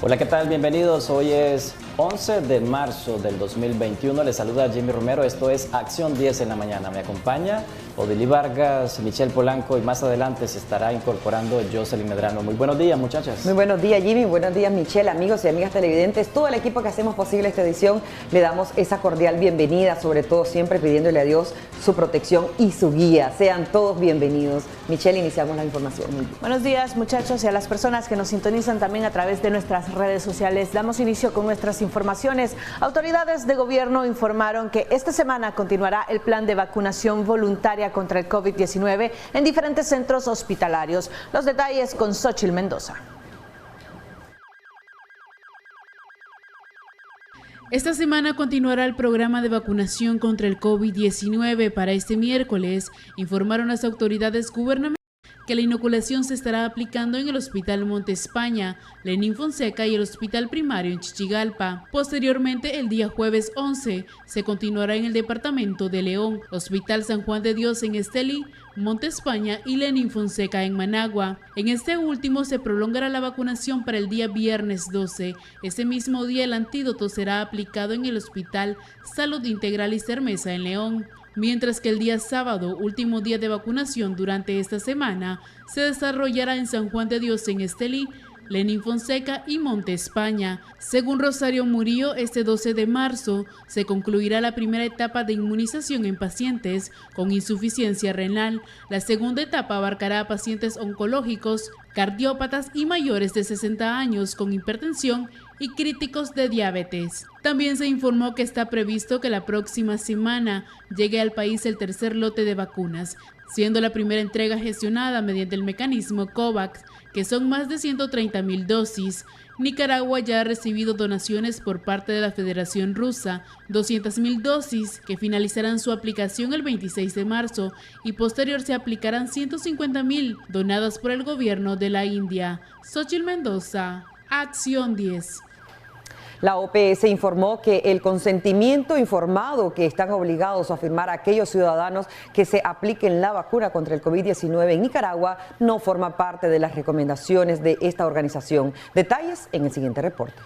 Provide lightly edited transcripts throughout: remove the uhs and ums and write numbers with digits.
Hola, ¿qué tal? Bienvenidos. Hoy es 11 de marzo del 2021. Les saluda Jimmy Romero. Esto es Acción 10 en la mañana. Me acompaña Odili Vargas, Michelle Polanco y más adelante se estará incorporando Jocelyn Medrano. Muy buenos días, muchachas. Muy buenos días, Jimmy. Buenos días, Michelle, amigos y amigas televidentes. Todo el equipo que hacemos posible esta edición, le damos esa cordial bienvenida, sobre todo siempre pidiéndole a Dios su protección y su guía. Sean todos bienvenidos. Michelle, iniciamos la información. Muy bien. Buenos días, muchachos, y a las personas que nos sintonizan también a través de nuestras redes sociales. Damos inicio con nuestras informaciones. Autoridades de gobierno informaron que esta semana continuará el plan de vacunación voluntaria contra el COVID-19 en diferentes centros hospitalarios. Los detalles con Xochitl Mendoza. Esta semana continuará el programa de vacunación contra el COVID-19. Para este miércoles, informaron las autoridades gubernamentales que la inoculación se estará aplicando en el Hospital Monte España, Lenín Fonseca y el Hospital Primario en Chichigalpa. Posteriormente, el día jueves 11, se continuará en el departamento de León, Hospital San Juan de Dios en Estelí, Monte España y Lenín Fonseca en Managua. En este último se prolongará la vacunación para el día viernes 12. Ese mismo día el antídoto será aplicado en el Hospital Salud Integral y Cermeza en León. Mientras que el día sábado, último día de vacunación durante esta semana, se desarrollará en San Juan de Dios en Estelí, Lenín Fonseca y Monte España. Según Rosario Murillo, este 12 de marzo se concluirá la primera etapa de inmunización en pacientes con insuficiencia renal. La segunda etapa abarcará a pacientes oncológicos, cardiópatas y mayores de 60 años con hipertensión y críticos de diabetes. También se informó que está previsto que la próxima semana llegue al país el tercer lote de vacunas, siendo la primera entrega gestionada mediante el mecanismo COVAX, que son más de 130,000 dosis. Nicaragua ya ha recibido donaciones por parte de la Federación Rusa, 200,000 dosis que finalizarán su aplicación el 26 de marzo y posterior se aplicarán 150,000 donadas por el gobierno de la India. Xochitl Mendoza, Acción 10. La OPS informó que el consentimiento informado que están obligados a firmar aquellos ciudadanos que se apliquen la vacuna contra el COVID-19 en Nicaragua no forma parte de las recomendaciones de esta organización. Detalles en el siguiente reporte.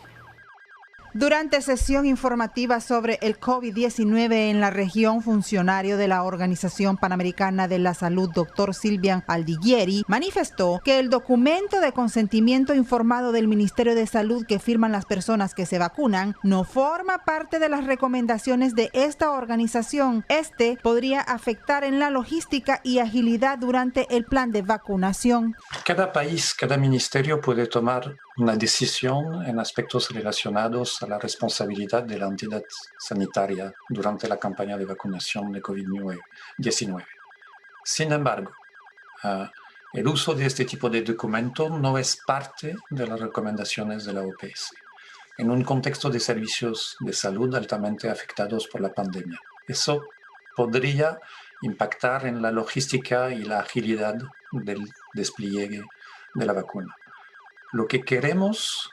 Durante sesión informativa sobre el COVID-19 en la región, funcionario de la Organización Panamericana de la Salud, Dr. Silvian Aldiguieri, manifestó que el documento de consentimiento informado del Ministerio de Salud que firman las personas que se vacunan no forma parte de las recomendaciones de esta organización. Este podría afectar en la logística y agilidad durante el plan de vacunación. Cada país, cada ministerio puede tomar una decisión en aspectos relacionados a la responsabilidad de la entidad sanitaria durante la campaña de vacunación de COVID-19. Sin embargo, el uso de este tipo de documento no es parte de las recomendaciones de la OPS, en un contexto de servicios de salud altamente afectados por la pandemia. Eso podría impactar en la logística y la agilidad del despliegue de la vacuna. Lo que queremos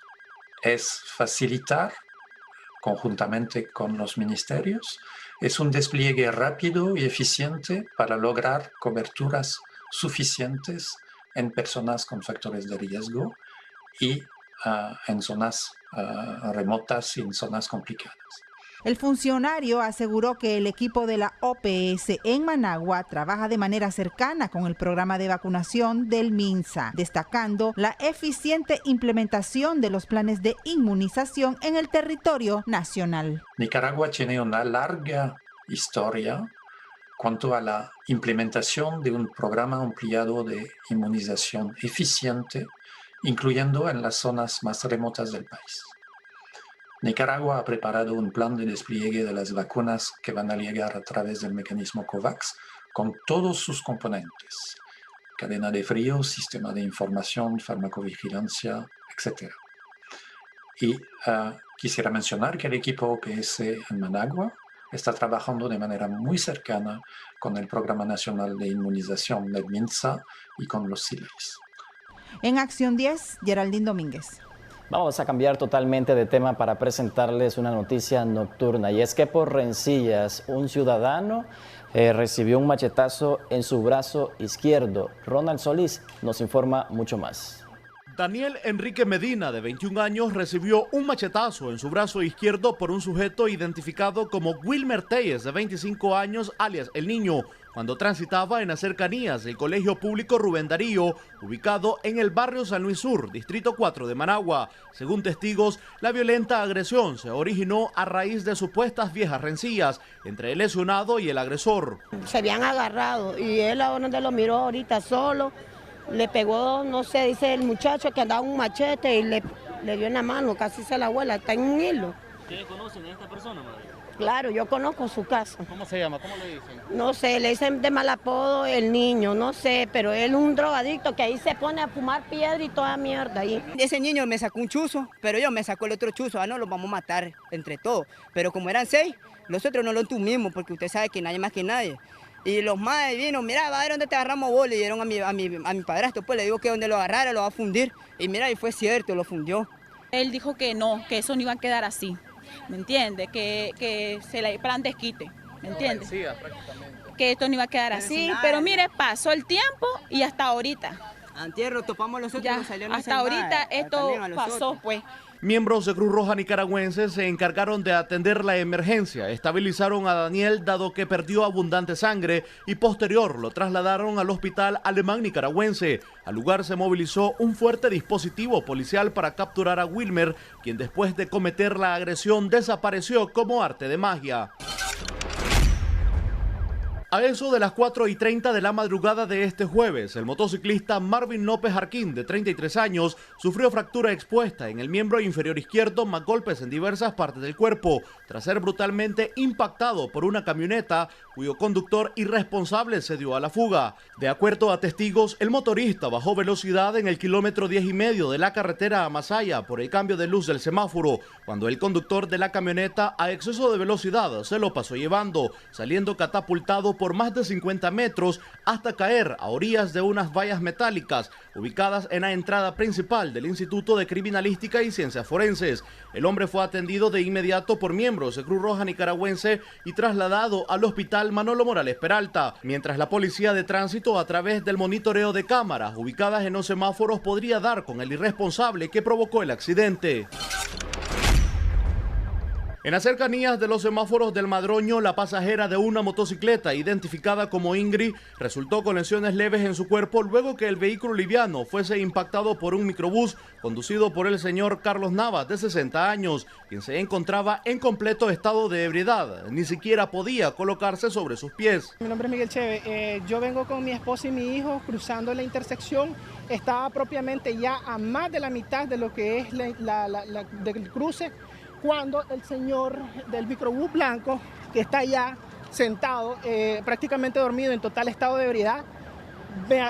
es facilitar, conjuntamente con los ministerios, es un despliegue rápido y eficiente para lograr coberturas suficientes en personas con factores de riesgo y en zonas remotas y en zonas complicadas. El funcionario aseguró que el equipo de la OPS en Managua trabaja de manera cercana con el programa de vacunación del MINSA, destacando la eficiente implementación de los planes de inmunización en el territorio nacional. Nicaragua tiene una larga historia cuanto a la implementación de un programa ampliado de inmunización eficiente, incluyendo en las zonas más remotas del país. Nicaragua ha preparado un plan de despliegue de las vacunas que van a llegar a través del mecanismo COVAX con todos sus componentes: cadena de frío, sistema de información, farmacovigilancia, etc. Y quisiera mencionar que el equipo OPS en Managua está trabajando de manera muy cercana con el Programa Nacional de Inmunización del MINSA y con los CILES. En Acción 10, Geraldine Domínguez. Vamos a cambiar totalmente de tema para presentarles una noticia nocturna, y es que por rencillas un ciudadano recibió un machetazo en su brazo izquierdo. Ronald Solís nos informa mucho más. Daniel Enrique Medina, de 21 años, recibió un machetazo en su brazo izquierdo por un sujeto identificado como Wilmer Telles, de 25 años, alias El Niño, cuando transitaba en las cercanías del Colegio Público Rubén Darío, ubicado en el barrio San Luis Sur, Distrito 4 de Managua. Según testigos, la violenta agresión se originó a raíz de supuestas viejas rencillas entre el lesionado y el agresor. Se habían agarrado y él a donde lo miró ahorita solo, le pegó, no sé, dice el muchacho que andaba un machete y le dio en la mano, casi se la vuela, está en un hilo. ¿Ustedes conocen a esta persona, madre? Claro, yo conozco su casa. ¿Cómo se llama? ¿Cómo le dicen? No sé, le dicen de mal apodo El Niño, no sé, pero él es un drogadicto que ahí se pone a fumar piedra y toda mierda ahí. Ese niño me sacó un chuzo, pero yo me sacó el otro chuzo, no, los vamos a matar entre todos. Pero como eran 6, nosotros no lo entumimos porque usted sabe que nadie más que nadie. Y los madres vino, mira, va a ver dónde te agarramos vos, le dieron a mi padrastro, pues le digo que donde lo agarrara lo va a fundir. Y mira, y fue cierto, lo fundió. Él dijo que no, que eso no iba a quedar así, ¿me entiende? Que se le plan desquite, ¿me entiende? Que esto no iba a quedar así, pero mire, pasó el tiempo y hasta ahorita. Antier lo topamos nosotros, ya, nos salió hasta ahorita esto pasó, pues. Miembros de Cruz Roja nicaragüense se encargaron de atender la emergencia, estabilizaron a Daniel dado que perdió abundante sangre y posterior lo trasladaron al hospital alemán nicaragüense. Al lugar se movilizó un fuerte dispositivo policial para capturar a Wilmer, quien después de cometer la agresión desapareció como arte de magia. A eso de las 4:30 de la madrugada de este jueves, el motociclista Marvin López Jarquín, de 33 años, sufrió fractura expuesta en el miembro inferior izquierdo, más golpes en diversas partes del cuerpo, tras ser brutalmente impactado por una camioneta cuyo conductor irresponsable se dio a la fuga. De acuerdo a testigos, el motorista bajó velocidad en el kilómetro 10,5 de la carretera a Masaya por el cambio de luz del semáforo, cuando el conductor de la camioneta a exceso de velocidad se lo pasó llevando, saliendo catapultado por más de 50 metros hasta caer a orillas de unas vallas metálicas ubicadas en la entrada principal del Instituto de Criminalística y Ciencias Forenses. El hombre fue atendido de inmediato por miembros de Cruz Roja nicaragüense y trasladado al hospital Manolo Morales Peralta, mientras la policía de tránsito, a través del monitoreo de cámaras ubicadas en los semáforos, podría dar con el irresponsable que provocó el accidente. En las cercanías de los semáforos del Madroño, la pasajera de una motocicleta identificada como Ingrid resultó con lesiones leves en su cuerpo luego que el vehículo liviano fuese impactado por un microbús conducido por el señor Carlos Navas, de 60 años, quien se encontraba en completo estado de ebriedad. Ni siquiera podía colocarse sobre sus pies. Mi nombre es Miguel Cheve. Yo vengo con mi esposa y mi hijo cruzando la intersección. Estaba propiamente ya a más de la mitad de lo que es del cruce, cuando el señor del microbús blanco, que está allá sentado, prácticamente dormido, en total estado de ebriedad,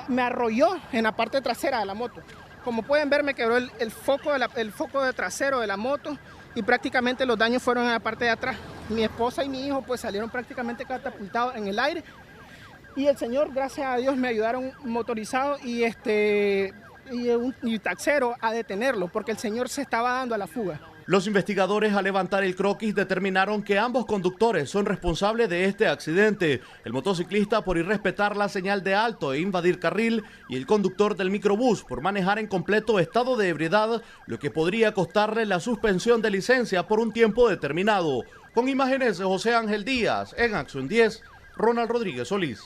me arrolló en la parte trasera de la moto. Como pueden ver, me quebró el foco de trasero de la moto y prácticamente los daños fueron en la parte de atrás. Mi esposa y mi hijo pues salieron prácticamente catapultados en el aire y el señor, gracias a Dios, me ayudaron motorizado y taxero a detenerlo porque el señor se estaba dando a la fuga. Los investigadores, al levantar el croquis, determinaron que ambos conductores son responsables de este accidente. El motociclista por irrespetar la señal de alto e invadir carril, y el conductor del microbús por manejar en completo estado de ebriedad, lo que podría costarle la suspensión de licencia por un tiempo determinado. Con imágenes de José Ángel Díaz, en Acción 10, Ronald Rodríguez Solís.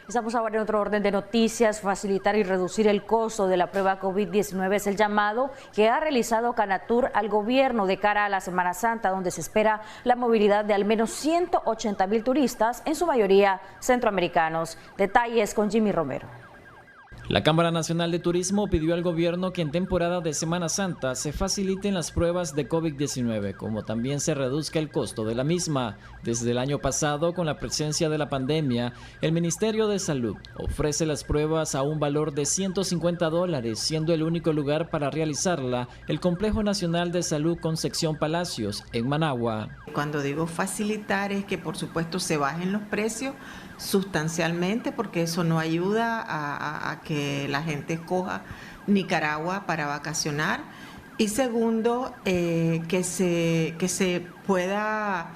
Estamos ahora en otro orden de noticias. Facilitar y reducir el costo de la prueba COVID-19 es el llamado que ha realizado Canatur al gobierno de cara a la Semana Santa, donde se espera la movilidad de al menos 180,000 turistas, en su mayoría centroamericanos. Detalles con Jimmy Romero. La Cámara Nacional de Turismo pidió al gobierno que en temporada de Semana Santa se faciliten las pruebas de COVID-19, como también se reduzca el costo de la misma. Desde el año pasado, con la presencia de la pandemia, el Ministerio de Salud ofrece las pruebas a un valor de $150, siendo el único lugar para realizarla el Complejo Nacional de Salud Concepción Palacios, en Managua. Cuando digo facilitar es que por supuesto se bajen los precios sustancialmente, porque eso no ayuda a que la gente escoja Nicaragua para vacacionar. Y segundo, que se pueda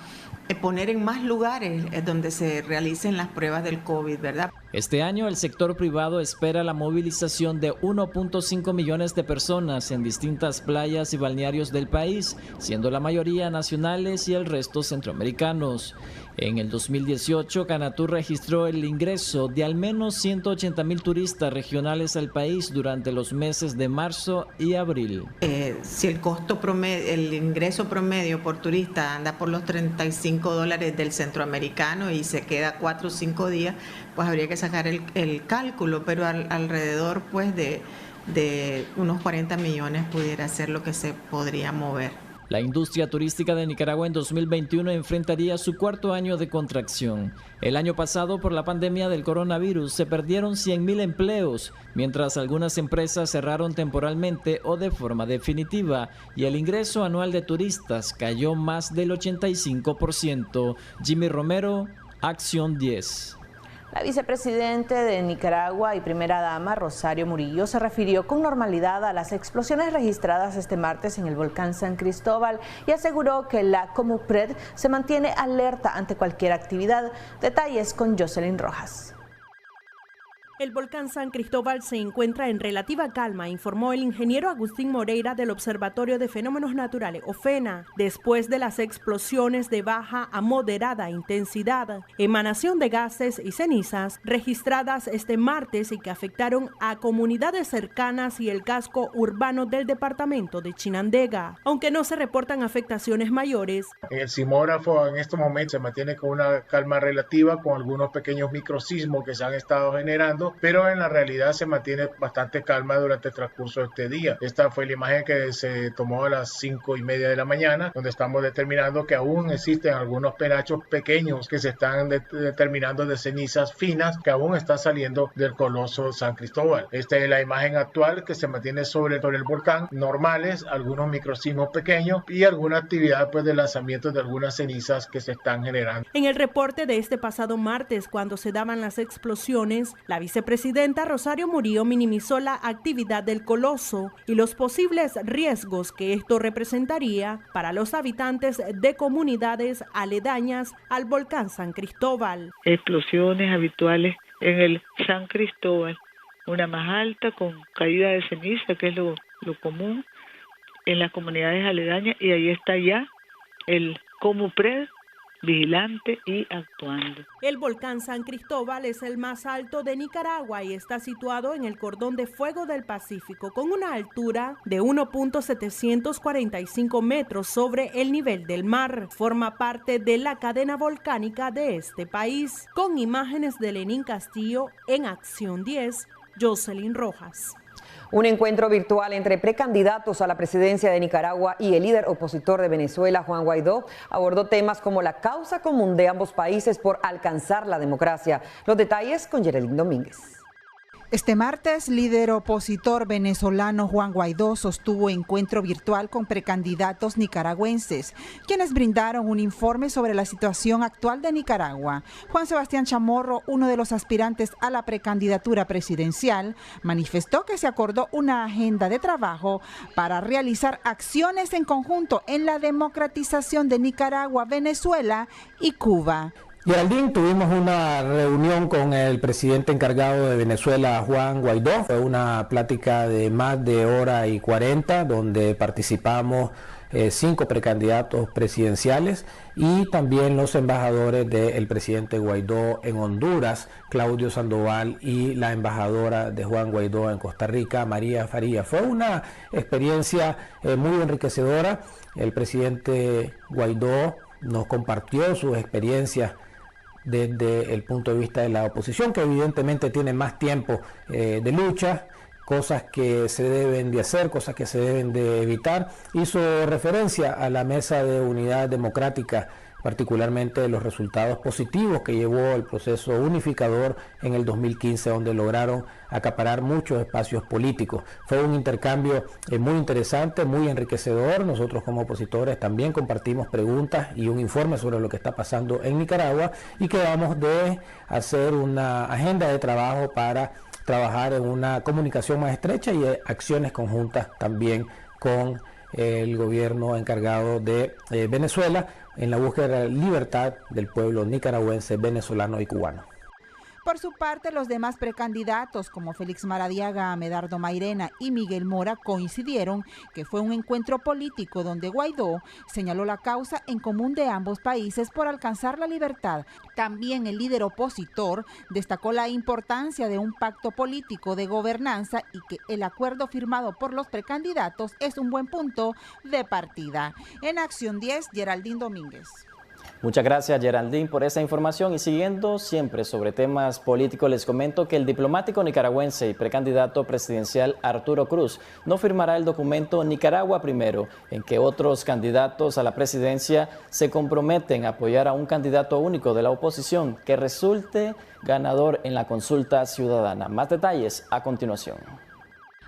poner en más lugares donde se realicen las pruebas del COVID, ¿verdad? Este año el sector privado espera la movilización de 1.5 millones de personas en distintas playas y balnearios del país, siendo la mayoría nacionales y el resto centroamericanos. En el 2018, Canatur registró el ingreso de al menos 180,000 turistas regionales al país durante los meses de marzo y abril. Si el costo promedio, el ingreso promedio por turista anda por los $35 del centroamericano y se queda 4 o 5 días, pues habría que sacar el cálculo, pero alrededor pues de unos 40 millones pudiera ser lo que se podría mover. La industria turística de Nicaragua en 2021 enfrentaría su cuarto año de contracción. El año pasado, por la pandemia del coronavirus, se perdieron 100,000 empleos, mientras algunas empresas cerraron temporalmente o de forma definitiva, y el ingreso anual de turistas cayó más del 85%. Jimmy Romero, Acción 10. La vicepresidenta de Nicaragua y primera dama, Rosario Murillo, se refirió con normalidad a las explosiones registradas este martes en el volcán San Cristóbal y aseguró que la Comupred se mantiene alerta ante cualquier actividad. Detalles con Jocelyn Rojas. El volcán San Cristóbal se encuentra en relativa calma, informó el ingeniero Agustín Moreira del Observatorio de Fenómenos Naturales, OFENA, después de las explosiones de baja a moderada intensidad, emanación de gases y cenizas registradas este martes y que afectaron a comunidades cercanas y el casco urbano del departamento de Chinandega. Aunque no se reportan afectaciones mayores. El sismógrafo en estos momentos se mantiene con una calma relativa, con algunos pequeños microsismos que se han estado generando, pero en la realidad se mantiene bastante calma durante el transcurso de este día. Esta fue la imagen que se tomó a las 5:30 de la mañana, donde estamos determinando que aún existen algunos penachos pequeños que se están determinando de cenizas finas que aún están saliendo del coloso San Cristóbal. Esta es la imagen actual que se mantiene sobre el volcán, normales, algunos microsismos pequeños y alguna actividad pues de lanzamiento de algunas cenizas que se están generando. En el reporte de este pasado martes, cuando se daban las explosiones, la vicepresidenta Rosario Murillo minimizó la actividad del coloso y los posibles riesgos que esto representaría para los habitantes de comunidades aledañas al volcán San Cristóbal. Explosiones habituales en el San Cristóbal, una más alta con caída de ceniza, que es lo común en las comunidades aledañas, y ahí está ya el Comupred vigilante y actuando. El volcán San Cristóbal es el más alto de Nicaragua y está situado en el cordón de fuego del Pacífico con una altura de 1.745 metros sobre el nivel del mar. Forma parte de la cadena volcánica de este país. Con imágenes de Lenín Castillo en Acción 10, Jocelyn Rojas. Un encuentro virtual entre precandidatos a la presidencia de Nicaragua y el líder opositor de Venezuela, Juan Guaidó, abordó temas como la causa común de ambos países por alcanzar la democracia. Los detalles con Geraldine Domínguez. Este martes, líder opositor venezolano Juan Guaidó sostuvo encuentro virtual con precandidatos nicaragüenses, quienes brindaron un informe sobre la situación actual de Nicaragua. Juan Sebastián Chamorro, uno de los aspirantes a la precandidatura presidencial, manifestó que se acordó una agenda de trabajo para realizar acciones en conjunto en la democratización de Nicaragua, Venezuela y Cuba. Geraldine, tuvimos una reunión con el presidente encargado de Venezuela, Juan Guaidó. Fue una plática de más de 1:40, donde participamos 5 precandidatos presidenciales y también los embajadores del presidente Guaidó en Honduras, Claudio Sandoval, y la embajadora de Juan Guaidó en Costa Rica, María Faría. Fue una experiencia muy enriquecedora. El presidente Guaidó nos compartió sus experiencias desde el punto de vista de la oposición, que evidentemente tiene más tiempo de lucha, cosas que se deben de hacer, cosas que se deben de evitar. Hizo referencia a la Mesa de Unidad Democrática, particularmente de los resultados positivos que llevó el proceso unificador en el 2015, donde lograron acaparar muchos espacios políticos. Fue un intercambio muy interesante, muy enriquecedor. Nosotros como opositores también compartimos preguntas y un informe sobre lo que está pasando en Nicaragua, y quedamos de hacer una agenda de trabajo para trabajar en una comunicación más estrecha y acciones conjuntas también con el gobierno encargado de Venezuela en la búsqueda de la libertad del pueblo nicaragüense, venezolano y cubano. Por su parte, los demás precandidatos como Félix Maradiaga, Medardo Mairena y Miguel Mora coincidieron que fue un encuentro político donde Guaidó señaló la causa en común de ambos países por alcanzar la libertad. También el líder opositor destacó la importancia de un pacto político de gobernanza y que el acuerdo firmado por los precandidatos es un buen punto de partida. En Acción 10, Geraldine Domínguez. Muchas gracias, Geraldine, por esa información. Y siguiendo siempre sobre temas políticos, les comento que el diplomático nicaragüense y precandidato presidencial Arturo Cruz no firmará el documento Nicaragua Primero, en que otros candidatos a la presidencia se comprometen a apoyar a un candidato único de la oposición que resulte ganador en la consulta ciudadana. Más detalles a continuación.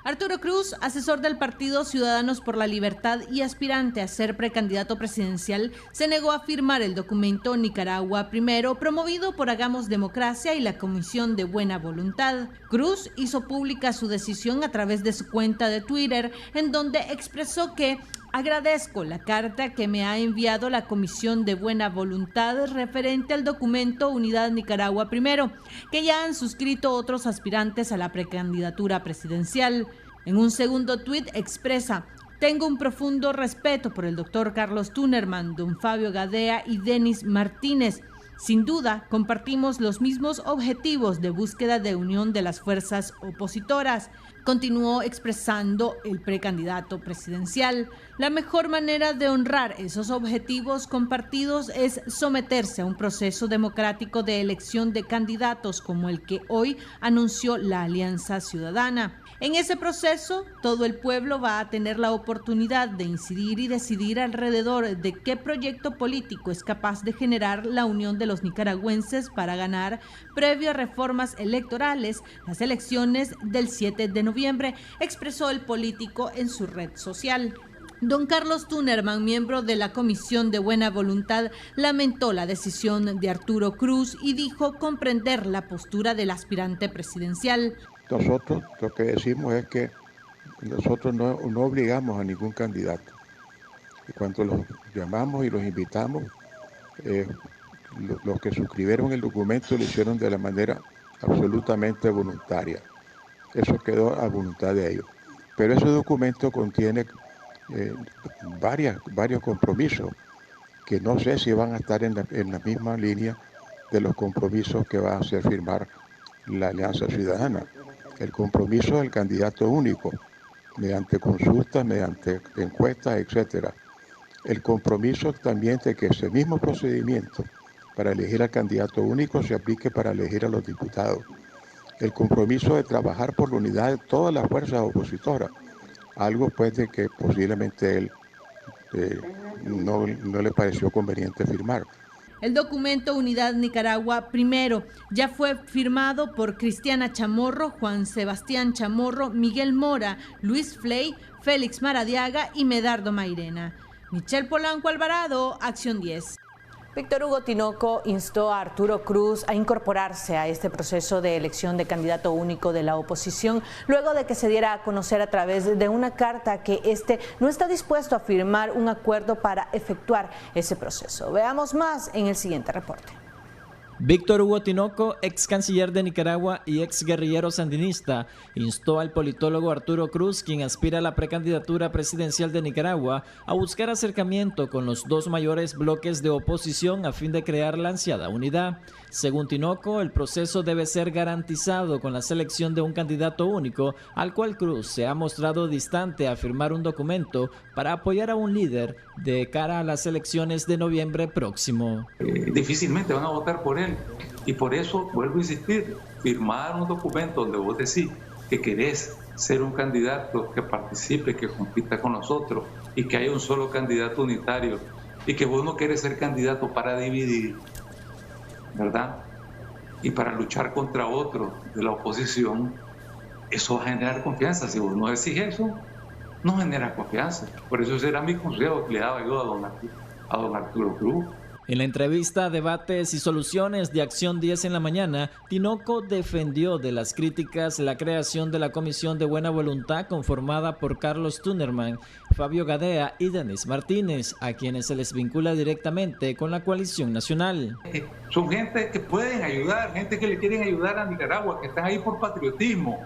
Arturo Cruz, asesor del partido Ciudadanos por la Libertad y aspirante a ser precandidato presidencial, se negó a firmar el documento Nicaragua Primero, promovido por Hagamos Democracia y la Comisión de Buena Voluntad. Cruz hizo pública su decisión a través de su cuenta de Twitter, en donde expresó que agradezco la carta que me ha enviado la Comisión de Buena Voluntad referente al documento Unidad Nicaragua Primero, que ya han suscrito otros aspirantes a la precandidatura presidencial. En un segundo tuit expresa: tengo un profundo respeto por el doctor Carlos Tunerman, don Fabio Gadea y Denis Martínez. Sin duda, compartimos los mismos objetivos de búsqueda de unión de las fuerzas opositoras. Continuó expresando el precandidato presidencial. La mejor manera de honrar esos objetivos compartidos es someterse a un proceso democrático de elección de candidatos como el que hoy anunció la Alianza Ciudadana. En ese proceso, todo el pueblo va a tener la oportunidad de incidir y decidir alrededor de qué proyecto político es capaz de generar la unión de los nicaragüenses para ganar, previo a reformas electorales, las elecciones del 7 de noviembre, expresó el político en su red social. Don Carlos Tunerman, miembro de la Comisión de Buena Voluntad, lamentó la decisión de Arturo Cruz y dijo comprender la postura del aspirante presidencial. Nosotros lo que decimos es que nosotros no obligamos a ningún candidato. Y cuando los llamamos y los invitamos, los que suscribieron el documento lo hicieron de la manera absolutamente voluntaria. Eso quedó a voluntad de ellos. Pero ese documento contiene varios compromisos que no sé si van a estar en la misma línea de los compromisos que va a hacer firmar la Alianza Ciudadana. El compromiso del candidato único, mediante consultas, mediante encuestas, etc. El compromiso también de que ese mismo procedimiento para elegir al candidato único se aplique para elegir a los diputados. El compromiso de trabajar por la unidad de todas las fuerzas opositoras, algo pues de que posiblemente él no le pareció conveniente firmar. El documento Unidad Nicaragua Primero ya fue firmado por Cristiana Chamorro, Juan Sebastián Chamorro, Miguel Mora, Luis Fley, Félix Maradiaga y Medardo Mairena. Michelle Polanco Alvarado, Acción 10. Víctor Hugo Tinoco instó a Arturo Cruz a incorporarse a este proceso de elección de candidato único de la oposición, luego de que se diera a conocer a través de una carta que no está dispuesto a firmar un acuerdo para efectuar ese proceso. Veamos más en el siguiente reporte. Víctor Hugo Tinoco, ex canciller de Nicaragua y ex guerrillero sandinista, instó al politólogo Arturo Cruz, quien aspira a la precandidatura presidencial de Nicaragua, a buscar acercamiento con los dos mayores bloques de oposición a fin de crear la ansiada unidad. Según Tinoco, el proceso debe ser garantizado con la selección de un candidato único, al cual Cruz se ha mostrado distante a firmar un documento para apoyar a un líder de cara a las elecciones de noviembre próximo. Difícilmente van a votar por él. Y por eso, vuelvo a insistir, firmar un documento donde vos decís que querés ser un candidato que participe, que compita con nosotros y que haya un solo candidato unitario y que vos no querés ser candidato para dividir, ¿verdad? Y para luchar contra otro de la oposición, eso va a generar confianza. Si vos no decís eso, no genera confianza. Por eso será mi consejo que le daba yo a don Arturo Cruz. En la entrevista Debates y Soluciones de Acción 10 en la mañana, Tinoco defendió de las críticas la creación de la Comisión de Buena Voluntad conformada por Carlos Tunnerman, Fabio Gadea y Denis Martínez, a quienes se les vincula directamente con la coalición nacional. Son gente que pueden ayudar, gente que le quieren ayudar a Nicaragua, que están ahí por patriotismo,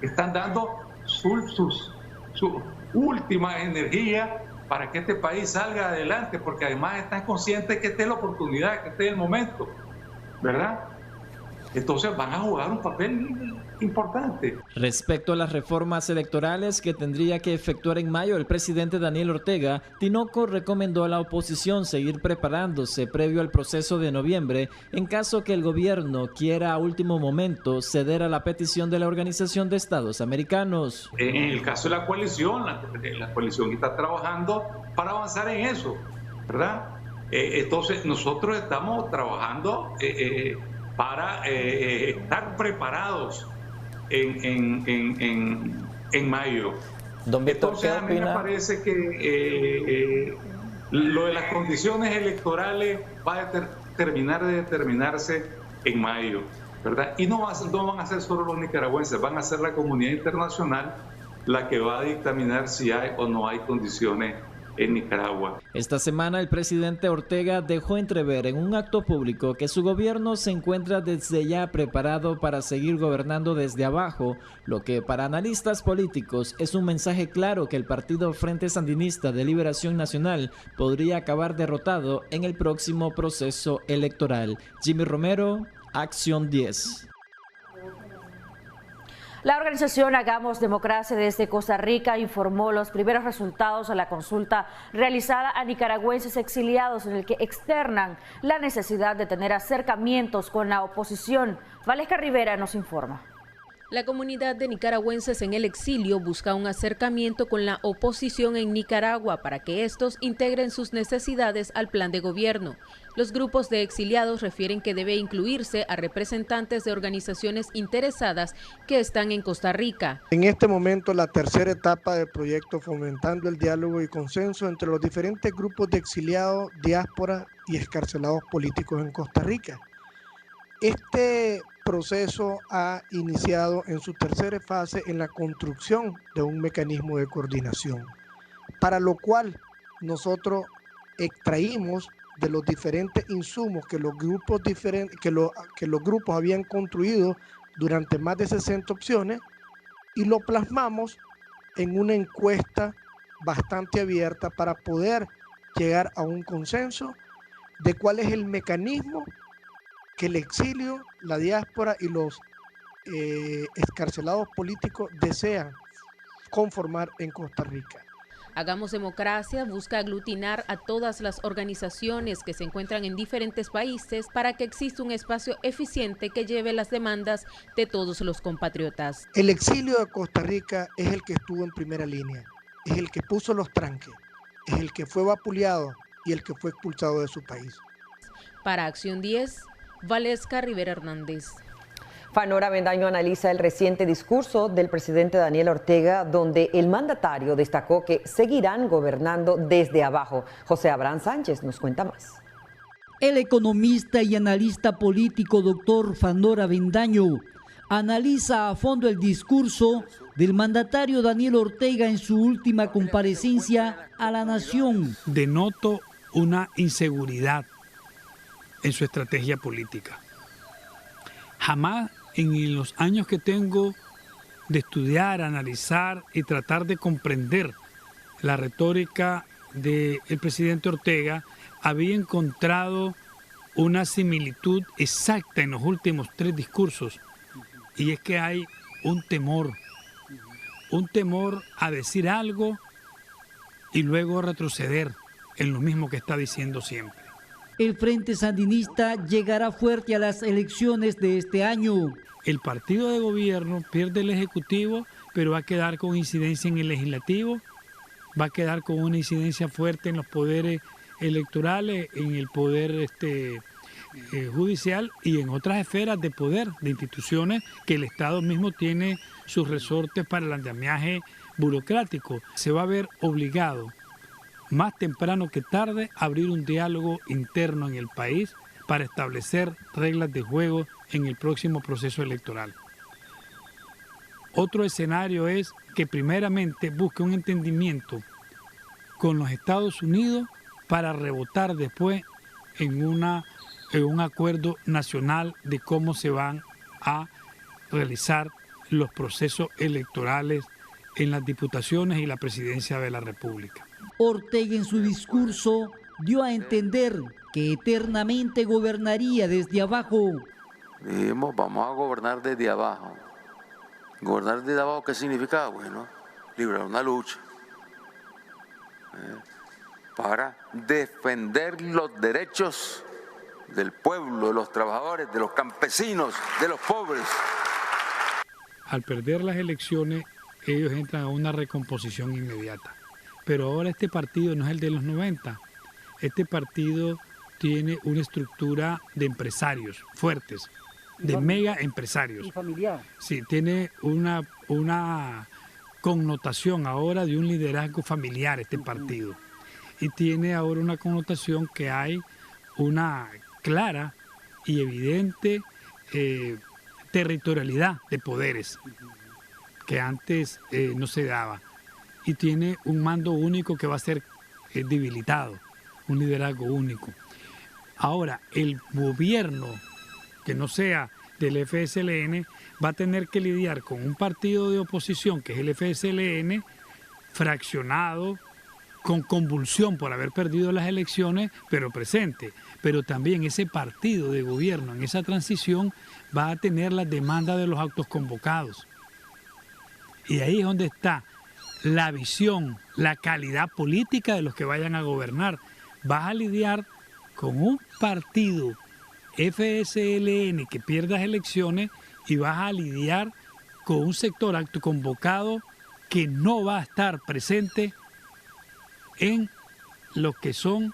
que están dando su última energía para que este país salga adelante, porque además están conscientes que esta es la oportunidad, que este es el momento, ¿verdad? Entonces van a jugar un papel importante. Respecto a las reformas electorales que tendría que efectuar en mayo el presidente Daniel Ortega, Tinoco recomendó a la oposición seguir preparándose previo al proceso de noviembre en caso que el gobierno quiera a último momento ceder a la petición de la Organización de Estados Americanos. En el caso de la coalición está trabajando para avanzar en eso, ¿verdad? Entonces nosotros estamos trabajando para estar preparados en mayo. Don Víctor, entonces a mí me parece que lo de las condiciones electorales va a terminar de determinarse en mayo, ¿verdad? Y no van a ser solo los nicaragüenses, van a ser la comunidad internacional la que va a dictaminar si hay o no hay condiciones en Nicaragua. Esta semana el presidente Ortega dejó entrever en un acto público que su gobierno se encuentra desde ya preparado para seguir gobernando desde abajo, lo que para analistas políticos es un mensaje claro que el partido Frente Sandinista de Liberación Nacional podría acabar derrotado en el próximo proceso electoral. Jimmy Romero, Acción 10. La organización Hagamos Democracia desde Costa Rica informó los primeros resultados de la consulta realizada a nicaragüenses exiliados en el que externan la necesidad de tener acercamientos con la oposición. Valesca Rivera nos informa. La comunidad de nicaragüenses en el exilio busca un acercamiento con la oposición en Nicaragua para que estos integren sus necesidades al plan de gobierno. Los grupos de exiliados refieren que debe incluirse a representantes de organizaciones interesadas que están en Costa Rica. En este momento, la tercera etapa del proyecto Fomentando el Diálogo y Consenso entre los diferentes grupos de exiliados, diáspora y excarcelados políticos en Costa Rica. Este proceso ha iniciado en su tercera fase en la construcción de un mecanismo de coordinación, para lo cual nosotros extraímos de los diferentes insumos que los grupos habían construido durante más de 60 opciones y lo plasmamos en una encuesta bastante abierta para poder llegar a un consenso de cuál es el mecanismo que el exilio, la diáspora y los excarcelados políticos desean conformar en Costa Rica. Hagamos Democracia busca aglutinar a todas las organizaciones que se encuentran en diferentes países para que exista un espacio eficiente que lleve las demandas de todos los compatriotas. El exilio de Costa Rica es el que estuvo en primera línea, es el que puso los tranques, es el que fue vapuleado y el que fue expulsado de su país. Para Acción 10, Valesca Rivera Hernández. Fanora Avendaño analiza el reciente discurso del presidente Daniel Ortega, donde el mandatario destacó que seguirán gobernando desde abajo. José Abraham Sánchez nos cuenta más. El economista y analista político doctor Fanora Avendaño analiza a fondo el discurso del mandatario Daniel Ortega en su última comparecencia a la nación. Denoto una inseguridad en su estrategia política. Jamás en los años que tengo de estudiar, analizar y tratar de comprender la retórica del presidente Ortega, había encontrado una similitud exacta en los últimos 3 discursos, y es que hay un temor a decir algo y luego retroceder en lo mismo que está diciendo siempre. El Frente Sandinista llegará fuerte a las elecciones de este año. El partido de gobierno pierde el Ejecutivo, pero va a quedar con incidencia en el Legislativo, va a quedar con una incidencia fuerte en los poderes electorales, en el poder judicial y en otras esferas de poder, de instituciones que el Estado mismo tiene sus resortes para el andamiaje burocrático. Se va a ver obligado más temprano que tarde, abrir un diálogo interno en el país para establecer reglas de juego en el próximo proceso electoral. Otro escenario es que primeramente busque un entendimiento con los Estados Unidos para rebotar después en un acuerdo nacional de cómo se van a realizar los procesos electorales en las diputaciones y la presidencia de la República. Ortega en su discurso dio a entender que eternamente gobernaría desde abajo. Dijimos, vamos a gobernar desde abajo. ¿Gobernar desde abajo qué significa? Bueno, librar una lucha para defender los derechos del pueblo, de los trabajadores, de los campesinos, de los pobres. Al perder las elecciones, ellos entran a una recomposición inmediata. Pero ahora este partido no es el de los 90. Este partido tiene una estructura de empresarios fuertes, de mega empresarios. Y familiar. Sí, tiene una connotación ahora de un liderazgo familiar este partido. Y tiene ahora una connotación que hay una clara y evidente territorialidad de poderes que antes no se daba. Y tiene un mando único que va a ser debilitado, un liderazgo único. Ahora, el gobierno que no sea del FSLN va a tener que lidiar con un partido de oposición que es el FSLN, fraccionado, con convulsión por haber perdido las elecciones, pero presente. Pero también ese partido de gobierno en esa transición va a tener las demandas de los actos convocados. Y ahí es donde está la visión, la calidad política de los que vayan a gobernar. Vas a lidiar con un partido FSLN que pierda elecciones y vas a lidiar con un sector acto convocado que no va a estar presente en lo que son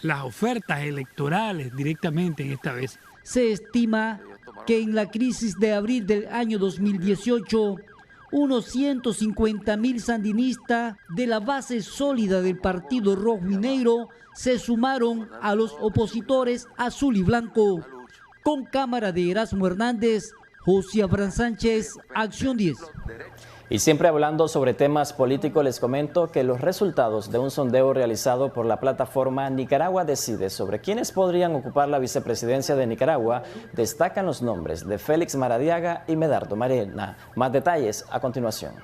las ofertas electorales directamente en esta vez. Se estima que en la crisis de abril del año 2018, unos 150.000 sandinistas de la base sólida del Partido Rojo y Negro se sumaron a los opositores azul y blanco. Con cámara de Erasmo Hernández, José Abraham Sánchez, Acción 10. Y siempre hablando sobre temas políticos, les comento que los resultados de un sondeo realizado por la plataforma Nicaragua Decide sobre quiénes podrían ocupar la vicepresidencia de Nicaragua destacan los nombres de Félix Maradiaga y Medardo Mairena. Más detalles a continuación.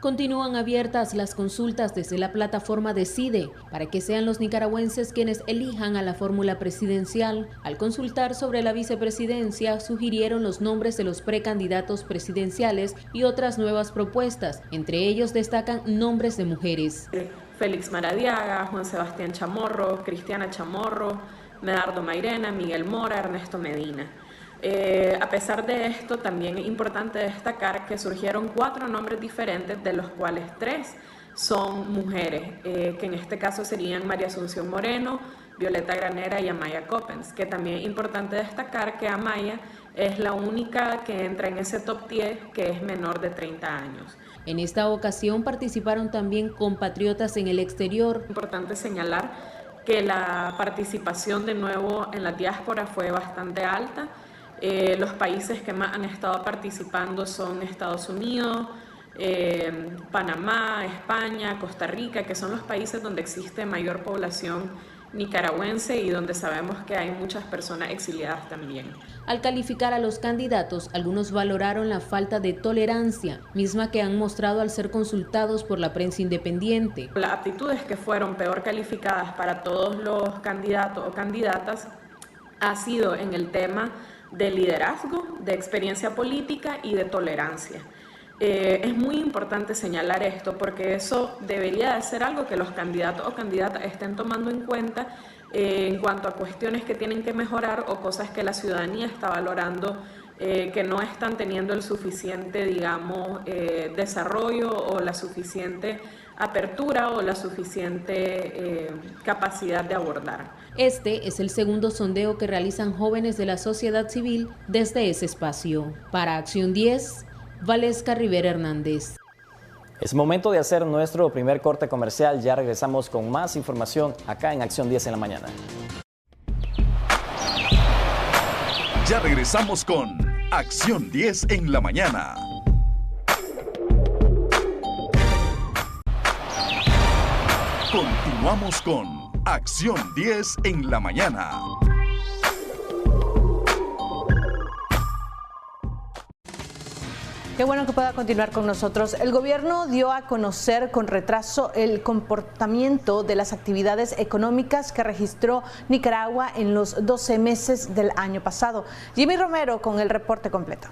Continúan abiertas las consultas desde la plataforma Decide para que sean los nicaragüenses quienes elijan a la fórmula presidencial. Al consultar sobre la vicepresidencia, sugirieron los nombres de los precandidatos presidenciales y otras nuevas propuestas. Entre ellos destacan nombres de mujeres. Félix Maradiaga, Juan Sebastián Chamorro, Cristiana Chamorro, Medardo Mairena, Miguel Mora, Ernesto Medina. A pesar de esto, también es importante destacar que surgieron 4 nombres diferentes, de los cuales 3 son mujeres, que en este caso serían María Asunción Moreno, Violeta Granera y Amaya Coppens, que también es importante destacar que Amaya es la única que entra en ese top 10 que es menor de 30 años. En esta ocasión participaron también compatriotas en el exterior. Importante señalar que la participación de nuevo en la diáspora fue bastante alta. Los países que más han estado participando son Estados Unidos, Panamá, España, Costa Rica, que son los países donde existe mayor población nicaragüense y donde sabemos que hay muchas personas exiliadas también. Al calificar a los candidatos, algunos valoraron la falta de tolerancia, misma que han mostrado al ser consultados por la prensa independiente. Las aptitudes que fueron peor calificadas para todos los candidatos o candidatas ha sido en el tema de liderazgo, de experiencia política y de tolerancia. Es muy importante señalar esto porque eso debería de ser algo que los candidatos o candidatas estén tomando en cuenta en cuanto a cuestiones que tienen que mejorar o cosas que la ciudadanía está valorando que no están teniendo el suficiente, digamos, desarrollo o la suficiente apertura o la suficiente capacidad de abordar. Este es el segundo sondeo que realizan jóvenes de la sociedad civil desde ese espacio. Para Acción 10, Valesca Rivera Hernández. Es momento de hacer nuestro primer corte comercial. Ya regresamos con más información acá en Acción 10 en la mañana. Ya regresamos con Acción 10 en la mañana. Continuamos con Acción 10 en la mañana. Qué bueno que pueda continuar con nosotros. El gobierno dio a conocer con retraso el comportamiento de las actividades económicas que registró Nicaragua en los 12 meses del año pasado. Jimmy Romero con el reporte completo.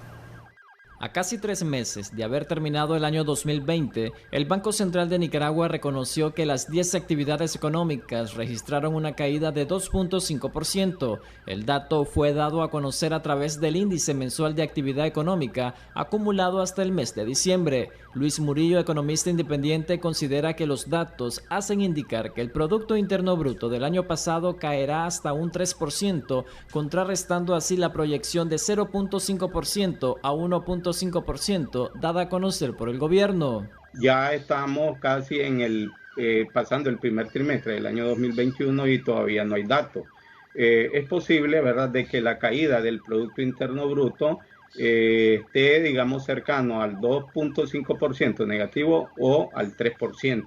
A casi 3 meses de haber terminado el año 2020, el Banco Central de Nicaragua reconoció que las 10 actividades económicas registraron una caída de 2.5%. El dato fue dado a conocer a través del Índice Mensual de Actividad Económica acumulado hasta el mes de diciembre. Luis Murillo, economista independiente, considera que los datos hacen indicar que el Producto Interno Bruto del año pasado caerá hasta un 3%, contrarrestando así la proyección de 0.5% a 1.5% dada a conocer por el gobierno. Ya estamos casi en pasando el primer trimestre del año 2021 y todavía no hay datos. Es posible, ¿verdad?, de que la caída del Producto Interno Bruto esté, digamos, cercano al 2.5% negativo o al 3%.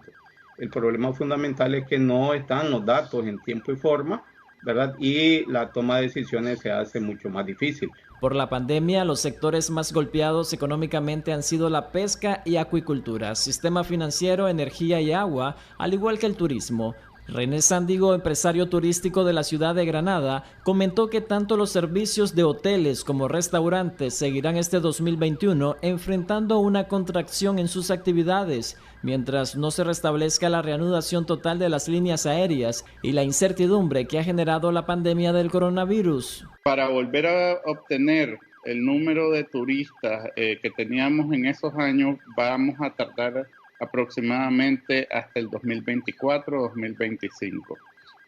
El problema fundamental es que no están los datos en tiempo y forma, ¿verdad? Y la toma de decisiones se hace mucho más difícil. Por la pandemia, los sectores más golpeados económicamente han sido la pesca y acuicultura, sistema financiero, energía y agua, al igual que el turismo. René Sándigo, empresario turístico de la ciudad de Granada, comentó que tanto los servicios de hoteles como restaurantes seguirán este 2021 enfrentando una contracción en sus actividades, mientras no se restablezca la reanudación total de las líneas aéreas y la incertidumbre que ha generado la pandemia del coronavirus. Para volver a obtener el número de turistas que teníamos en esos años, vamos a tardar aproximadamente hasta el 2024-2025.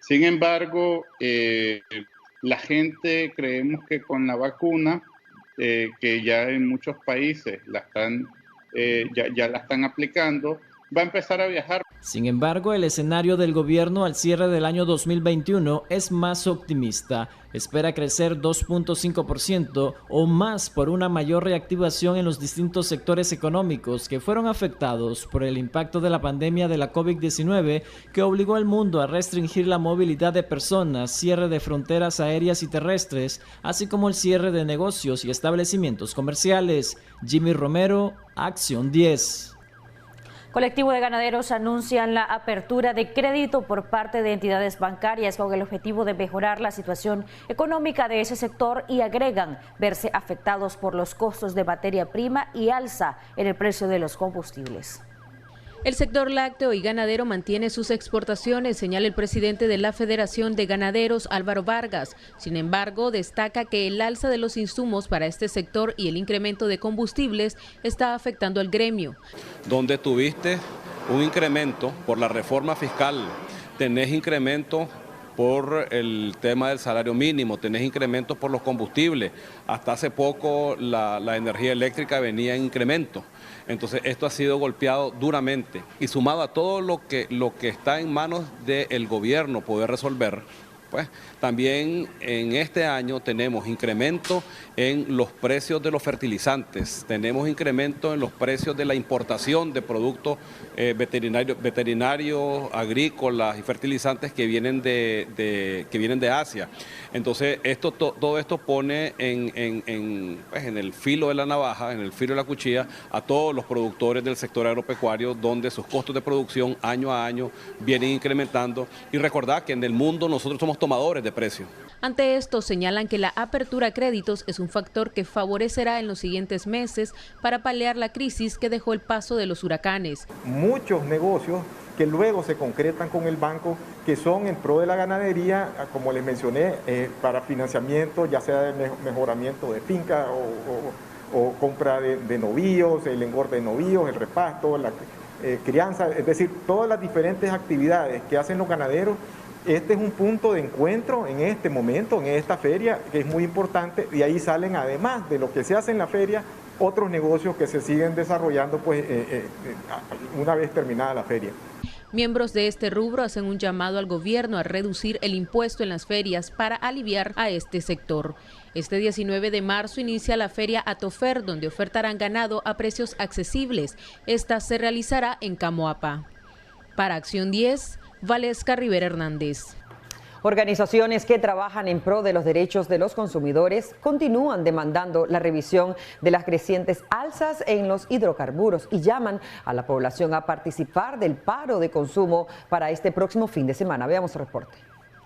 Sin embargo, la gente, creemos que con la vacuna, que ya en muchos países ya la están aplicando, va a empezar a viajar. Sin embargo, el escenario del gobierno al cierre del año 2021 es más optimista. Espera crecer 2.5% o más por una mayor reactivación en los distintos sectores económicos que fueron afectados por el impacto de la pandemia de la COVID-19 que obligó al mundo a restringir la movilidad de personas, cierre de fronteras aéreas y terrestres, así como el cierre de negocios y establecimientos comerciales. Jimmy Romero, Acción 10. Colectivo de ganaderos anuncian la apertura de crédito por parte de entidades bancarias con el objetivo de mejorar la situación económica de ese sector y agregan verse afectados por los costos de materia prima y alza en el precio de los combustibles. El sector lácteo y ganadero mantiene sus exportaciones, señala el presidente de la Federación de Ganaderos, Álvaro Vargas. Sin embargo, destaca que el alza de los insumos para este sector y el incremento de combustibles está afectando al gremio. Donde tuviste un incremento por la reforma fiscal, tenés incremento por el tema del salario mínimo, tenés incrementos por los combustibles. Hasta hace poco la energía eléctrica venía en incremento. Entonces esto ha sido golpeado duramente y sumado a todo lo que está en manos del gobierno poder resolver, pues también en este año tenemos incremento en los precios de los fertilizantes, tenemos incremento en los precios de la importación de productos veterinarios, agrícolas y fertilizantes que vienen de Asia. Entonces todo esto pone en el filo de la navaja, en el filo de la cuchilla a todos los productores del sector agropecuario, donde sus costos de producción año a año vienen incrementando. Y recordad que en el mundo nosotros somos tomadores de precio. Ante esto señalan que la apertura a créditos es un factor que favorecerá en los siguientes meses para paliar la crisis que dejó el paso de los huracanes. Muchos negocios que luego se concretan con el banco, que son en pro de la ganadería, como les mencioné, para financiamiento, ya sea de mejoramiento de finca o compra de novillos, el engorde de novillos, el repasto, la crianza, es decir, todas las diferentes actividades que hacen los ganaderos. Este es un punto de encuentro en este momento, en esta feria, que es muy importante, y ahí salen, además de lo que se hace en la feria, otros negocios que se siguen desarrollando pues, una vez terminada la feria. Miembros de este rubro hacen un llamado al gobierno a reducir el impuesto en las ferias para aliviar a este sector. Este 19 de marzo inicia la feria Atofer, donde ofertarán ganado a precios accesibles. Esta se realizará en Camoapa. Para Acción 10, Valesca Rivera Hernández. Organizaciones que trabajan en pro de los derechos de los consumidores continúan demandando la revisión de las crecientes alzas en los hidrocarburos y llaman a la población a participar del paro de consumo para este próximo fin de semana. Veamos el reporte.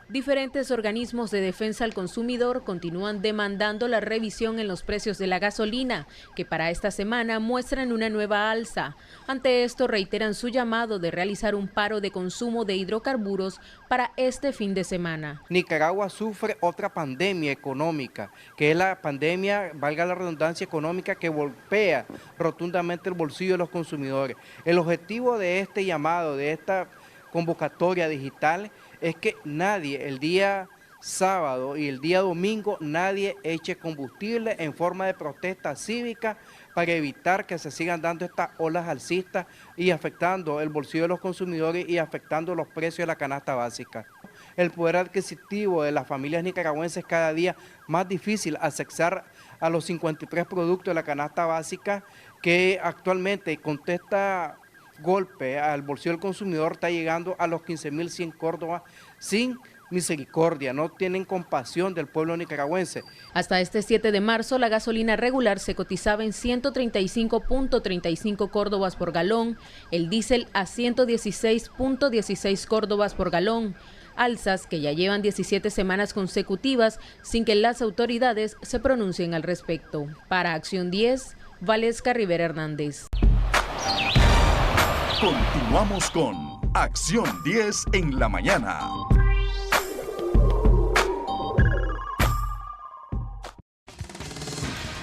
Diferentes organismos de defensa al consumidor continúan demandando la revisión en los precios de la gasolina, que para esta semana muestran una nueva alza. Ante esto reiteran su llamado de realizar un paro de consumo de hidrocarburos para este fin de semana. Nicaragua sufre otra pandemia económica, que es la pandemia, valga la redundancia, económica, que golpea rotundamente el bolsillo de los consumidores. El objetivo de este llamado, de esta convocatoria digital, es que nadie el día sábado y el día domingo nadie eche combustible en forma de protesta cívica para evitar que se sigan dando estas olas alcistas y afectando el bolsillo de los consumidores y afectando los precios de la canasta básica. El poder adquisitivo de las familias nicaragüenses cada día más difícil acceder a los 53 productos de la canasta básica que actualmente contesta golpe al bolsillo del consumidor, está llegando a los 15.100 Córdobas sin misericordia, no tienen compasión del pueblo nicaragüense. Hasta este 7 de marzo la gasolina regular se cotizaba en 135.35 Córdobas por galón, el diésel a 116.16 Córdobas por galón, alzas que ya llevan 17 semanas consecutivas sin que las autoridades se pronuncien al respecto. Para Acción 10, Valesca Rivera Hernández. Continuamos con Acción 10 en la mañana.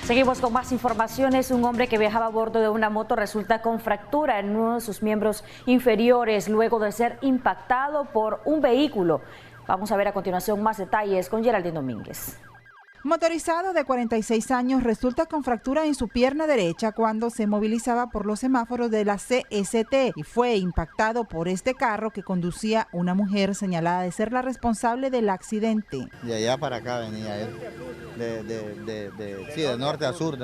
Seguimos con más informaciones. Un hombre que viajaba a bordo de una moto resulta con fractura en uno de sus miembros inferiores luego de ser impactado por un vehículo. Vamos a ver a continuación más detalles con Geraldine Domínguez. Motorizado de 46 años resulta con fractura en su pierna derecha cuando se movilizaba por los semáforos de la CST y fue impactado por este carro que conducía una mujer señalada de ser la responsable del accidente. De allá para acá venía él, de norte a sur,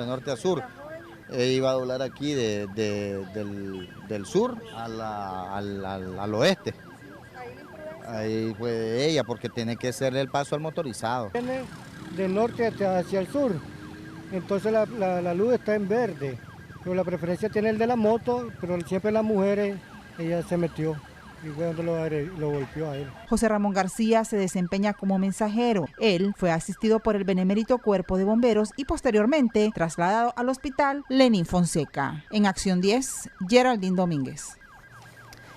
iba a doblar aquí del sur al oeste. Ahí fue ella porque tiene que hacerle el paso al motorizado. De norte hacia el sur, entonces la luz está en verde, pero la preferencia tiene el de la moto, pero siempre las mujeres, ella se metió y fue donde lo golpeó a él. José Ramón García se desempeña como mensajero. Él fue asistido por el Benemérito Cuerpo de Bomberos y posteriormente trasladado al hospital Lenín Fonseca. En Acción 10, Geraldine Domínguez.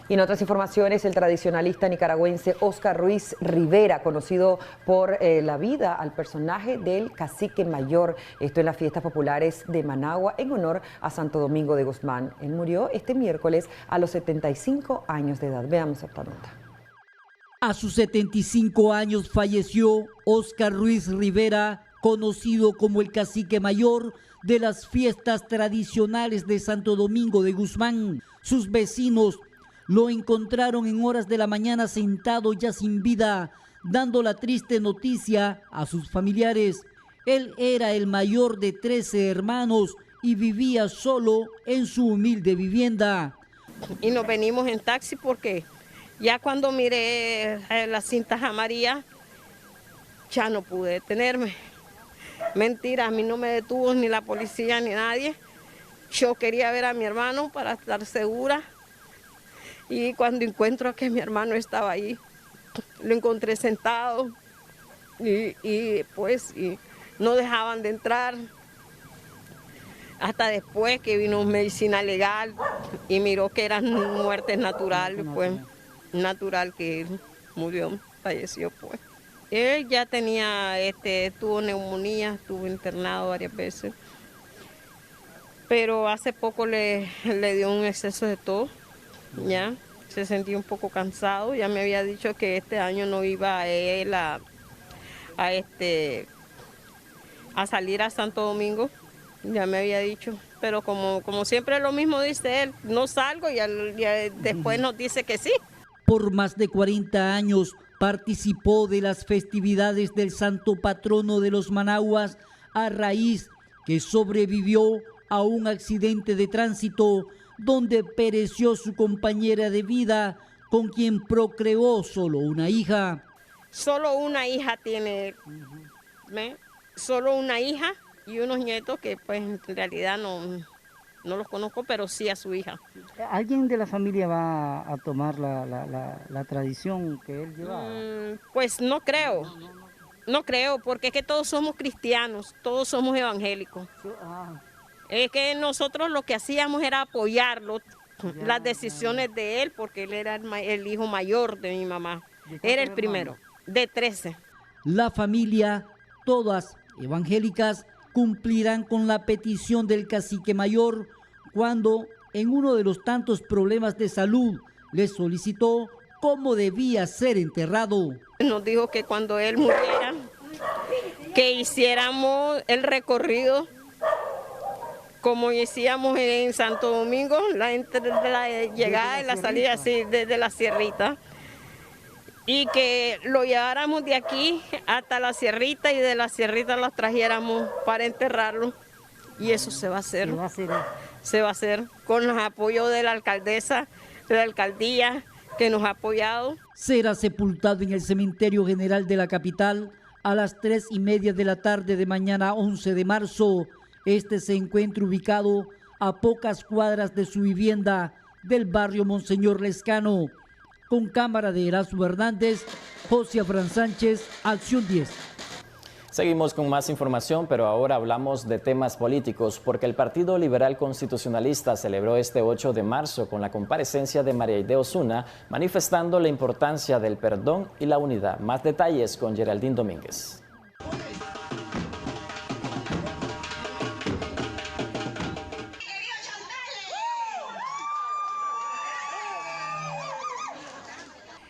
Y en otras informaciones, el tradicionalista nicaragüense Óscar Ruiz Rivera, conocido por la vida al personaje del Cacique Mayor, esto en las fiestas populares de Managua en honor a Santo Domingo de Guzmán. Él murió este miércoles a los 75 años de edad. Veamos esta nota. A sus 75 años falleció Óscar Ruiz Rivera, conocido como el Cacique Mayor de las fiestas tradicionales de Santo Domingo de Guzmán. Sus vecinos lo encontraron en horas de la mañana sentado ya sin vida, dando la triste noticia a sus familiares. Él era el mayor de 13 hermanos y vivía solo en su humilde vivienda. Y nos venimos en taxi porque ya cuando miré las cintas amarillas, ya no pude detenerme. Mentira, a mí no me detuvo ni la policía ni nadie. Yo quería ver a mi hermano para estar segura. Y cuando encuentro que mi hermano estaba ahí, lo encontré sentado y no dejaban de entrar. Hasta después que vino medicina legal y miró que eran muertes naturales, pues natural que él murió, falleció pues. Él ya tenía, tuvo neumonía, estuvo internado varias veces, pero hace poco le dio un exceso de tos. Ya se sentía un poco cansado, ya me había dicho que este año no iba a él a salir a Santo Domingo Ya me había dicho, pero como siempre lo mismo dice él, no salgo y después nos dice que sí. Por más de 40 años participó de las festividades del santo patrono de los Managuas a raíz que sobrevivió a un accidente de tránsito donde pereció su compañera de vida con quien procreó solo una hija. Solo una hija tiene, solo una hija y unos nietos que pues en realidad no los conozco, pero sí a su hija. ¿Alguien de la familia va a tomar la tradición que él llevaba? Pues no creo, porque es que todos somos cristianos, todos somos evangélicos. Es que nosotros lo que hacíamos era apoyarlo, las decisiones de él, porque él era el hijo mayor de mi mamá, era el primero, de 13. La familia, todas evangélicas, cumplirán con la petición del cacique mayor cuando en uno de los tantos problemas de salud le solicitó cómo debía ser enterrado. Nos dijo que cuando él muriera, que hiciéramos el recorrido como hacíamos en Santo Domingo, la llegada y la salida así desde la sierrita, y que lo lleváramos de aquí hasta la sierrita y de la sierrita los trajéramos para enterrarlo, y eso se va a hacer. Se va a hacer con el apoyo de la alcaldesa, de la alcaldía que nos ha apoyado. Será sepultado en el cementerio general de la capital a las 3:30 de la tarde de mañana 11 de marzo. Este se encuentra ubicado a pocas cuadras de su vivienda del barrio Monseñor Lescano. Con cámara de Erazo Hernández, José Afran Sánchez, Acción 10. Seguimos con más información, pero ahora hablamos de temas políticos, porque el Partido Liberal Constitucionalista celebró este 8 de marzo con la comparecencia de María Aide Osuna, manifestando la importancia del perdón y la unidad. Más detalles con Geraldine Domínguez.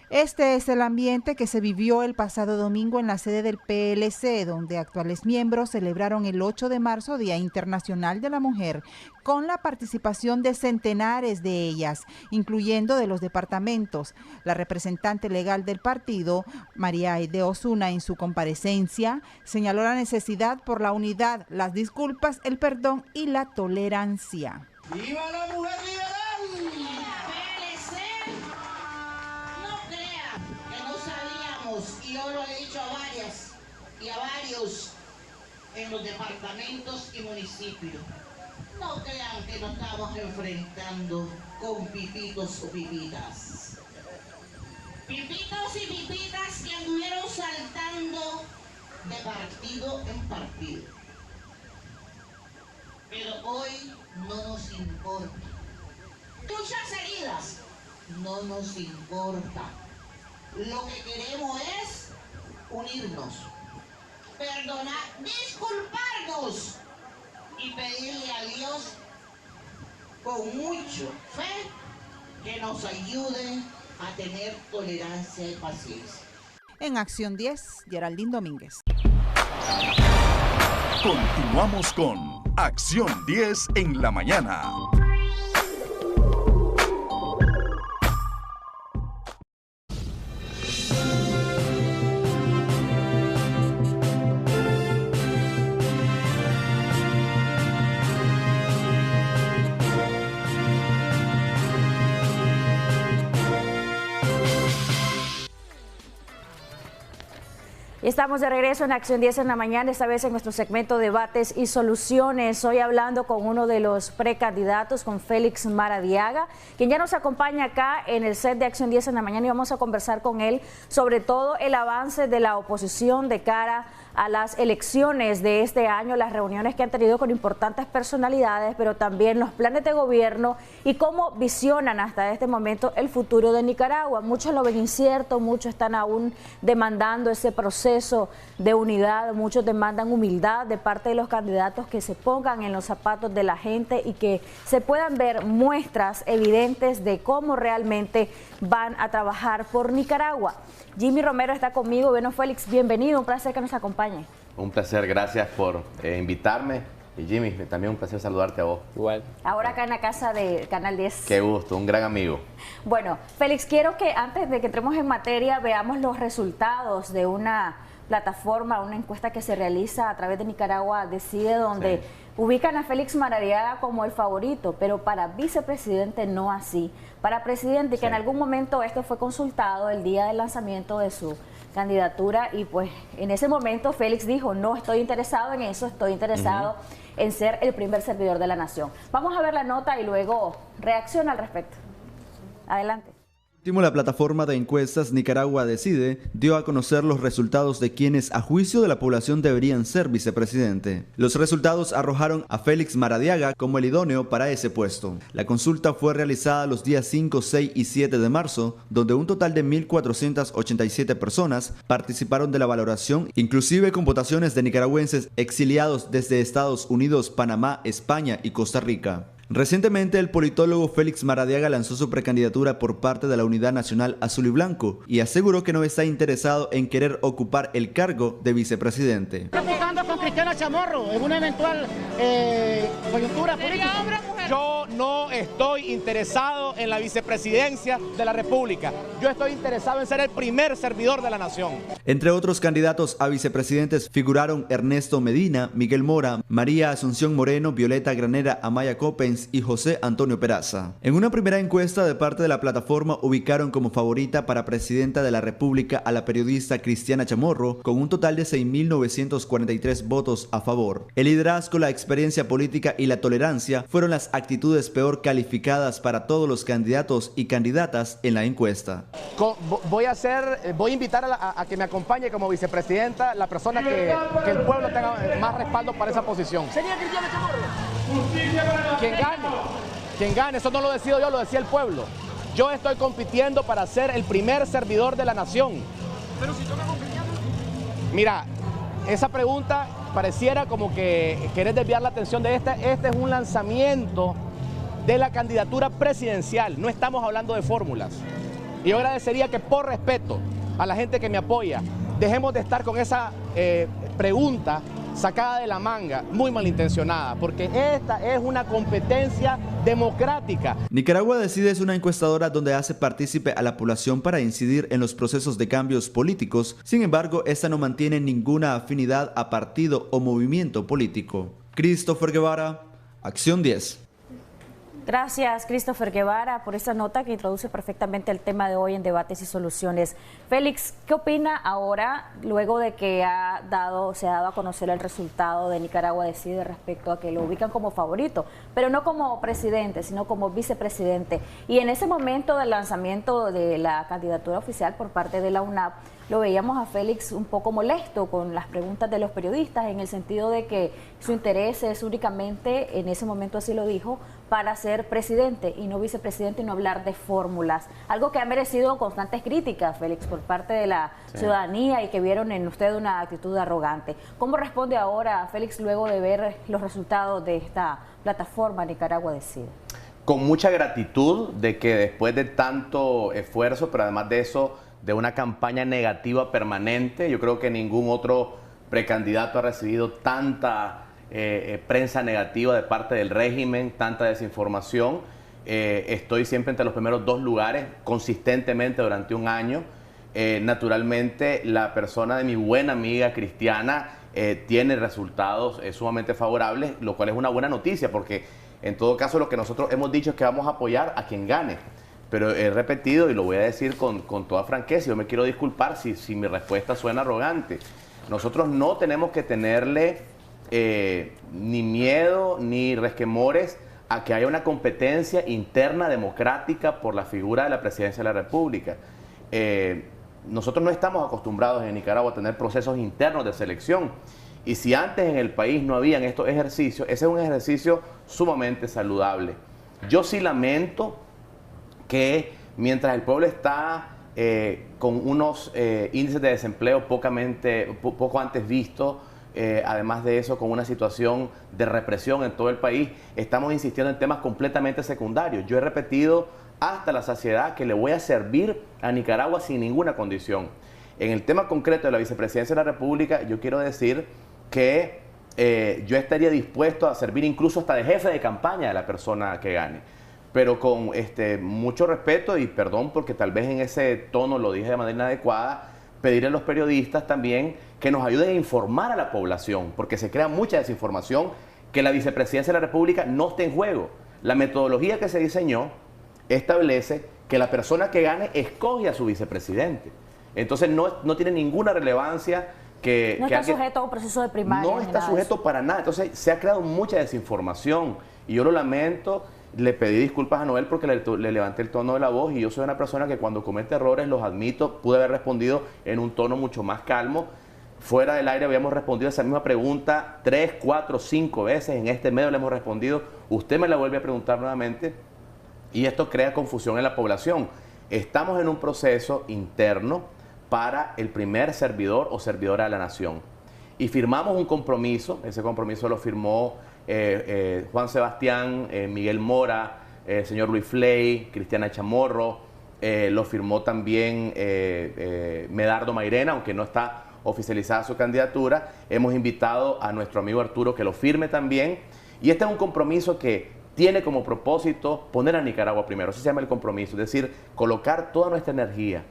Este es el ambiente que se vivió el pasado domingo en la sede del PLC, donde actuales miembros celebraron el 8 de marzo, Día Internacional de la Mujer, con la participación de centenares de ellas, incluyendo de los departamentos. La representante legal del partido, María Aide Osuna, en su comparecencia, señaló la necesidad por la unidad, las disculpas, el perdón y la tolerancia. ¡Viva la mujer liberal! Y yo lo he dicho a varias y a varios en los departamentos y municipios. No crean que nos estamos enfrentando con pipitos o pipitas. Pipitos y pipitas que anduvieron saltando de partido en partido. Pero hoy no nos importa. Muchas heridas no nos importa. Lo que queremos es unirnos, perdonar, disculparnos y pedirle a Dios con mucho fe que nos ayude a tener tolerancia y paciencia. En Acción 10, Geraldine Domínguez. Continuamos con Acción 10 en la mañana. Estamos de regreso en Acción 10 en la mañana, esta vez en nuestro segmento Debates y Soluciones. Hoy hablando con uno de los precandidatos, con Félix Maradiaga, quien ya nos acompaña acá en el set de Acción 10 en la mañana, y vamos a conversar con él sobre todo el avance de la oposición de cara a las elecciones de este año, las reuniones que han tenido con importantes personalidades, pero también los planes de gobierno y cómo visionan hasta este momento el futuro de Nicaragua. Muchos lo ven incierto, muchos están aún demandando ese proceso de unidad, muchos demandan humildad de parte de los candidatos, que se pongan en los zapatos de la gente y que se puedan ver muestras evidentes de cómo realmente van a trabajar por Nicaragua. Jimmy Romero está conmigo. Bueno, Félix, bienvenido, un placer que nos acompañe. Un placer, gracias por invitarme. Y Jimmy, también un placer saludarte a vos. Igual. Ahora acá en la casa de Canal 10. Qué gusto, un gran amigo. Bueno, Félix, quiero que antes de que entremos en materia veamos los resultados de una plataforma, una encuesta que se realiza a través de Nicaragua Decide, donde ubican a Félix Maradiaga como el favorito, pero para vicepresidente no así. Para presidente, que en algún momento esto fue consultado el día del lanzamiento de su candidatura, y pues en ese momento Félix dijo: no estoy interesado en eso, estoy interesado en ser el primer servidor de la nación. Vamos a ver la nota y luego reacciona al respecto. Adelante. La plataforma de encuestas Nicaragua Decide dio a conocer los resultados de quienes a juicio de la población deberían ser vicepresidente. Los resultados arrojaron a Félix Maradiaga como el idóneo para ese puesto. La consulta fue realizada los días 5, 6 y 7 de marzo, donde un total de 1.487 personas participaron de la valoración, inclusive con votaciones de nicaragüenses exiliados desde Estados Unidos, Panamá, España y Costa Rica. Recientemente, el politólogo Félix Maradiaga lanzó su precandidatura por parte de la Unidad Nacional Azul y Blanco y aseguró que no está interesado en querer ocupar el cargo de vicepresidente. Estoy jugando con Cristiana Chamorro en una eventual coyuntura política. Yo no estoy interesado en la vicepresidencia de la República. Yo estoy interesado en ser el primer servidor de la nación. Entre otros candidatos a vicepresidentes figuraron Ernesto Medina, Miguel Mora, María Asunción Moreno, Violeta Granera, Amaya Coppens y José Antonio Peraza. En una primera encuesta de parte de la plataforma ubicaron como favorita para presidenta de la República a la periodista Cristiana Chamorro, con un total de 6.943 votos a favor. El liderazgo, la experiencia política y la tolerancia fueron las actitudes peor calificadas para todos los candidatos y candidatas en la encuesta. Voy a invitar a que me acompañe como vicepresidenta la persona que el pueblo tenga más respaldo para esa posición. ¿Sería Cristiana Chamorro? Quien gane, eso no lo decido yo, lo decía el pueblo. Yo estoy compitiendo para ser el primer servidor de la nación. Pero si toca con Cristiana. Mira, esa pregunta pareciera como que querés desviar la atención de esta. Este es un lanzamiento de la candidatura presidencial, no estamos hablando de fórmulas. Y yo agradecería que, por respeto a la gente que me apoya, dejemos de estar con esa pregunta sacada de la manga, muy malintencionada, porque esta es una competencia democrática. Nicaragua Decide es una encuestadora donde hace partícipe a la población para incidir en los procesos de cambios políticos. Sin embargo, esta no mantiene ninguna afinidad a partido o movimiento político. Christopher Guevara, Acción 10. Gracias, Christopher Guevara, por esta nota que introduce perfectamente el tema de hoy en Debates y Soluciones. Félix, ¿qué opina ahora, luego de que se ha dado a conocer el resultado de Nicaragua Decide respecto a que lo ubican como favorito, pero no como presidente, sino como vicepresidente? Y en ese momento del lanzamiento de la candidatura oficial por parte de la UNAP, lo veíamos a Félix un poco molesto con las preguntas de los periodistas, en el sentido de que su interés es únicamente, en ese momento así lo dijo, para ser presidente y no vicepresidente, y no hablar de fórmulas. Algo que ha merecido constantes críticas, Félix, por parte de la ciudadanía, y que vieron en usted una actitud arrogante. ¿Cómo responde ahora Félix luego de ver los resultados de esta plataforma Nicaragua Decide? Con mucha gratitud de que después de tanto esfuerzo, pero además de eso, de una campaña negativa permanente, yo creo que ningún otro precandidato ha recibido tanta prensa negativa de parte del régimen, tanta desinformación. Estoy siempre entre los primeros 2 lugares consistentemente durante un año. Naturalmente, la persona de mi buena amiga Cristiana tiene resultados sumamente favorables, lo cual es una buena noticia, porque en todo caso lo que nosotros hemos dicho es que vamos a apoyar a quien gane. Pero he repetido, y lo voy a decir con toda franqueza, yo me quiero disculpar si mi respuesta suena arrogante. Nosotros no tenemos que tenerle ni miedo ni resquemores a que haya una competencia interna democrática por la figura de la presidencia de la República. Nosotros no estamos acostumbrados en Nicaragua a tener procesos internos de selección. Y si antes en el país no habían estos ejercicios, ese es un ejercicio sumamente saludable. Yo sí lamento que mientras el pueblo está con unos índices de desempleo poco antes vistos, además de eso con una situación de represión en todo el país, estamos insistiendo en temas completamente secundarios. Yo he repetido hasta la saciedad que le voy a servir a Nicaragua sin ninguna condición. En el tema concreto de la vicepresidencia de la República, yo quiero decir que yo estaría dispuesto a servir incluso hasta de jefe de campaña de la persona que gane. Pero con mucho respeto y perdón porque tal vez en ese tono lo dije de manera inadecuada, pedirle a los periodistas también que nos ayuden a informar a la población, porque se crea mucha desinformación, que la vicepresidencia de la República no esté en juego. La metodología que se diseñó establece que la persona que gane escoge a su vicepresidente. Entonces no tiene ninguna relevancia que... No está sujeto a un proceso de primaria. No está sujeto para nada. Entonces se ha creado mucha desinformación y yo lo lamento. Le pedí disculpas a Noel porque le levanté el tono de la voz y yo soy una persona que cuando comete errores los admito. Pude haber respondido en un tono mucho más calmo. Fuera del aire habíamos respondido esa misma pregunta 3, 4, 5 veces. En este medio le hemos respondido. Usted me la vuelve a preguntar nuevamente y esto crea confusión en la población. Estamos en un proceso interno para el primer servidor o servidora de la nación. Y firmamos un compromiso, ese compromiso lo firmó Juan Sebastián, Miguel Mora, el señor Luis Fley, Cristiana Chamorro, lo firmó también Medardo Mairena, aunque no está oficializada su candidatura. Hemos invitado a nuestro amigo Arturo que lo firme también. Y este es un compromiso que tiene como propósito poner a Nicaragua primero. Eso se llama el compromiso, es decir, colocar toda nuestra energía,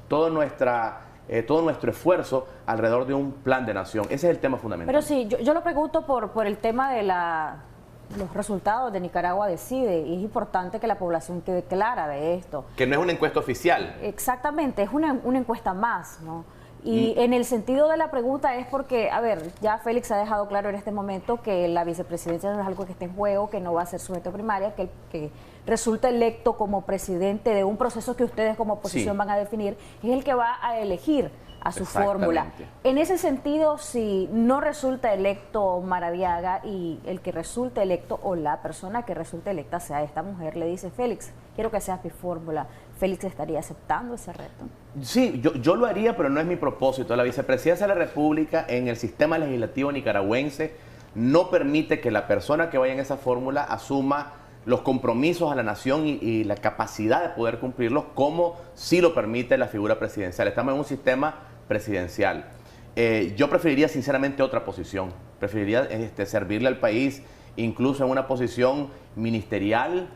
todo nuestro esfuerzo alrededor de un plan de nación. Ese es el tema fundamental. Pero sí, yo lo pregunto por el tema de los resultados de Nicaragua Decide, y es importante que la población quede clara de esto. Que no es una encuesta oficial. Exactamente, es una encuesta más, ¿no? Y en el sentido de la pregunta es porque, a ver, ya Félix ha dejado claro en este momento que la vicepresidencia no es algo que esté en juego, que no va a ser sujeto a primaria, que resulta electo como presidente de un proceso que ustedes como oposición van a definir, es el que va a elegir a su fórmula. En ese sentido, si no resulta electo Maradiaga y el que resulte electo o la persona que resulte electa sea esta mujer, le dice, Félix, quiero que seas mi fórmula, ¿Félix estaría aceptando ese reto? Sí, yo lo haría, pero no es mi propósito. La vicepresidencia de la República en el sistema legislativo nicaragüense no permite que la persona que vaya en esa fórmula asuma los compromisos a la nación y la capacidad de poder cumplirlos como sí lo permite la figura presidencial. Estamos en un sistema presidencial. Yo preferiría sinceramente otra posición. Preferiría servirle al país incluso en una posición ministerial,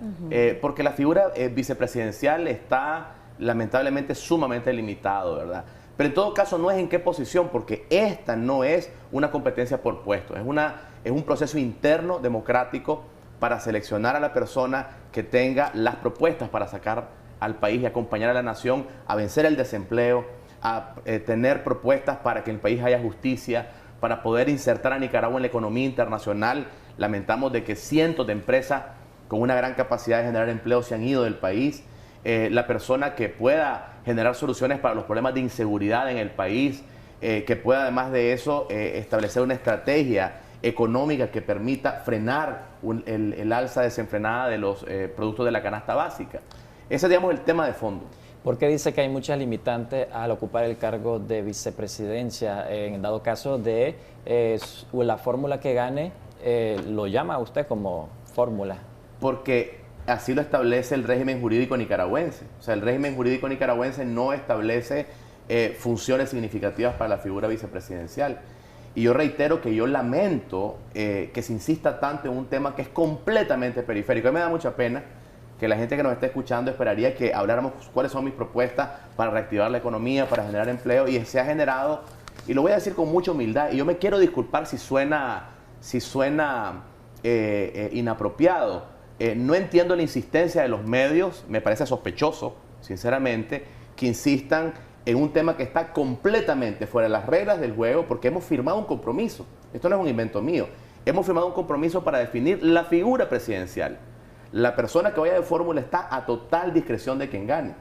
porque la figura vicepresidencial está lamentablemente sumamente limitado, ¿verdad? Pero en todo caso no es en qué posición, porque esta no es una competencia por puesto, es un proceso interno democrático para seleccionar a la persona que tenga las propuestas para sacar al país y acompañar a la nación a vencer el desempleo, a tener propuestas para que en el país haya justicia, para poder insertar a Nicaragua en la economía internacional. Lamentamos de que cientos de empresas con una gran capacidad de generar empleo se han ido del país. La persona que pueda generar soluciones para los problemas de inseguridad en el país, que pueda además de eso establecer una estrategia económica que permita frenar el alza desenfrenada de los productos de la canasta básica. Ese es, digamos, el tema de fondo. ¿Por qué dice que hay muchas limitantes al ocupar el cargo de vicepresidencia? En dado caso de la fórmula que gane, ¿lo llama a usted como fórmula? Porque así lo establece el régimen jurídico nicaragüense. O sea, el régimen jurídico nicaragüense no establece funciones significativas para la figura vicepresidencial. Y yo reitero que yo lamento que se insista tanto en un tema que es completamente periférico. A mí me da mucha pena que la gente que nos está escuchando esperaría que habláramos cuáles son mis propuestas para reactivar la economía, para generar empleo, y se ha generado, y lo voy a decir con mucha humildad, y yo me quiero disculpar si suena inapropiado. No entiendo la insistencia de los medios, me parece sospechoso, sinceramente, que insistan en un tema que está completamente fuera de las reglas del juego, porque hemos firmado un compromiso. Esto no es un invento mío. Hemos firmado un compromiso para definir la figura presidencial. La persona que vaya de fórmula está a total discreción de quien gane,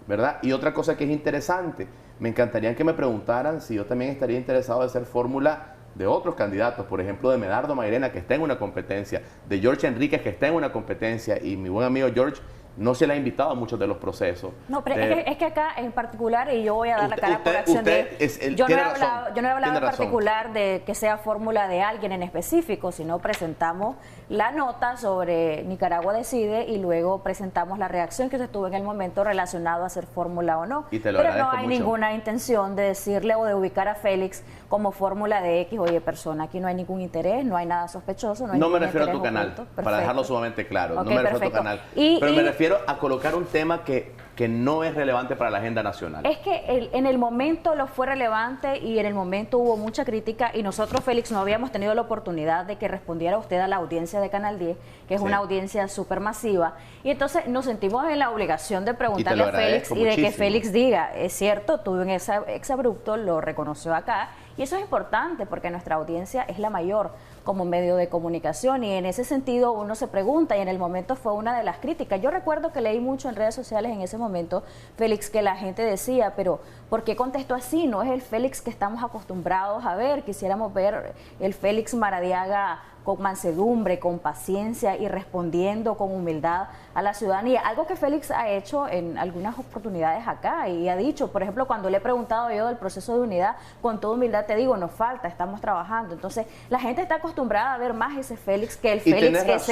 ¿verdad? Y otra cosa que es interesante, me encantaría que me preguntaran si yo también estaría interesado de ser fórmula de otros candidatos, por ejemplo, de Medardo Mairena, que está en una competencia, de George Enríquez, que está en una competencia, y mi buen amigo George no se le ha invitado a muchos de los procesos. No, pero es que acá en particular, y yo voy a dar la cara por Acción 10, yo no he hablado en particular de que sea fórmula de alguien en específico, sino presentamos la nota sobre Nicaragua Decide y luego presentamos la reacción que se tuvo en el momento relacionado a ser fórmula o no. Pero no hay ninguna intención de decirle o de ubicar a Félix como fórmula de X o Y persona. Aquí no hay ningún interés, no hay nada sospechoso. No me refiero a tu canal, para dejarlo sumamente claro. No me refiero a tu canal. Pero me refiero a colocar un tema que no es relevante para la agenda nacional. Es que en el momento lo fue relevante y en el momento hubo mucha crítica y nosotros, Félix, no habíamos tenido la oportunidad de que respondiera usted a la audiencia de Canal 10, que es una audiencia súper masiva, y entonces nos sentimos en la obligación de preguntarle a Félix y de que Félix diga, es cierto, tuve un exabrupto, lo reconoció acá, y eso es importante porque nuestra audiencia es la mayor como medio de comunicación y en ese sentido uno se pregunta y en el momento fue una de las críticas. Yo recuerdo que leí mucho en redes sociales en ese momento, Félix, que la gente decía, pero ¿por qué contestó así? No es el Félix que estamos acostumbrados a ver, quisiéramos ver el Félix Maradiaga con mansedumbre, con paciencia y respondiendo con humildad a la ciudadanía. Algo que Félix ha hecho en algunas oportunidades acá y ha dicho, por ejemplo, cuando le he preguntado yo del proceso de unidad, con toda humildad te digo, nos falta, estamos trabajando. Entonces, la gente está acostumbrada a ver más ese Félix que el Félix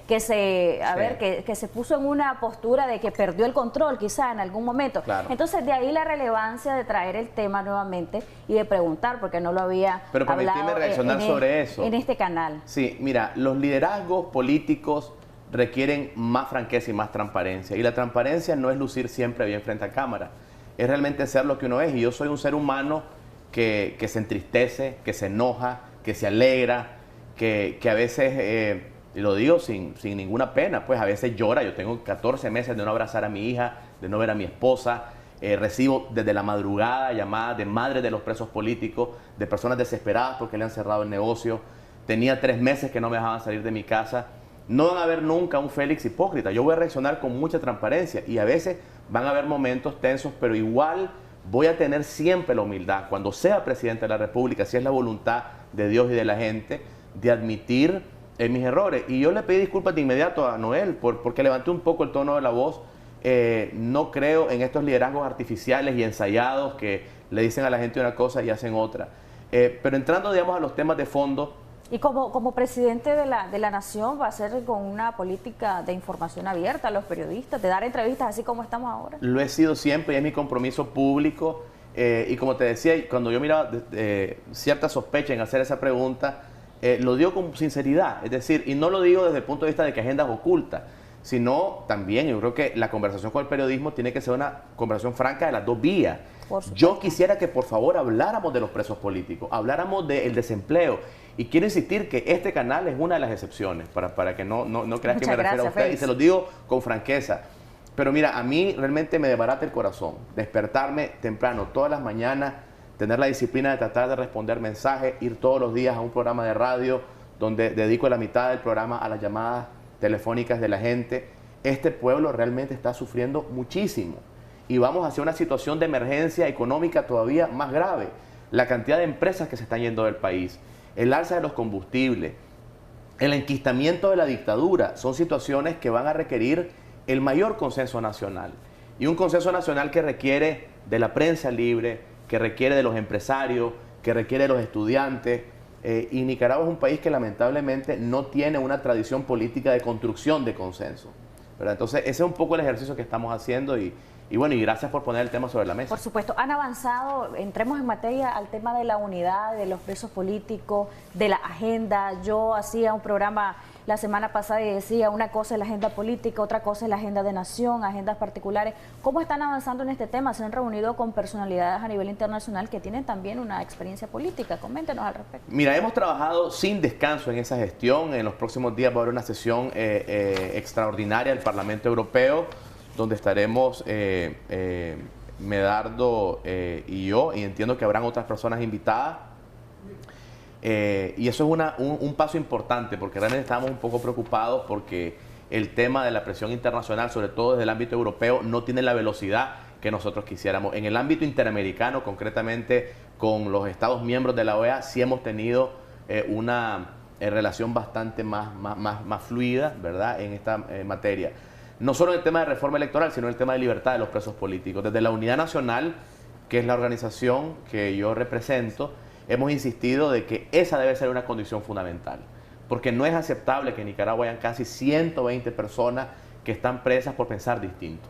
que se puso en una postura de que perdió el control quizá en algún momento. Claro. Entonces, de ahí la relevancia de traer el tema nuevamente y de preguntar, porque no lo había hablado reaccionar sobre eso en este canal. Sí, mira, los liderazgos políticos requieren más franqueza y más transparencia. Y la transparencia no es lucir siempre bien frente a cámara, es realmente ser lo que uno es. Y yo soy un ser humano que se entristece, que se enoja, que se alegra, que a veces, y lo digo sin ninguna pena, pues a veces llora. Yo tengo 14 meses de no abrazar a mi hija, de no ver a mi esposa. Recibo desde la madrugada llamadas de madres de los presos políticos, de personas desesperadas porque le han cerrado el negocio. Tenía 3 meses que no me dejaban salir de mi casa. No van a ver nunca un Félix hipócrita. Yo voy a reaccionar con mucha transparencia y a veces van a haber momentos tensos, pero igual voy a tener siempre la humildad, cuando sea presidente de la República, si es la voluntad de Dios y de la gente, de admitir mis errores. Y yo le pedí disculpas de inmediato a Noel porque levanté un poco el tono de la voz. No creo en estos liderazgos artificiales y ensayados que le dicen a la gente una cosa y hacen otra. Pero entrando, digamos, a los temas de fondo. Y como presidente de la nación va a ser con una política de información abierta a los periodistas, de dar entrevistas así como estamos ahora. Lo he sido siempre y es mi compromiso público. Y como te decía, cuando yo miraba cierta sospecha en hacer esa pregunta, lo digo con sinceridad. Es decir, y no lo digo desde el punto de vista de que agendas ocultas, sino también yo creo que la conversación con el periodismo tiene que ser una conversación franca de las dos vías. Yo quisiera que por favor habláramos de los presos políticos, habláramos del desempleo. Y quiero insistir que este canal es una de las excepciones, para que no creas que me refiero a usted, y se lo digo con franqueza. Pero mira, a mí realmente me desbarata el corazón despertarme temprano todas las mañanas, tener la disciplina de tratar de responder mensajes, ir todos los días a un programa de radio donde dedico la mitad del programa a las llamadas telefónicas de la gente. Este pueblo realmente está sufriendo muchísimo y vamos hacia una situación de emergencia económica todavía más grave. La cantidad de empresas que se están yendo del país, el alza de los combustibles, el enquistamiento de la dictadura, son situaciones que van a requerir el mayor consenso nacional. Y un consenso nacional que requiere de la prensa libre, que requiere de los empresarios, que requiere de los estudiantes. Y Nicaragua es un país que lamentablemente no tiene una tradición política de construcción de consenso, ¿verdad? Entonces ese es un poco el ejercicio que estamos haciendo y bueno, y gracias por poner el tema sobre la mesa. Por supuesto, han avanzado, entremos en materia al tema de la unidad, de los presos políticos, de la agenda. Yo hacía un programa la semana pasada y decía, una cosa es la agenda política, otra cosa es la agenda de nación, agendas particulares. ¿Cómo están avanzando en este tema? Se han reunido con personalidades a nivel internacional que tienen también una experiencia política. Coméntenos al respecto. Mira, hemos trabajado sin descanso en esa gestión. En los próximos días va a haber una sesión extraordinaria del Parlamento Europeo, donde estaremos Medardo y yo, y entiendo que habrán otras personas invitadas. Y eso es un paso importante, porque realmente estamos un poco preocupados porque el tema de la presión internacional, sobre todo desde el ámbito europeo, no tiene la velocidad que nosotros quisiéramos. En el ámbito interamericano, concretamente con los Estados miembros de la OEA, sí hemos tenido una relación bastante más fluida, ¿verdad?, en esta materia. no solo en el tema de reforma electoral, sino en el tema de libertad de los presos políticos. Desde la Unidad Nacional, que es la organización que yo represento, hemos insistido de que esa debe ser una condición fundamental, porque no es aceptable que en Nicaragua hayan casi 120 personas que están presas por pensar distinto.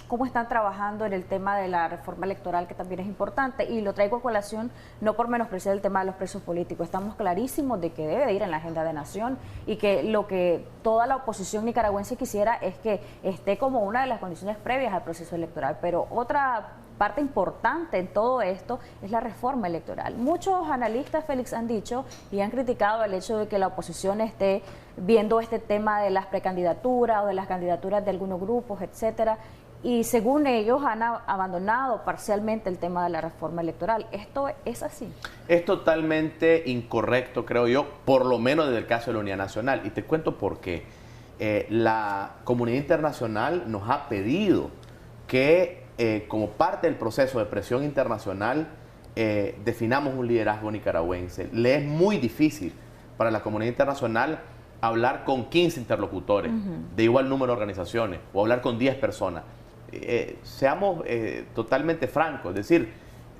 ¿Cómo están trabajando en el tema de la reforma electoral, que también es importante? Y lo traigo a colación no por menospreciar el tema de los presos políticos. Estamos clarísimos de que debe de ir en la agenda de nación y que lo que toda la oposición nicaragüense quisiera es que esté como una de las condiciones previas al proceso electoral. Pero otra parte importante en todo esto es la reforma electoral. Muchos analistas, Félix, han dicho y han criticado el hecho de que la oposición esté viendo este tema de las precandidaturas o de las candidaturas de algunos grupos, etcétera. Y según ellos han abandonado parcialmente el tema de la reforma electoral. ¿Esto es así? Es totalmente incorrecto, creo yo, por lo menos desde el caso de la Unidad Nacional. Y te cuento por qué. La comunidad internacional nos ha pedido que, como parte del proceso de presión internacional, definamos un liderazgo nicaragüense. Le es muy difícil para la comunidad internacional hablar con 15 interlocutores de igual número de organizaciones o hablar con 10 personas. Seamos totalmente francos, es decir,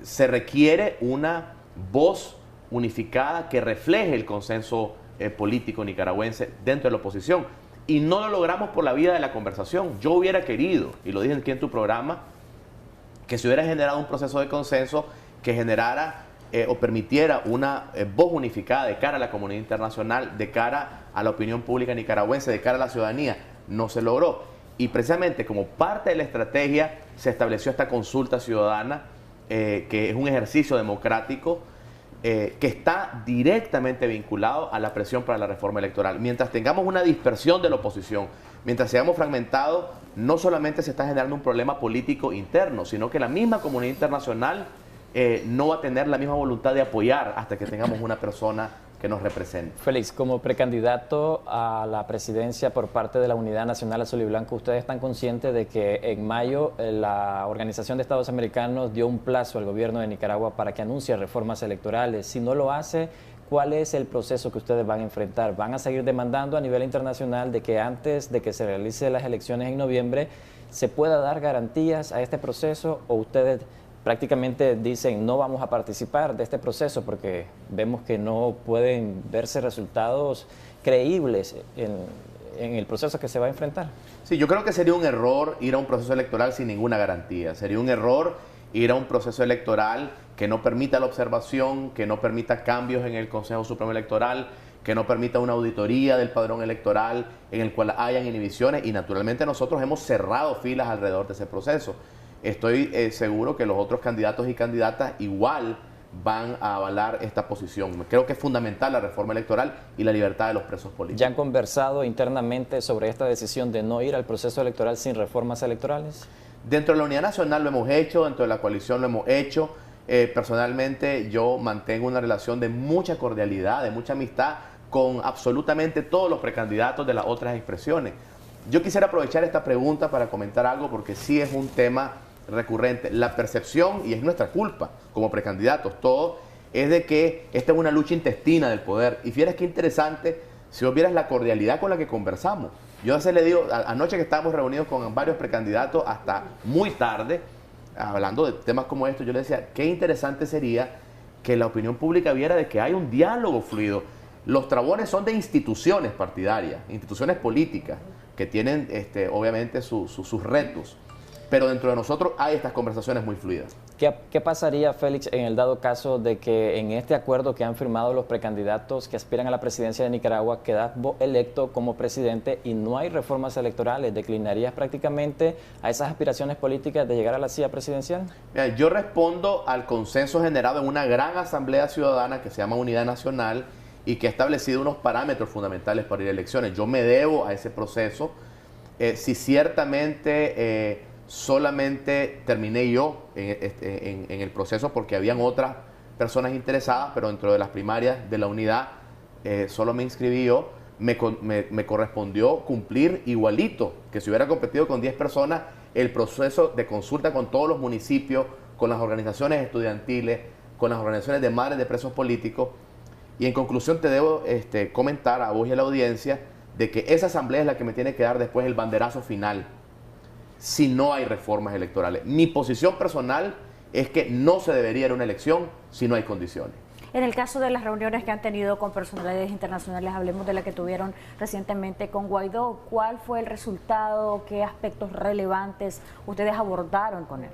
se requiere una voz unificada que refleje el consenso político nicaragüense dentro de la oposición, y no lo logramos por la vía de la conversación. Yo hubiera querido, y lo dije aquí en tu programa, que se hubiera generado un proceso de consenso que generara o permitiera una voz unificada de cara a la comunidad internacional, de cara a la opinión pública nicaragüense, de cara a la ciudadanía. No se logró. Y precisamente como parte de la estrategia se estableció esta consulta ciudadana, que es un ejercicio democrático que está directamente vinculado a la presión para la reforma electoral. Mientras tengamos una dispersión de la oposición, mientras seamos fragmentados, no solamente se está generando un problema político interno, sino que la misma comunidad internacional no va a tener la misma voluntad de apoyar hasta que tengamos una persona que nos represente. Félix, como precandidato a la presidencia por parte de la Unidad Nacional Azul y Blanco, ¿ustedes están conscientes de que en mayo la Organización de Estados Americanos dio un plazo al gobierno de Nicaragua para que anuncie reformas electorales? Si no lo hace, ¿cuál es el proceso que ustedes van a enfrentar? ¿Van a seguir demandando a nivel internacional de que antes de que se realicen las elecciones en noviembre se pueda dar garantías a este proceso, o ustedes prácticamente dicen no vamos a participar de este proceso porque vemos que no pueden verse resultados creíbles en el proceso que se va a enfrentar? Sí, yo creo que sería un error ir a un proceso electoral sin ninguna garantía. Sería un error ir a un proceso electoral que no permita la observación, que no permita cambios en el Consejo Supremo Electoral, que no permita una auditoría del padrón electoral en el cual hayan inhibiciones, y naturalmente nosotros hemos cerrado filas alrededor de ese proceso. Estoy seguro que los otros candidatos y candidatas igual van a avalar esta posición. Creo que es fundamental la reforma electoral y la libertad de los presos políticos. ¿Ya han conversado internamente sobre esta decisión de no ir al proceso electoral sin reformas electorales? Dentro de la Unidad Nacional lo hemos hecho, dentro de la coalición lo hemos hecho. Personalmente yo mantengo una relación de mucha cordialidad, de mucha amistad con absolutamente todos los precandidatos de las otras expresiones. Yo quisiera aprovechar esta pregunta para comentar algo, porque sí es un tema recurrente. La percepción, y es nuestra culpa como precandidatos, todo, es de que esta es una lucha intestina del poder. Y fíjate qué interesante si vos vieras la cordialidad con la que conversamos. Yo a veces le digo, anoche que estábamos reunidos con varios precandidatos hasta muy tarde, hablando de temas como estos, yo le decía, qué interesante sería que la opinión pública viera de que hay un diálogo fluido. Los trabones son de instituciones partidarias, instituciones políticas, que tienen obviamente sus retos. Pero dentro de nosotros hay estas conversaciones muy fluidas. ¿Qué pasaría, Félix, en el dado caso de que en este acuerdo que han firmado los precandidatos que aspiran a la presidencia de Nicaragua quedas vos electo como presidente y no hay reformas electorales? ¿Declinarías prácticamente a esas aspiraciones políticas de llegar a la silla presidencial? Mira, yo respondo al consenso generado en una gran asamblea ciudadana que se llama Unidad Nacional y que ha establecido unos parámetros fundamentales para ir a elecciones. Yo me debo a ese proceso. Si ciertamente solamente terminé yo en el proceso porque habían otras personas interesadas, pero dentro de las primarias de la unidad solo me inscribí yo, me correspondió cumplir igualito que si hubiera competido con 10 personas el proceso de consulta con todos los municipios, con las organizaciones estudiantiles, con las organizaciones de madres de presos políticos. Y en conclusión te debo comentar a vos y a la audiencia de que esa asamblea es la que me tiene que dar después el banderazo final si no hay reformas electorales. Mi posición personal es que no se debería ir a una elección si no hay condiciones. En el caso de las reuniones que han tenido con personalidades internacionales, hablemos de la que tuvieron recientemente con Guaidó, ¿cuál fue el resultado? ¿Qué aspectos relevantes ustedes abordaron con él?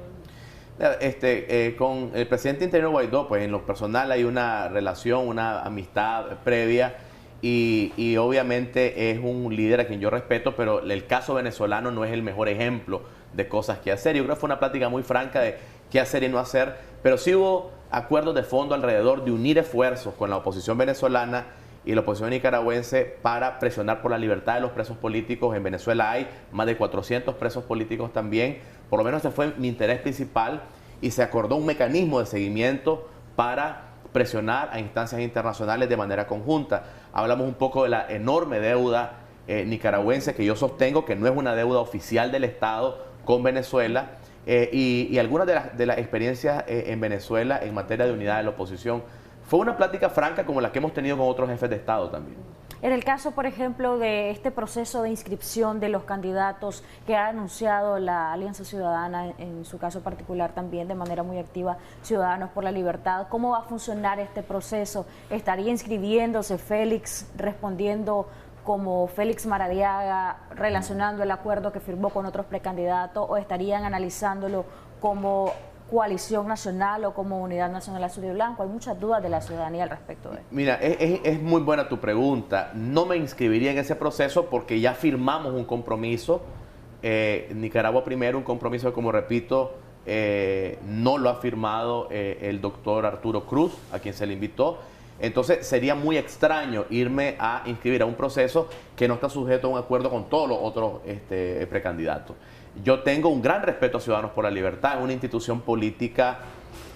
Con el presidente interino Guaidó, pues en lo personal hay una relación, una amistad previa y obviamente es un líder a quien yo respeto, pero el caso venezolano no es el mejor ejemplo de cosas que hacer. Yo creo que fue una plática muy franca de qué hacer y no hacer, pero sí hubo acuerdos de fondo alrededor de unir esfuerzos con la oposición venezolana y la oposición nicaragüense para presionar por la libertad de los presos políticos. En Venezuela hay más de 400 presos políticos también. Por lo menos ese fue mi interés principal y se acordó un mecanismo de seguimiento para presionar a instancias internacionales de manera conjunta. Hablamos un poco de la enorme deuda nicaragüense que yo sostengo que no es una deuda oficial del Estado con Venezuela y algunas de las experiencias en Venezuela en materia de unidad de la oposición. Fue una plática franca como la que hemos tenido con otros jefes de Estado también. En el caso, por ejemplo, de este proceso de inscripción de los candidatos que ha anunciado la Alianza Ciudadana, en su caso particular también de manera muy activa, Ciudadanos por la Libertad, ¿cómo va a funcionar este proceso? ¿Estaría inscribiéndose Félix, respondiendo como Félix Maradiaga, relacionando el acuerdo que firmó con otros precandidatos, o estarían analizándolo como coalición nacional o como unidad nacional azul y blanco? Hay muchas dudas de la ciudadanía al respecto de esto. Mira, es muy buena tu pregunta. No me inscribiría en ese proceso porque ya firmamos un compromiso. Nicaragua Primero, un compromiso que, como repito, no lo ha firmado el doctor Arturo Cruz, a quien se le invitó. Entonces sería muy extraño irme a inscribir a un proceso que no está sujeto a un acuerdo con todos los otros precandidatos. Yo tengo un gran respeto a Ciudadanos por la Libertad, es una institución política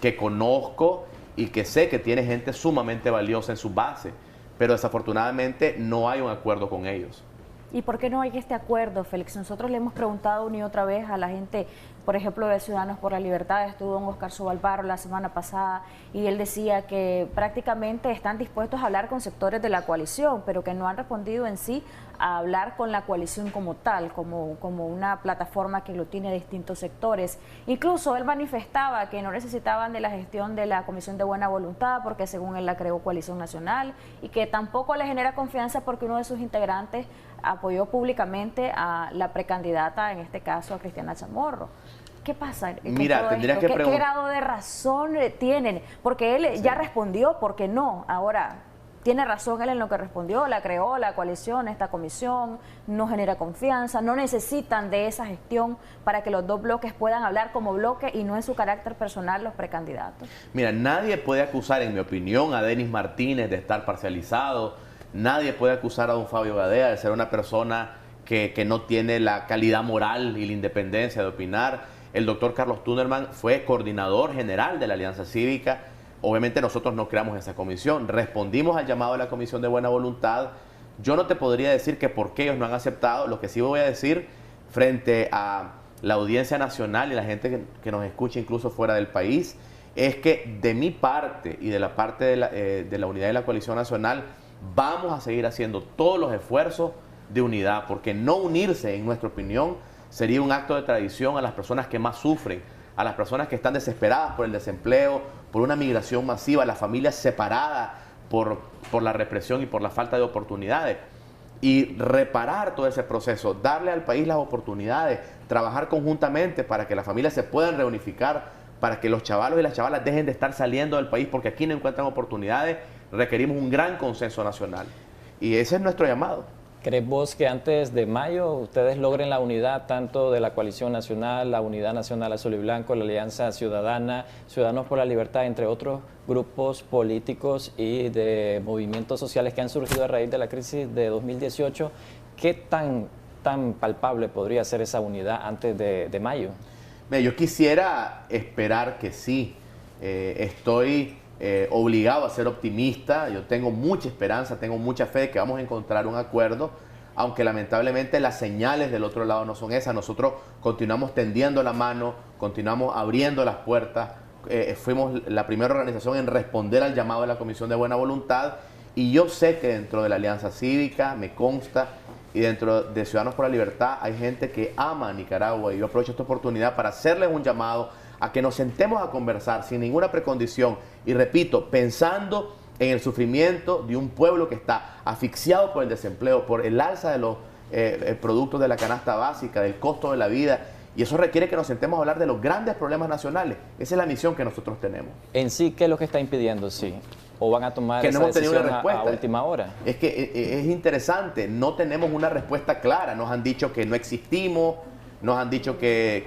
que conozco y que sé que tiene gente sumamente valiosa en su base, pero desafortunadamente no hay un acuerdo con ellos. ¿Y por qué no hay este acuerdo, Félix? Nosotros le hemos preguntado una y otra vez a la gente, por ejemplo, de Ciudadanos por la Libertad. Estuvo don Oscar Sobalbarro la semana pasada y él decía que prácticamente están dispuestos a hablar con sectores de la coalición, pero que no han respondido en sí a hablar con la coalición como tal, como una plataforma que aglutine distintos sectores. Incluso él manifestaba que no necesitaban de la gestión de la Comisión de Buena Voluntad porque según él la creó Coalición Nacional y que tampoco le genera confianza porque uno de sus integrantes apoyó públicamente a la precandidata, en este caso a Cristiana Chamorro. ¿Qué pasa? Mira, tendrías que ¿Qué grado de razón tienen? Porque él ya respondió, ¿por qué no? Ahora, tiene razón él en lo que respondió, la creó la coalición, esta comisión, no genera confianza, no necesitan de esa gestión para que los dos bloques puedan hablar como bloque y no en su carácter personal los precandidatos. Mira, nadie puede acusar, en mi opinión, a Denis Martínez de estar parcializado, nadie puede acusar a don Fabio Gadea de ser una persona que no tiene la calidad moral y la independencia de opinar. El doctor Carlos Tunnerman fue coordinador general de la Alianza Cívica. Obviamente nosotros no creamos esa comisión, respondimos al llamado de la Comisión de Buena Voluntad. Yo no te podría decir que por qué ellos no han aceptado. Lo que sí voy a decir frente a la audiencia nacional y la gente que nos escucha incluso fuera del país, es que de mi parte y de la parte de la unidad de la Coalición Nacional vamos a seguir haciendo todos los esfuerzos de unidad, porque no unirse, en nuestra opinión, sería un acto de traición a las personas que más sufren, a las personas que están desesperadas por el desempleo, por una migración masiva, a las familias separadas por la represión y por la falta de oportunidades. Y reparar todo ese proceso, darle al país las oportunidades, trabajar conjuntamente para que las familias se puedan reunificar, para que los chavalos y las chavalas dejen de estar saliendo del país porque aquí no encuentran oportunidades, requerimos un gran consenso nacional. Y ese es nuestro llamado. ¿Crees vos que antes de mayo ustedes logren la unidad tanto de la Coalición Nacional, la Unidad Nacional Azul y Blanco, la Alianza Ciudadana, Ciudadanos por la Libertad, entre otros grupos políticos y de movimientos sociales que han surgido a raíz de la crisis de 2018? ¿Qué tan palpable podría ser esa unidad antes de mayo? Mira, yo quisiera esperar que sí. Estoy obligado a ser optimista. Yo tengo mucha esperanza, tengo mucha fe de que vamos a encontrar un acuerdo, aunque lamentablemente las señales del otro lado no son esas. Nosotros continuamos tendiendo la mano, continuamos abriendo las puertas. Fuimos la primera organización en responder al llamado de la Comisión de Buena Voluntad, y yo sé que dentro de la Alianza Cívica, me consta y dentro de Ciudadanos por la Libertad hay gente que ama a Nicaragua, y yo aprovecho esta oportunidad para hacerles un llamado a que nos sentemos a conversar sin ninguna precondición, y repito, pensando en el sufrimiento de un pueblo que está asfixiado por el desempleo, por el alza de los productos de la canasta básica, del costo de la vida, y eso requiere que nos sentemos a hablar de los grandes problemas nacionales. Esa es la misión que nosotros tenemos. En sí, ¿qué es lo que está impidiendo? Sí. ¿O van a tomar esa decisión a última hora? Es que es interesante, no tenemos una respuesta clara. Nos han dicho que no existimos, nos han dicho que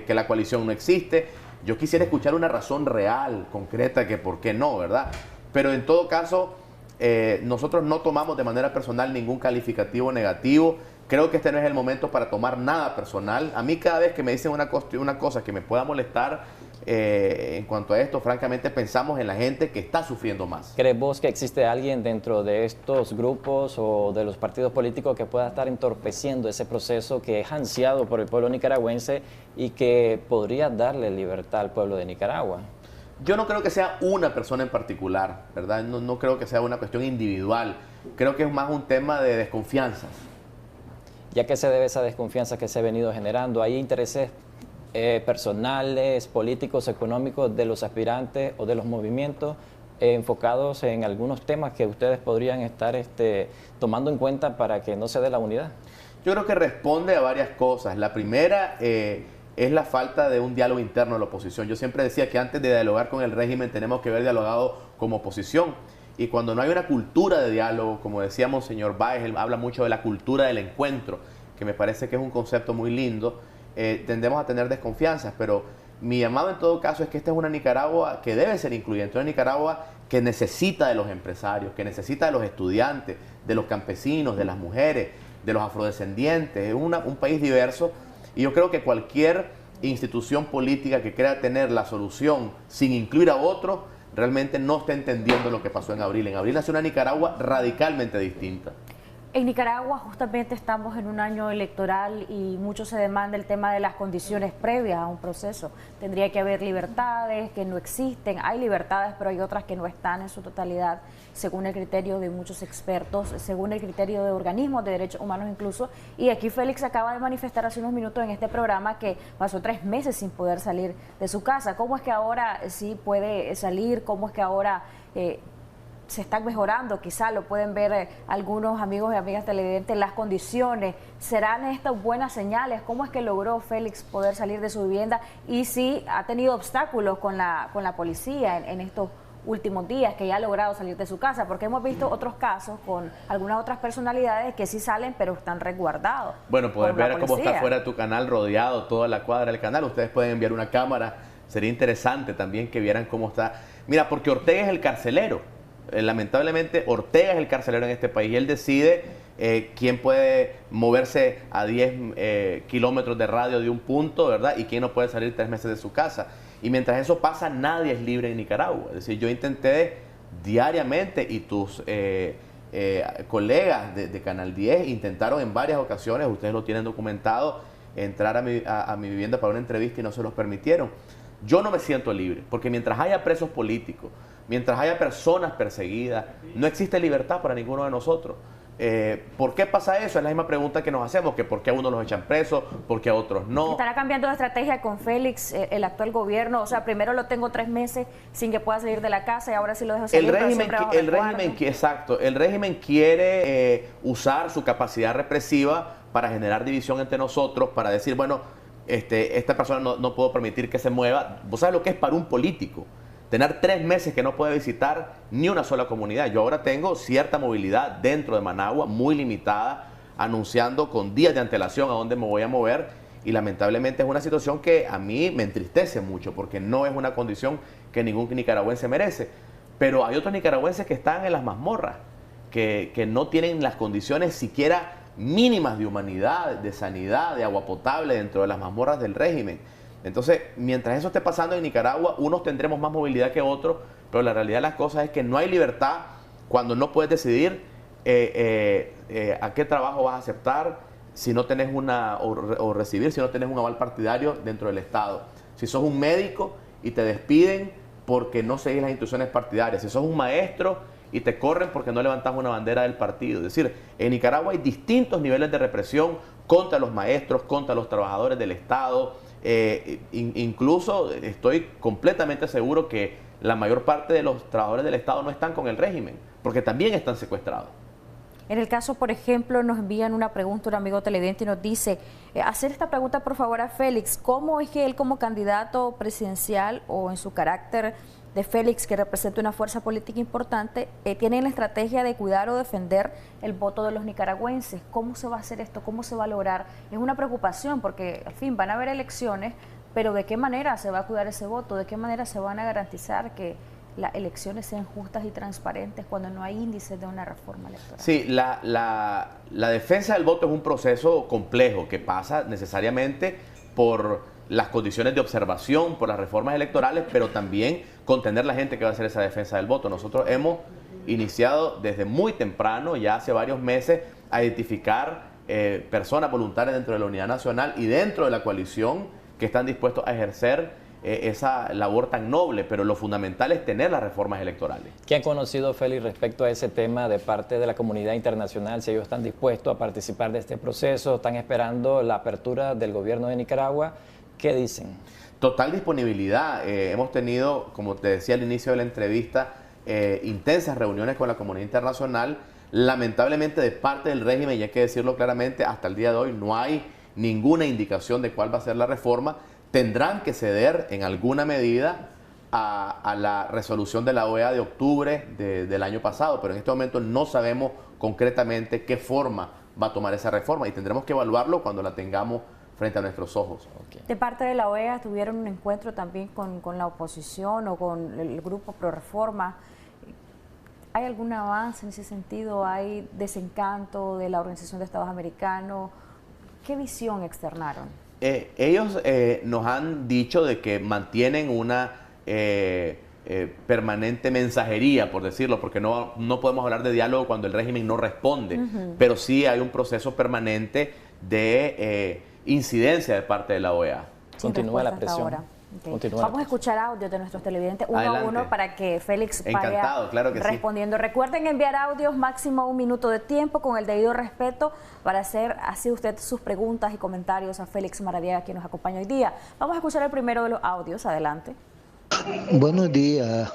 la coalición no existe. Yo quisiera escuchar una razón real, concreta, que por qué no, ¿verdad? Pero en todo caso, nosotros no tomamos de manera personal ningún calificativo negativo. Creo que este no es el momento para tomar nada personal. A mí cada vez que me dicen una cosa que me pueda molestar en cuanto a esto, francamente pensamos en la gente que está sufriendo más. ¿Crees vos que existe alguien dentro de estos grupos o de los partidos políticos que pueda estar entorpeciendo ese proceso que es ansiado por el pueblo nicaragüense y que podría darle libertad al pueblo de Nicaragua? Yo no creo que sea una persona en particular, ¿verdad? No creo que sea una cuestión individual. Creo que es más un tema de desconfianzas. ¿Ya que se debe esa desconfianza que se ha venido generando? ¿Hay intereses personales, políticos, económicos de los aspirantes o de los movimientos enfocados en algunos temas que ustedes podrían estar tomando en cuenta para que no se dé la unidad? Yo creo que responde a varias cosas. La primera es la falta de un diálogo interno de la oposición. Yo siempre decía que antes de dialogar con el régimen tenemos que haber dialogado como oposición. Y cuando no hay una cultura de diálogo, como decía Monseñor Báez, él habla mucho de la cultura del encuentro, que me parece que es un concepto muy lindo, tendemos a tener desconfianzas. Pero mi llamado en todo caso es que esta es una Nicaragua que debe ser incluyente, una Nicaragua que necesita de los empresarios, que necesita de los estudiantes, de los campesinos, de las mujeres, de los afrodescendientes. Es un país diverso, y yo creo que cualquier institución política que crea tener la solución sin incluir a otros, realmente no está entendiendo lo que pasó en abril. En abril nació una Nicaragua radicalmente distinta. En Nicaragua justamente estamos en un año electoral y mucho se demanda el tema de las condiciones previas a un proceso. Tendría que haber libertades que no existen. Hay libertades, pero hay otras que no están en su totalidad, según el criterio de muchos expertos, según el criterio de organismos de derechos humanos incluso. Y aquí Félix acaba de manifestar hace unos minutos en este programa que pasó 3 meses sin poder salir de su casa. ¿Cómo es que ahora sí puede salir? ¿Cómo es que ahora se están mejorando? Quizá lo pueden ver algunos amigos y amigas televidentes, las condiciones. ¿Serán estas buenas señales? ¿Cómo es que logró Félix poder salir de su vivienda? Y si ha tenido obstáculos con la policía en estos últimos días, que ya ha logrado salir de su casa, porque hemos visto otros casos con algunas otras personalidades que sí salen pero están resguardados. Bueno, puedes ver cómo está fuera de tu canal, rodeado toda la cuadra del canal. Ustedes pueden enviar una cámara, sería interesante también que vieran cómo está. Mira, porque Ortega es el carcelero. Lamentablemente Ortega es el carcelero en este país, y él decide quién puede moverse a 10 kilómetros de radio de un punto, ¿verdad? Y quién no puede salir 3 meses de su casa. Y mientras eso pasa, nadie es libre en Nicaragua. Es decir, yo intenté diariamente, y tus colegas de Canal 10 intentaron en varias ocasiones, ustedes lo tienen documentado, entrar a mi vivienda para una entrevista y no se los permitieron. Yo no me siento libre, porque mientras haya presos políticos, mientras haya personas perseguidas, no existe libertad para ninguno de nosotros. ¿Por qué pasa eso? Es la misma pregunta que nos hacemos, que por qué a unos los echan presos, por qué a otros no. ¿Estará cambiando de estrategia con Félix, el actual gobierno? O sea, primero lo tengo 3 meses sin que pueda salir de la casa y ahora sí lo dejo salir. El régimen quiere usar su capacidad represiva para generar división entre nosotros, para decir, bueno, esta persona no puedo permitir que se mueva. ¿Vos sabes lo que es para un político? Tener 3 meses que no puede visitar ni una sola comunidad. Yo ahora tengo cierta movilidad dentro de Managua, muy limitada, anunciando con días de antelación a dónde me voy a mover, y lamentablemente es una situación que a mí me entristece mucho, porque no es una condición que ningún nicaragüense merece. Pero hay otros nicaragüenses que están en las mazmorras, que no tienen las condiciones siquiera mínimas de humanidad, de sanidad, de agua potable dentro de las mazmorras del régimen. Entonces, mientras eso esté pasando en Nicaragua, unos tendremos más movilidad que otros, pero la realidad de las cosas es que no hay libertad cuando no puedes decidir a qué trabajo vas a aceptar si no tenés o recibir si no tenés un aval partidario dentro del Estado. Si sos un médico y te despiden porque no seguís las instrucciones partidarias, si sos un maestro y te corren porque no levantas una bandera del partido. Es decir, en Nicaragua hay distintos niveles de represión contra los maestros, contra los trabajadores del Estado. Incluso estoy completamente seguro que la mayor parte de los trabajadores del Estado no están con el régimen, porque también están secuestrados. En el caso, por ejemplo, nos envían una pregunta un amigo televidente y nos dice, hacer esta pregunta por favor a Félix, ¿cómo es que él como candidato presidencial o en su carácter de Félix, que representa una fuerza política importante, tiene la estrategia de cuidar o defender el voto de los nicaragüenses? ¿Cómo se va a hacer esto? ¿Cómo se va a lograr? Es una preocupación porque, al fin, van a haber elecciones, pero ¿de qué manera se va a cuidar ese voto? ¿De qué manera se van a garantizar que las elecciones sean justas y transparentes cuando no hay índices de una reforma electoral? Sí, la defensa del voto es un proceso complejo que pasa necesariamente por las condiciones de observación, por las reformas electorales, pero también con tener la gente que va a hacer esa defensa del voto. Nosotros hemos iniciado desde muy temprano, ya hace varios meses, a identificar personas voluntarias dentro de la Unidad Nacional y dentro de la coalición que están dispuestos a ejercer esa labor tan noble, pero lo fundamental es tener las reformas electorales. ¿Qué han conocido, Félix, respecto a ese tema de parte de la comunidad internacional? Si ellos están dispuestos a participar de este proceso, están esperando la apertura del gobierno de Nicaragua, ¿qué dicen? Total disponibilidad. Hemos tenido, como te decía al inicio de la entrevista, intensas reuniones con la comunidad internacional. Lamentablemente, de parte del régimen, y hay que decirlo claramente, hasta el día de hoy no hay ninguna indicación de cuál va a ser la reforma. Tendrán que ceder en alguna medida a la resolución de la OEA de octubre del año pasado, pero en este momento no sabemos concretamente qué forma va a tomar esa reforma y tendremos que evaluarlo cuando la tengamos frente a nuestros ojos. Okay. De parte de la OEA, ¿tuvieron un encuentro también con la oposición o con el grupo Pro Reforma? ¿Hay algún avance en ese sentido? ¿Hay desencanto de la Organización de Estados Americanos? ¿Qué visión externaron? Ellos nos han dicho de que mantienen una permanente mensajería, por decirlo, porque no podemos hablar de diálogo cuando el régimen no responde, pero sí hay un proceso permanente de incidencia de parte de la OEA. Continúa la presión. Okay. Vamos a escuchar audios de nuestros televidentes uno a uno para que Félix vaya claro que respondiendo. Sí. Recuerden enviar audios máximo 1 minuto de tiempo con el debido respeto para hacer así usted sus preguntas y comentarios a Félix Maradiaga, quien nos acompaña hoy día. Vamos a escuchar el primero de los audios. Adelante. Buenos días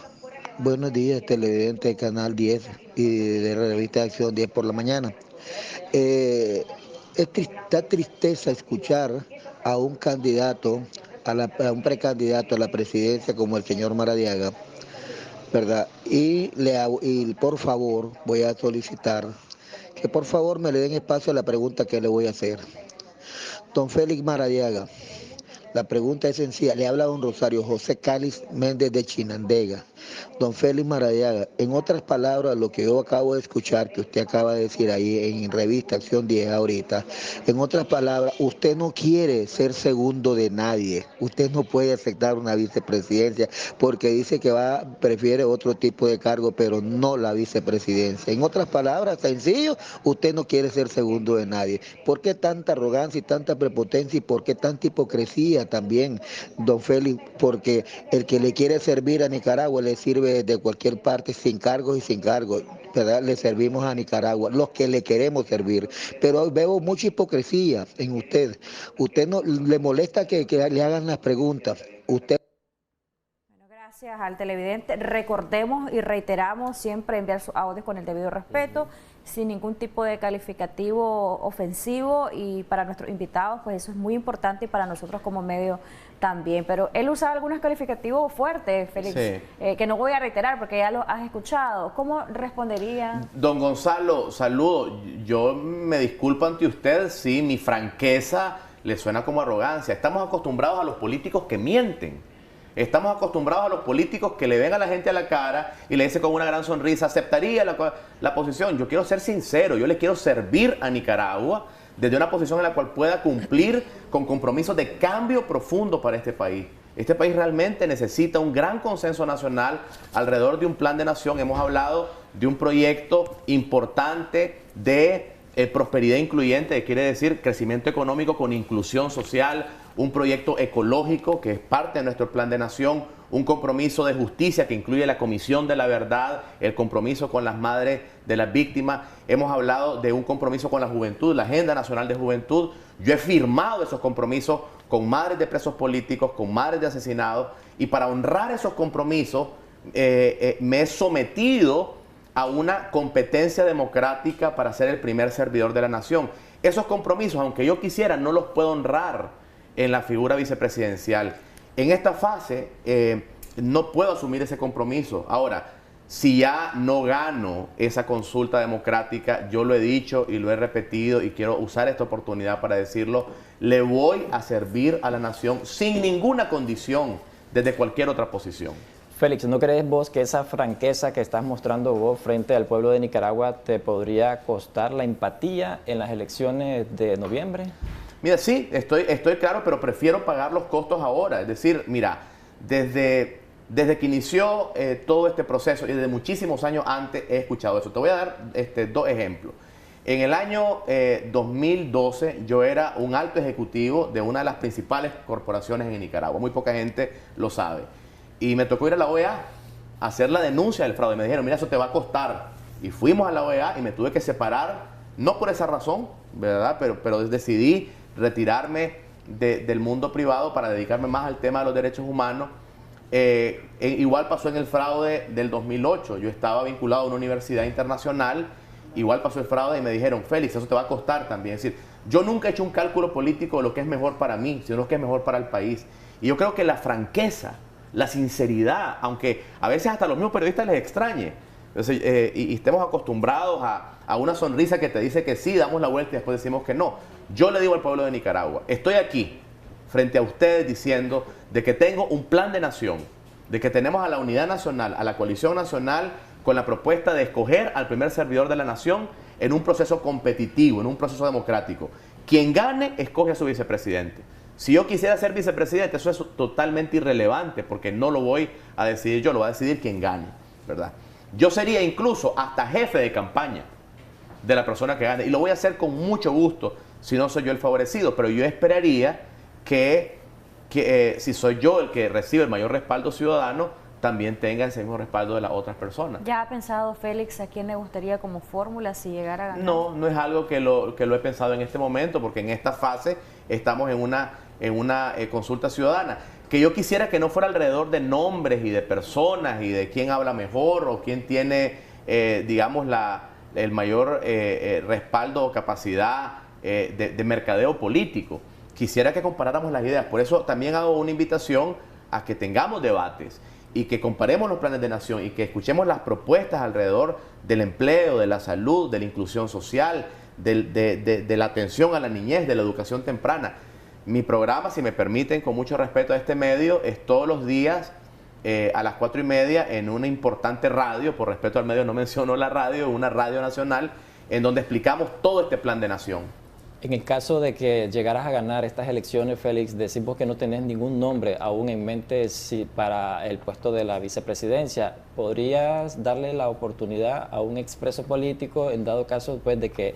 televidente de Canal 10 y de la revista Acción 10 por la mañana. Da tristeza escuchar a un candidato, a un precandidato a la presidencia como el señor Maradiaga, ¿verdad? Y por favor voy a solicitar que por favor me le den espacio a la pregunta que le voy a hacer. Don Félix Maradiaga, la pregunta es sencilla. Le habla don Rosario José Cáliz Méndez de Chinandega. Don Félix Maradiaga, en otras palabras, lo que yo acabo de escuchar, que usted acaba de decir ahí en revista Acción 10 ahorita, en otras palabras, usted no quiere ser segundo de nadie. Usted no puede aceptar una vicepresidencia porque dice que prefiere otro tipo de cargo, pero no la vicepresidencia. En otras palabras, sencillo, usted no quiere ser segundo de nadie. ¿Por qué tanta arrogancia y tanta prepotencia y por qué tanta hipocresía también, don Félix? Porque el que le quiere servir a Nicaragua le sirve de cualquier parte, sin cargos y sin cargos, ¿verdad? Le servimos a Nicaragua, los que le queremos servir. Pero veo mucha hipocresía en usted. Usted no le molesta que le hagan las preguntas. Usted... Gracias al televidente. Recordemos y reiteramos siempre enviar sus audios con el debido respeto, sin ningún tipo de calificativo ofensivo, y para nuestros invitados pues eso es muy importante y para nosotros como medio también. Pero él usa algunos calificativos fuertes, Félix, sí, que no voy a reiterar porque ya los has escuchado. ¿Cómo respondería? Don Gonzalo, saludo. Yo me disculpo ante usted si mi franqueza le suena como arrogancia. Estamos acostumbrados a los políticos que mienten. Estamos acostumbrados a los políticos que le ven a la gente a la cara y le dicen con una gran sonrisa, aceptaría la posición. Yo quiero ser sincero, yo le quiero servir a Nicaragua desde una posición en la cual pueda cumplir con compromisos de cambio profundo para este país. Este país realmente necesita un gran consenso nacional alrededor de un plan de nación. Hemos hablado de un proyecto importante de prosperidad incluyente, que quiere decir crecimiento económico con inclusión social, un proyecto ecológico que es parte de nuestro plan de nación, un compromiso de justicia que incluye la Comisión de la Verdad, el compromiso con las madres de las víctimas. Hemos hablado de un compromiso con la juventud, la Agenda Nacional de Juventud. Yo he firmado esos compromisos con madres de presos políticos, con madres de asesinados, y para honrar esos compromisos me he sometido a una competencia democrática para ser el primer servidor de la nación. Esos compromisos, aunque yo quisiera, no los puedo honrar en la figura vicepresidencial. En esta fase no puedo asumir ese compromiso. Ahora, si ya no gano esa consulta democrática, yo lo he dicho y lo he repetido y quiero usar esta oportunidad para decirlo, le voy a servir a la nación sin ninguna condición desde cualquier otra posición. Félix, ¿no crees vos que esa franqueza que estás mostrando vos frente al pueblo de Nicaragua te podría costar la empatía en las elecciones de noviembre? Mira, sí, estoy claro, pero prefiero pagar los costos ahora. Es decir, mira, desde que inició todo este proceso y desde muchísimos años antes he escuchado eso. Te voy a dar dos ejemplos. En el año 2012 yo era un alto ejecutivo de una de las principales corporaciones en Nicaragua. Muy poca gente lo sabe. Y me tocó ir a la OEA a hacer la denuncia del fraude. Me dijeron, mira, eso te va a costar. Y fuimos a la OEA y me tuve que separar, no por esa razón, ¿verdad? Pero decidí retirarme del mundo privado para dedicarme más al tema de los derechos humanos. Igual pasó en el fraude del 2008. Yo estaba vinculado a una universidad internacional, igual pasó el fraude y me dijeron, Félix, eso te va a costar también. Es decir, yo nunca he hecho un cálculo político de lo que es mejor para mí, sino lo que es mejor para el país. Y yo creo que la franqueza, la sinceridad, aunque a veces hasta a los mismos periodistas les extrañe, entonces, y estemos acostumbrados a una sonrisa que te dice que sí, damos la vuelta y después decimos que no. Yo le digo al pueblo de Nicaragua, estoy aquí frente a ustedes diciendo de que tengo un plan de nación, de que tenemos a la unidad nacional, a la coalición nacional, con la propuesta de escoger al primer servidor de la nación en un proceso competitivo, en un proceso democrático. Quien gane, escoge a su vicepresidente. Si yo quisiera ser vicepresidente, eso es totalmente irrelevante, porque no lo voy a decidir yo, lo va a decidir quien gane, ¿verdad? Yo sería incluso hasta jefe de campaña de la persona que gane, y lo voy a hacer con mucho gusto, si no soy yo el favorecido, pero yo esperaría que si soy yo el que recibe el mayor respaldo ciudadano, también tenga ese mismo respaldo de las otras personas. ¿Ya ha pensado, Félix, a quién le gustaría como fórmula si llegara a ganar? No, no es algo que lo he pensado en este momento, porque en esta fase estamos en una consulta ciudadana, que yo quisiera que no fuera alrededor de nombres y de personas y de quién habla mejor o quién tiene, digamos, el mayor respaldo o capacidad de mercadeo político. Quisiera que comparáramos las ideas. Por eso también hago una invitación a que tengamos debates y que comparemos los planes de nación y que escuchemos las propuestas alrededor del empleo, de la salud, de la inclusión social, de la atención a la niñez, de la educación temprana. Mi programa, si me permiten, con mucho respeto a este medio, es todos los días a las 4:30 en una importante radio. Por respeto al medio no menciono la radio, una radio nacional, en donde explicamos todo este plan de nación. En el caso de que llegaras a ganar estas elecciones, Félix, decimos que no tenés ningún nombre aún en mente para el puesto de la vicepresidencia. ¿Podrías darle la oportunidad a un expreso político en dado caso pues, de que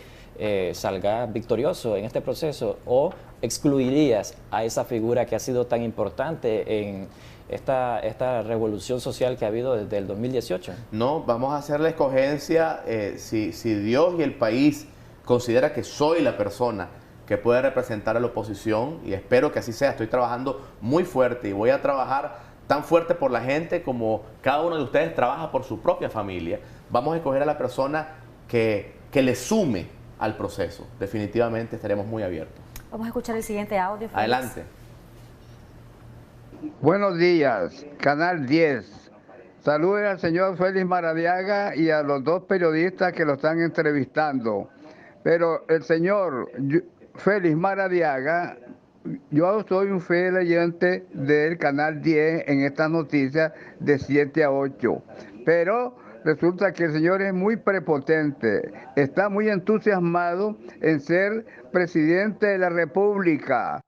salga victorioso en este proceso? ¿O excluirías a esa figura que ha sido tan importante en esta revolución social que ha habido desde el 2018? No, vamos a hacer la escogencia si Dios y el país considera que soy la persona que puede representar a la oposición, y espero que así sea. Estoy trabajando muy fuerte y voy a trabajar tan fuerte por la gente como cada uno de ustedes trabaja por su propia familia. Vamos a escoger a la persona que le sume al proceso. Definitivamente estaremos muy abiertos. Vamos a escuchar el siguiente audio, Félix. Adelante. Buenos días, Canal 10. Saludos al señor Félix Maradiaga y a los dos periodistas que lo están entrevistando. Pero el señor Félix Maradiaga, yo soy un fiel oyente del Canal 10 en estas noticias de 7 a 8. Pero resulta que el señor es muy prepotente, está muy entusiasmado en ser presidente de la República.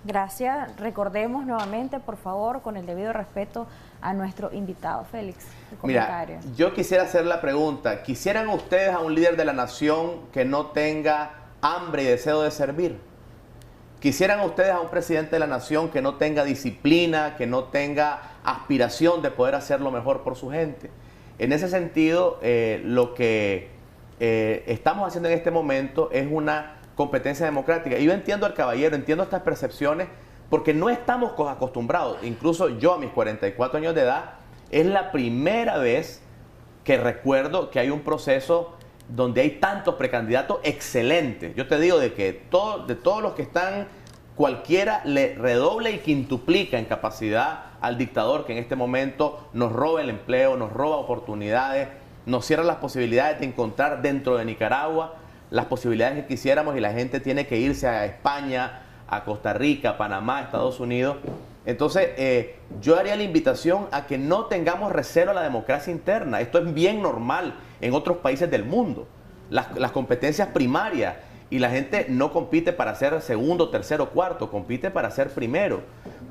Gracias. Recordemos nuevamente, por favor, con el debido respeto a nuestro invitado, Félix. Mira, yo quisiera hacer la pregunta, ¿quisieran ustedes a un líder de la nación que no tenga hambre y deseo de servir? ¿Quisieran ustedes a un presidente de la nación que no tenga disciplina, que no tenga aspiración de poder hacer lo mejor por su gente? En ese sentido, lo que estamos haciendo en este momento es una competencia democrática. Y yo entiendo al caballero, entiendo estas percepciones, porque no estamos acostumbrados. Incluso yo a mis 44 años de edad, es la primera vez que recuerdo que hay un proceso donde hay tantos precandidatos excelentes. Yo te digo de que de todos los que están, cualquiera le redoble y quintuplica en capacidad al dictador que en este momento nos roba el empleo, nos roba oportunidades, nos cierra las posibilidades de encontrar dentro de Nicaragua las posibilidades que quisiéramos, y la gente tiene que irse a España, a Costa Rica, a Panamá, a Estados Unidos. Entonces, yo haría la invitación a que no tengamos recelo a la democracia interna. Esto es bien normal en otros países del mundo. Las competencias primarias, y la gente no compite para ser segundo, tercero, cuarto, compite para ser primero.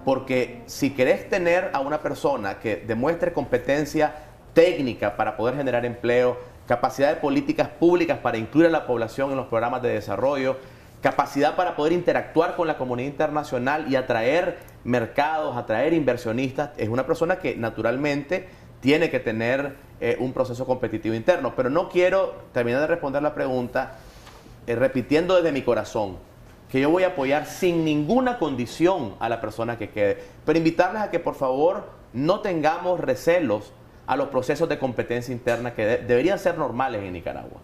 Porque si querés tener a una persona que demuestre competencia técnica para poder generar empleo, capacidad de políticas públicas para incluir a la población en los programas de desarrollo, capacidad para poder interactuar con la comunidad internacional y atraer mercados, atraer inversionistas, es una persona que naturalmente tiene que tener un proceso competitivo interno. Pero no quiero terminar de responder la pregunta repitiendo desde mi corazón que yo voy a apoyar sin ninguna condición a la persona que quede, pero invitarles a que por favor no tengamos recelos a los procesos de competencia interna que deberían ser normales en Nicaragua.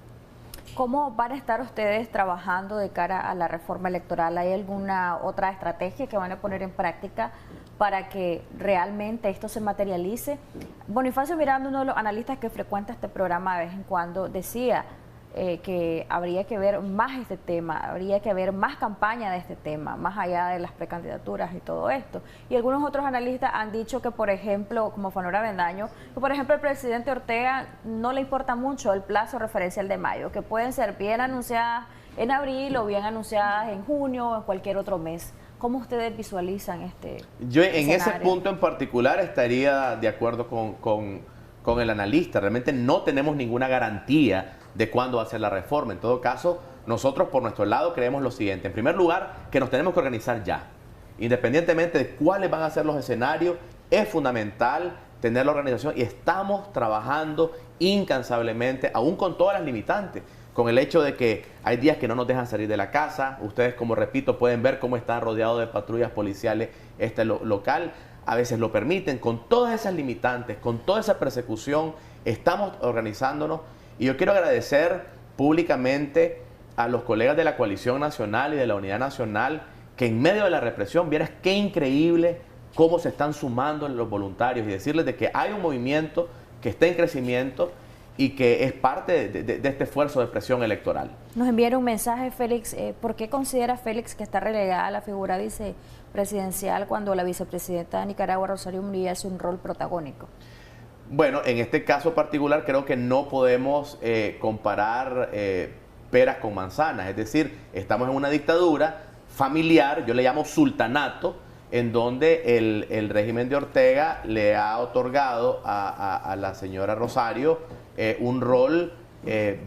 ¿Cómo van a estar ustedes trabajando de cara a la reforma electoral? ¿Hay alguna otra estrategia que van a poner en práctica para que realmente esto se materialice? Bonifacio Miranda, uno de los analistas que frecuenta este programa de vez en cuando, decía que habría que ver más este tema, habría que haber más campaña de este tema, más allá de las precandidaturas y todo esto. Y algunos otros analistas han dicho que, por ejemplo, como Fanora Bendaño, que por ejemplo el presidente Ortega no le importa mucho el plazo referencial de mayo, que pueden ser bien anunciadas en abril o bien anunciadas en junio o en cualquier otro mes. ¿Cómo ustedes visualizan este Yo en escenario? ese punto en particular estaría de acuerdo con el analista. Realmente no tenemos ninguna garantía de cuándo va a ser la reforma. En todo caso, nosotros por nuestro lado creemos lo siguiente. En primer lugar, que nos tenemos que organizar ya. Independientemente de cuáles van a ser los escenarios, es fundamental tener la organización, y estamos trabajando incansablemente, aún con todas las limitantes, con el hecho de que hay días que no nos dejan salir de la casa. Ustedes, como repito, pueden ver cómo está rodeado de patrullas policiales este local. A veces lo permiten. Con todas esas limitantes, con toda esa persecución, estamos organizándonos. Y yo quiero agradecer públicamente a los colegas de la Coalición Nacional y de la Unidad Nacional, que en medio de la represión, vieras qué increíble cómo se están sumando los voluntarios, y decirles de que hay un movimiento que está en crecimiento y que es parte de este esfuerzo de presión electoral. Nos enviaron un mensaje, Félix. ¿Por qué considera Félix que está relegada a la figura vicepresidencial cuando la vicepresidenta de Nicaragua, Rosario Murillo, hace un rol protagónico? Bueno, en este caso particular creo que no podemos comparar peras con manzanas. Es decir, estamos en una dictadura familiar, yo le llamo sultanato, en donde el régimen de Ortega le ha otorgado a la señora Rosario un rol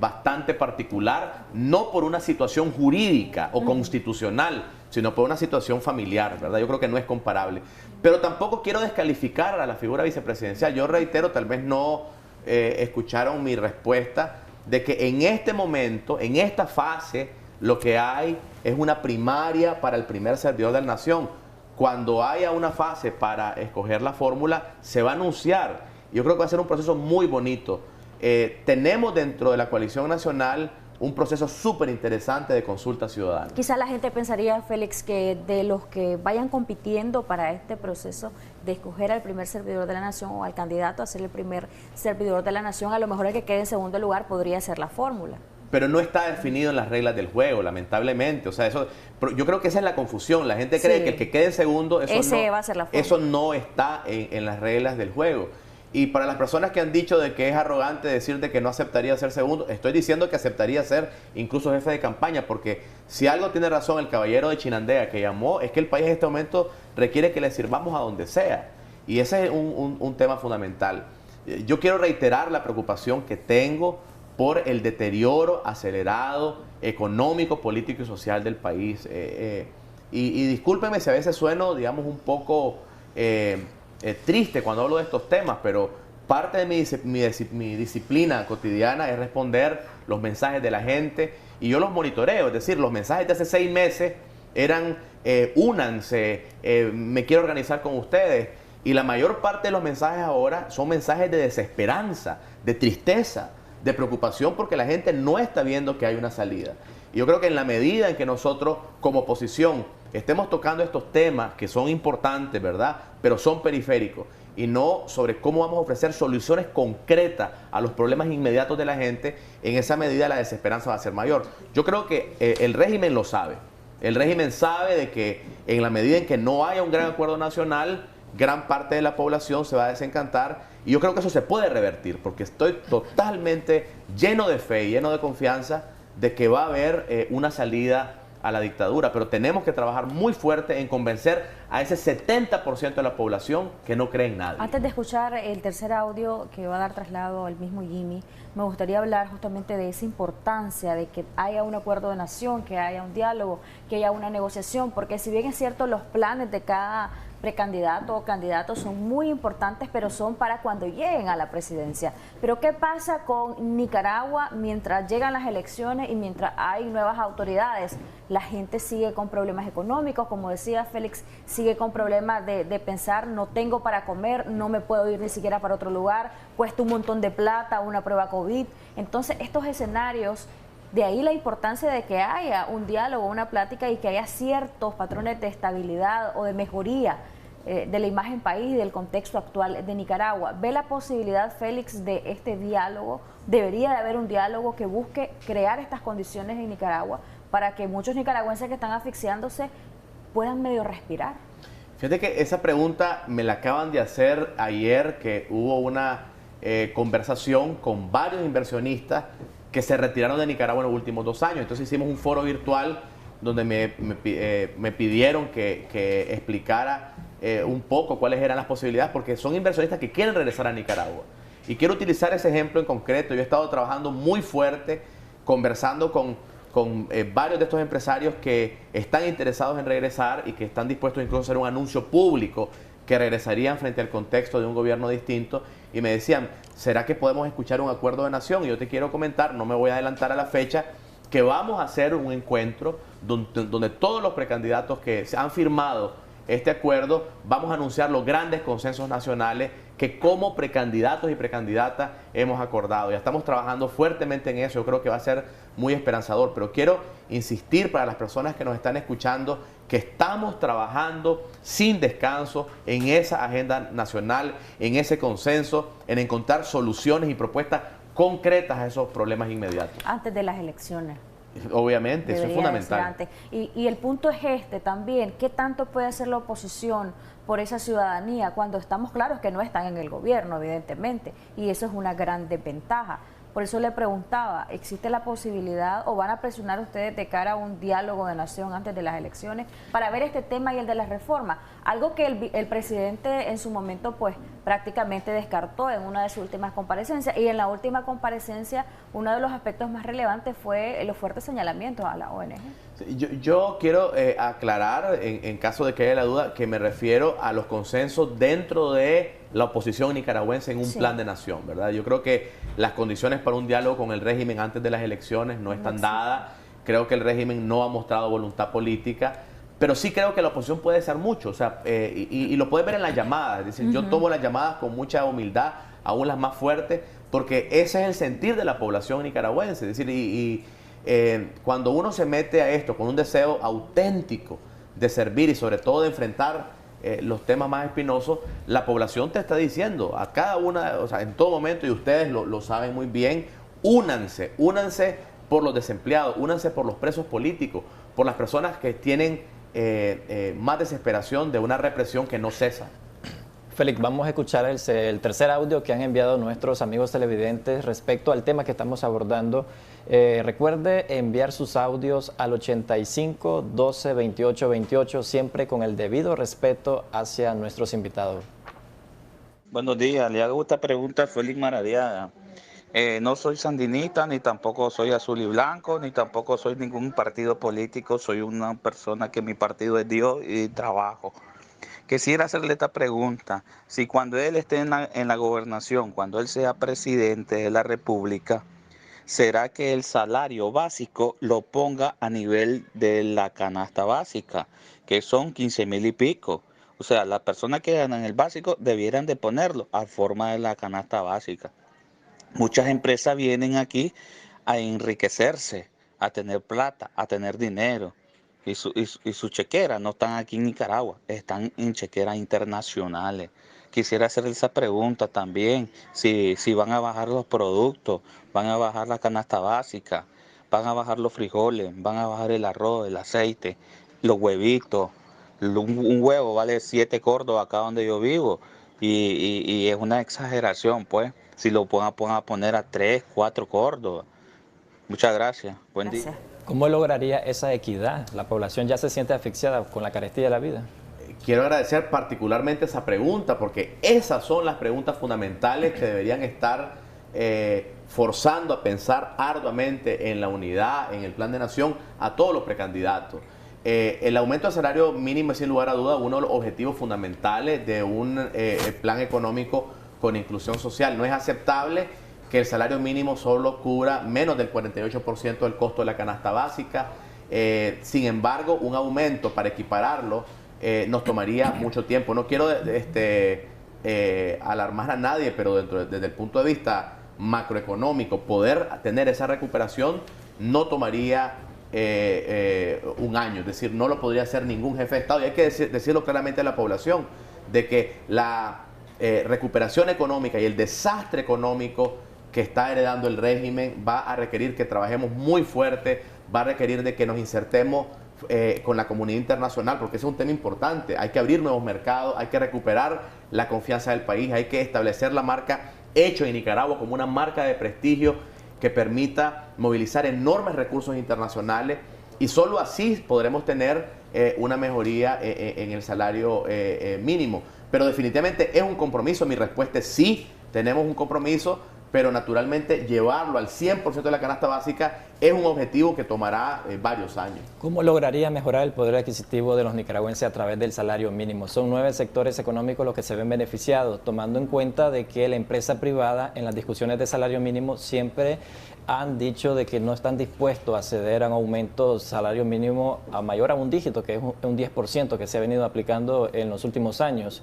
bastante particular, no por una situación jurídica o constitucional, sino por una situación familiar, ¿verdad? Yo creo que no es comparable. Pero tampoco quiero descalificar a la figura vicepresidencial. Yo reitero, tal vez no escucharon mi respuesta, de que en este momento, en esta fase, lo que hay es una primaria para el primer servidor de la nación. Cuando haya una fase para escoger la fórmula, se va a anunciar. Yo creo que va a ser un proceso muy bonito. Tenemos dentro de la Coalición Nacional un proceso súper interesante de consulta ciudadana. Quizá la gente pensaría, Félix, que de los que vayan compitiendo para este proceso de escoger al primer servidor de la nación o al candidato a ser el primer servidor de la nación, a lo mejor el que quede en segundo lugar podría ser la fórmula. Pero no está definido en las reglas del juego, lamentablemente. O sea, eso, yo creo que esa es la confusión. La gente cree que el que quede en segundo, eso no va a ser la fórmula. Eso no está en las reglas del juego. Y para las personas que han dicho de que es arrogante decirte que no aceptaría ser segundo, estoy diciendo que aceptaría ser incluso jefe de campaña, porque si algo tiene razón el caballero de Chinandega que llamó, es que el país en este momento requiere que le sirvamos a donde sea. Y ese es un tema fundamental. Yo quiero reiterar la preocupación que tengo por el deterioro acelerado económico, político y social del país. Y discúlpeme si a veces sueno, digamos, un poco triste cuando hablo de estos temas, pero parte de mi disciplina cotidiana es responder los mensajes de la gente y yo los monitoreo. Es decir, los mensajes de hace 6 meses eran únanse, me quiero organizar con ustedes. Y la mayor parte de los mensajes ahora son mensajes de desesperanza, de tristeza, de preocupación porque la gente no está viendo que hay una salida. Y yo creo que en la medida en que nosotros como oposición estemos tocando estos temas que son importantes, ¿verdad? Pero son periféricos y no sobre cómo vamos a ofrecer soluciones concretas a los problemas inmediatos de la gente, en esa medida la desesperanza va a ser mayor. Yo creo que el régimen lo sabe. El régimen sabe de que en la medida en que no haya un gran acuerdo nacional, gran parte de la población se va a desencantar y yo creo que eso se puede revertir porque estoy totalmente lleno de fe y lleno de confianza de que va a haber una salida a la dictadura, pero tenemos que trabajar muy fuerte en convencer a ese 70% de la población que no cree en nadie. Antes de escuchar el tercer audio que va a dar traslado al mismo Jimmy, me gustaría hablar justamente de esa importancia de que haya un acuerdo de nación, que haya un diálogo, que haya una negociación, porque si bien es cierto los planes de cada precandidato o candidato son muy importantes, pero son para cuando lleguen a la presidencia. Pero ¿qué pasa con Nicaragua mientras llegan las elecciones y mientras hay nuevas autoridades? La gente sigue con problemas económicos, como decía Félix, sigue con problemas de pensar, no tengo para comer, no me puedo ir ni siquiera para otro lugar, cuesta un montón de plata, una prueba COVID. Entonces, estos escenarios, de ahí la importancia de que haya un diálogo, una plática y que haya ciertos patrones de estabilidad o de mejoría de la imagen país y del contexto actual de Nicaragua. ¿Ve la posibilidad, Félix, de este diálogo? ¿Debería de haber un diálogo que busque crear estas condiciones en Nicaragua para que muchos nicaragüenses que están asfixiándose puedan medio respirar? Fíjate que esa pregunta me la acaban de hacer ayer, que hubo una conversación con varios inversionistas que se retiraron de Nicaragua en los últimos 2 años. Entonces hicimos un foro virtual donde me pidieron que explicara un poco cuáles eran las posibilidades, porque son inversionistas que quieren regresar a Nicaragua. Y quiero utilizar ese ejemplo en concreto. Yo he estado trabajando muy fuerte, conversando con varios de estos empresarios que están interesados en regresar y que están dispuestos incluso a hacer un anuncio público que regresarían frente al contexto de un gobierno distinto, y me decían, ¿será que podemos escuchar un acuerdo de nación? Y yo te quiero comentar, no me voy a adelantar a la fecha, que vamos a hacer un encuentro donde todos los precandidatos que se han firmado este acuerdo, vamos a anunciar los grandes consensos nacionales que como precandidatos y precandidatas hemos acordado. Ya estamos trabajando fuertemente en eso, yo creo que va a ser muy esperanzador, pero quiero insistir para las personas que nos están escuchando que estamos trabajando sin descanso en esa agenda nacional, en ese consenso, en encontrar soluciones y propuestas concretas a esos problemas inmediatos. Antes de las elecciones. Obviamente, eso es fundamental. Y el punto es este también, ¿qué tanto puede hacer la oposición por esa ciudadanía cuando estamos claros que no están en el gobierno, evidentemente? Y eso es una gran desventaja. Por eso le preguntaba, ¿existe la posibilidad o van a presionar ustedes de cara a un diálogo de nación antes de las elecciones para ver este tema y el de la reforma? Algo que el presidente en su momento pues prácticamente descartó en una de sus últimas comparecencias, y en la última comparecencia uno de los aspectos más relevantes fue los fuertes señalamientos a la ONG. Yo quiero aclarar, en caso de que haya la duda, que me refiero a los consensos dentro de la oposición nicaragüense en un plan de nación, ¿verdad? Yo creo que las condiciones para un diálogo con el régimen antes de las elecciones no están dadas. Creo que el régimen no ha mostrado voluntad política, pero sí creo que la oposición puede hacer mucho, o sea, y lo puedes ver en las llamadas. Es decir, yo tomo las llamadas con mucha humildad, aún las más fuertes, porque ese es el sentir de la población nicaragüense. Es decir, cuando uno se mete a esto con un deseo auténtico de servir y sobre todo de enfrentar los temas más espinosos, la población te está diciendo a cada una, o sea, en todo momento, y ustedes lo saben muy bien, únanse por los desempleados, únanse por los presos políticos, por las personas que tienen más desesperación de una represión que no cesa. Félix, vamos a escuchar el tercer audio que han enviado nuestros amigos televidentes respecto al tema que estamos abordando. Recuerde enviar sus audios al 85 12 28 28, siempre con el debido respeto hacia nuestros invitados. Buenos días, le hago esta pregunta a Félix Maradiaga. No soy sandinista, ni tampoco soy azul y blanco, ni tampoco soy ningún partido político. Soy una persona que mi partido es Dios y trabajo. Quisiera hacerle esta pregunta. Si cuando él esté en la gobernación, cuando él sea presidente de la República, ¿será que el salario básico lo ponga a nivel de la canasta básica, que son 15,000 y pico? O sea, las personas que ganan el básico debieran de ponerlo a forma de la canasta básica. Muchas empresas vienen aquí a enriquecerse, a tener plata, a tener dinero. Y su chequera no están aquí en Nicaragua, están en chequeras internacionales. Quisiera hacerle esa pregunta también, si van a bajar los productos, van a bajar la canasta básica, van a bajar los frijoles, van a bajar el arroz, el aceite, los huevitos. Un huevo vale 7 córdobas acá donde yo vivo y es una exageración, pues, si lo van a poner a 3, 4 córdobas. Muchas gracias. Buen día. ¿Cómo lograría esa equidad? La población ya se siente asfixiada con la carestía de la vida. Quiero agradecer particularmente esa pregunta, porque esas son las preguntas fundamentales que deberían estar forzando a pensar arduamente en la unidad, en el plan de nación, a todos los precandidatos. El aumento del salario mínimo es sin lugar a duda uno de los objetivos fundamentales de un plan económico con inclusión social. No es aceptable que el salario mínimo solo cubra menos del 48% del costo de la canasta básica. Sin embargo, un aumento para equipararlo nos tomaría mucho tiempo. No quiero alarmar a nadie, pero desde el punto de vista macroeconómico, poder tener esa recuperación no tomaría un año. Es decir, no lo podría hacer ningún jefe de Estado. Y hay que decirlo claramente a la población, de que la recuperación económica y el desastre económico que está heredando el régimen va a requerir que trabajemos muy fuerte, va a requerir de que nos insertemos con la comunidad internacional, porque ese es un tema importante. Hay que abrir nuevos mercados, hay que recuperar la confianza del país, hay que establecer la marca Hecho en Nicaragua como una marca de prestigio que permita movilizar enormes recursos internacionales, y solo así podremos tener una mejoría en el salario mínimo. Pero definitivamente es un compromiso. Mi respuesta es sí, tenemos un compromiso, pero naturalmente llevarlo al 100% de la canasta básica es un objetivo que tomará varios años. ¿Cómo lograría mejorar el poder adquisitivo de los nicaragüenses a través del salario mínimo? Son 9 sectores económicos los que se ven beneficiados, tomando en cuenta de que la empresa privada en las discusiones de salario mínimo siempre han dicho de que no están dispuestos a ceder a un aumento de salario mínimo a mayor a un dígito, que es un 10% que se ha venido aplicando en los últimos años.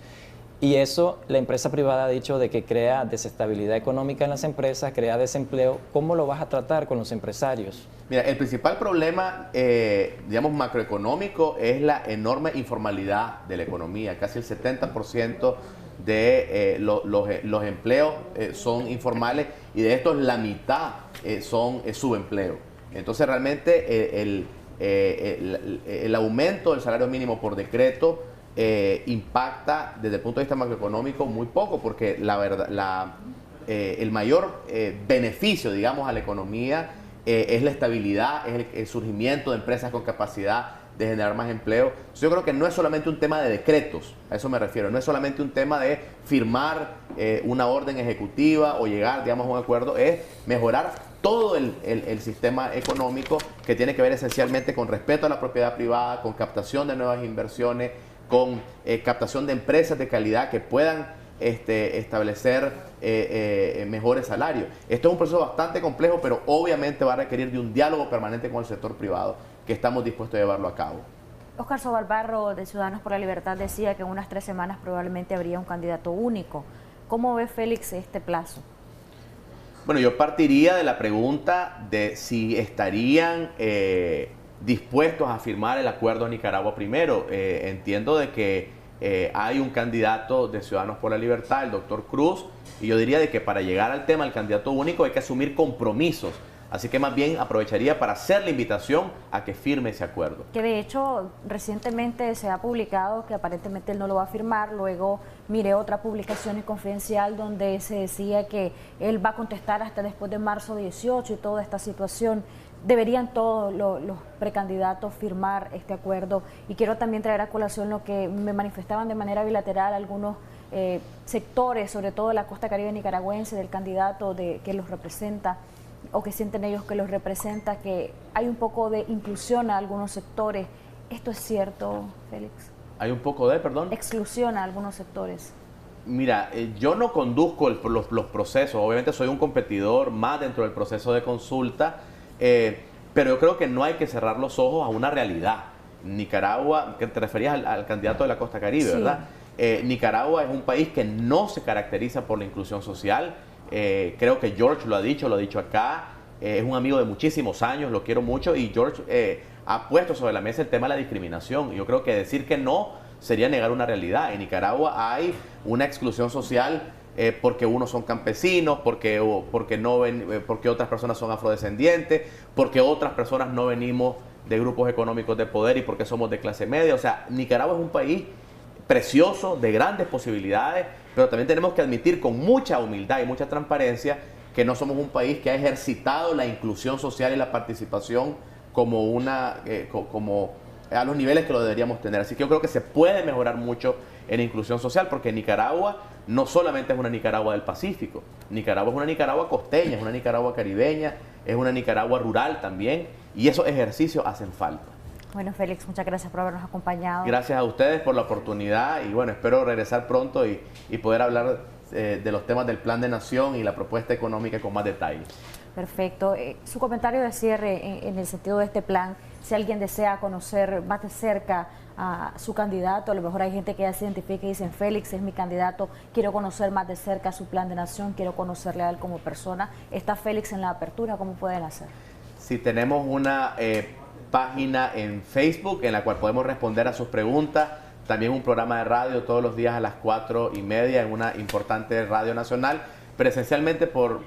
Y eso la empresa privada ha dicho de que crea desestabilidad económica en las empresas, crea desempleo. ¿Cómo lo vas a tratar con los empresarios? Mira, el principal problema, digamos, macroeconómico es la enorme informalidad de la economía. Casi el 70% de los empleos son informales, y de estos la mitad son subempleo. Entonces realmente el aumento del salario mínimo por decreto impacta desde el punto de vista macroeconómico muy poco, porque la verdad, el mayor beneficio, digamos, a la economía es la estabilidad, es el surgimiento de empresas con capacidad de generar más empleo. Entonces, yo creo que no es solamente un tema de decretos, a eso me refiero, no es solamente un tema de firmar una orden ejecutiva o llegar, digamos, a un acuerdo, es mejorar todo el sistema económico, que tiene que ver esencialmente con respeto a la propiedad privada, con captación de nuevas inversiones, con captación de empresas de calidad que puedan establecer mejores salarios. Esto es un proceso bastante complejo, pero obviamente va a requerir de un diálogo permanente con el sector privado, que estamos dispuestos a llevarlo a cabo. Óscar Sobalbarro, de Ciudadanos por la Libertad, decía que en unas 3 semanas probablemente habría un candidato único. ¿Cómo ve Félix este plazo? Bueno, yo partiría de la pregunta de si estarían dispuestos a firmar el acuerdo de Nicaragua primero. Entiendo de que hay un candidato de Ciudadanos por la Libertad, el doctor Cruz, y yo diría de que para llegar al tema del candidato único hay que asumir compromisos. Así que más bien aprovecharía para hacer la invitación a que firme ese acuerdo. Que de hecho recientemente se ha publicado que aparentemente él no lo va a firmar, luego miré otra publicación confidencial donde se decía que él va a contestar hasta después de marzo 18 y toda esta situación. Deberían todos los precandidatos firmar este acuerdo, y quiero también traer a colación lo que me manifestaban de manera bilateral algunos sectores, sobre todo de la costa caribe nicaragüense, del candidato que los representa, o que sienten ellos que los representa, que hay un poco de inclusión a algunos sectores. ¿Esto es cierto, Félix? Hay un poco de, perdón. Exclusión a algunos sectores. Mira, yo no conduzco los procesos, obviamente soy un competidor más dentro del proceso de consulta, pero yo creo que no hay que cerrar los ojos a una realidad. Nicaragua, que te referías al candidato de la costa caribe, sí, ¿verdad? Nicaragua es un país que no se caracteriza por la inclusión social. Creo que George lo ha dicho acá, es un amigo de muchísimos años, lo quiero mucho, y George ha puesto sobre la mesa el tema de la discriminación. Yo creo que decir que no sería negar una realidad. En Nicaragua hay una exclusión social porque unos son campesinos, porque otras personas son afrodescendientes, porque otras personas no venimos de grupos económicos de poder y porque somos de clase media. O sea, Nicaragua es un país precioso, de grandes posibilidades, pero también tenemos que admitir con mucha humildad y mucha transparencia que no somos un país que ha ejercitado la inclusión social y la participación como a los niveles que lo deberíamos tener. Así que yo creo que se puede mejorar mucho en inclusión social, porque Nicaragua no solamente es una Nicaragua del Pacífico, Nicaragua es una Nicaragua costeña, es una Nicaragua caribeña, es una Nicaragua rural también, y esos ejercicios hacen falta. Bueno, Félix, muchas gracias por habernos acompañado. Gracias a ustedes por la oportunidad, y bueno, espero regresar pronto y poder hablar de los temas del Plan de Nación y la propuesta económica con más detalle. Perfecto. Su comentario de cierre en el sentido de este plan, si alguien desea conocer más de cerca a su candidato, a lo mejor hay gente que ya se identifica y dicen, Félix es mi candidato, quiero conocer más de cerca su Plan de Nación, quiero conocerle a él como persona. ¿Está Félix en la apertura? ¿Cómo pueden hacer? Sí, tenemos una página en Facebook en la cual podemos responder a sus preguntas. También un programa de radio todos los días a las 4:30 en una importante radio nacional, presencialmente por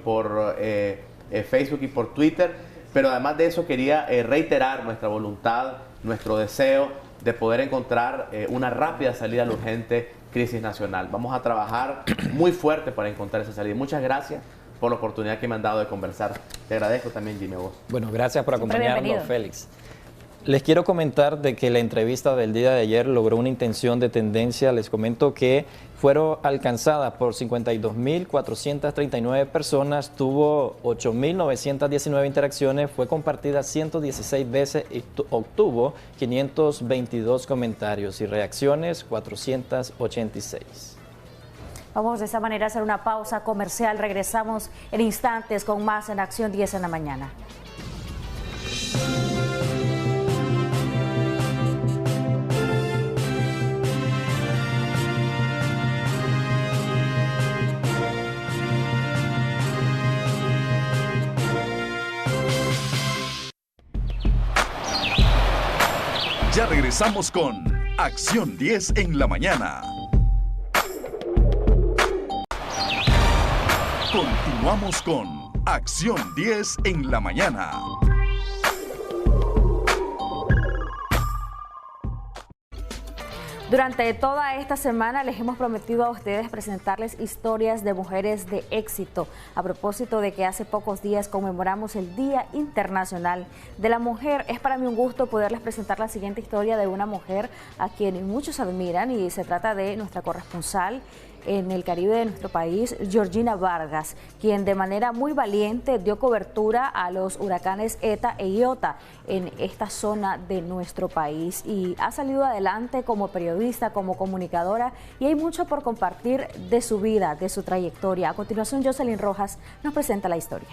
Facebook y por Twitter. Pero además de eso quería reiterar nuestra voluntad, nuestro deseo de poder encontrar una rápida salida a la urgente crisis nacional. Vamos a trabajar muy fuerte para encontrar esa salida. Muchas gracias por la oportunidad que me han dado de conversar. Te agradezco también, Jimmy, a vos. Bueno, gracias por acompañarnos, Félix. Les quiero comentar de que la entrevista del día de ayer logró una intención de tendencia. Les comento que fueron alcanzadas por 52.439 personas, tuvo 8.919 interacciones, fue compartida 116 veces y obtuvo 522 comentarios y reacciones 486. Vamos de esa manera a hacer una pausa comercial. Regresamos en instantes con más en Acción 10 en la mañana. Ya regresamos con Acción 10 en la mañana. Continuamos con Acción 10 en la mañana. Durante toda esta semana les hemos prometido a ustedes presentarles historias de mujeres de éxito, a propósito de que hace pocos días conmemoramos el Día Internacional de la Mujer. Es para mí un gusto poderles presentar la siguiente historia de una mujer a quien muchos admiran, y se trata de nuestra corresponsal en el Caribe de nuestro país, Georgina Vargas, quien de manera muy valiente dio cobertura a los huracanes ETA e IOTA en esta zona de nuestro país y ha salido adelante como periodista, como comunicadora, y hay mucho por compartir de su vida, de su trayectoria. A continuación, Jocelyn Rojas nos presenta la historia.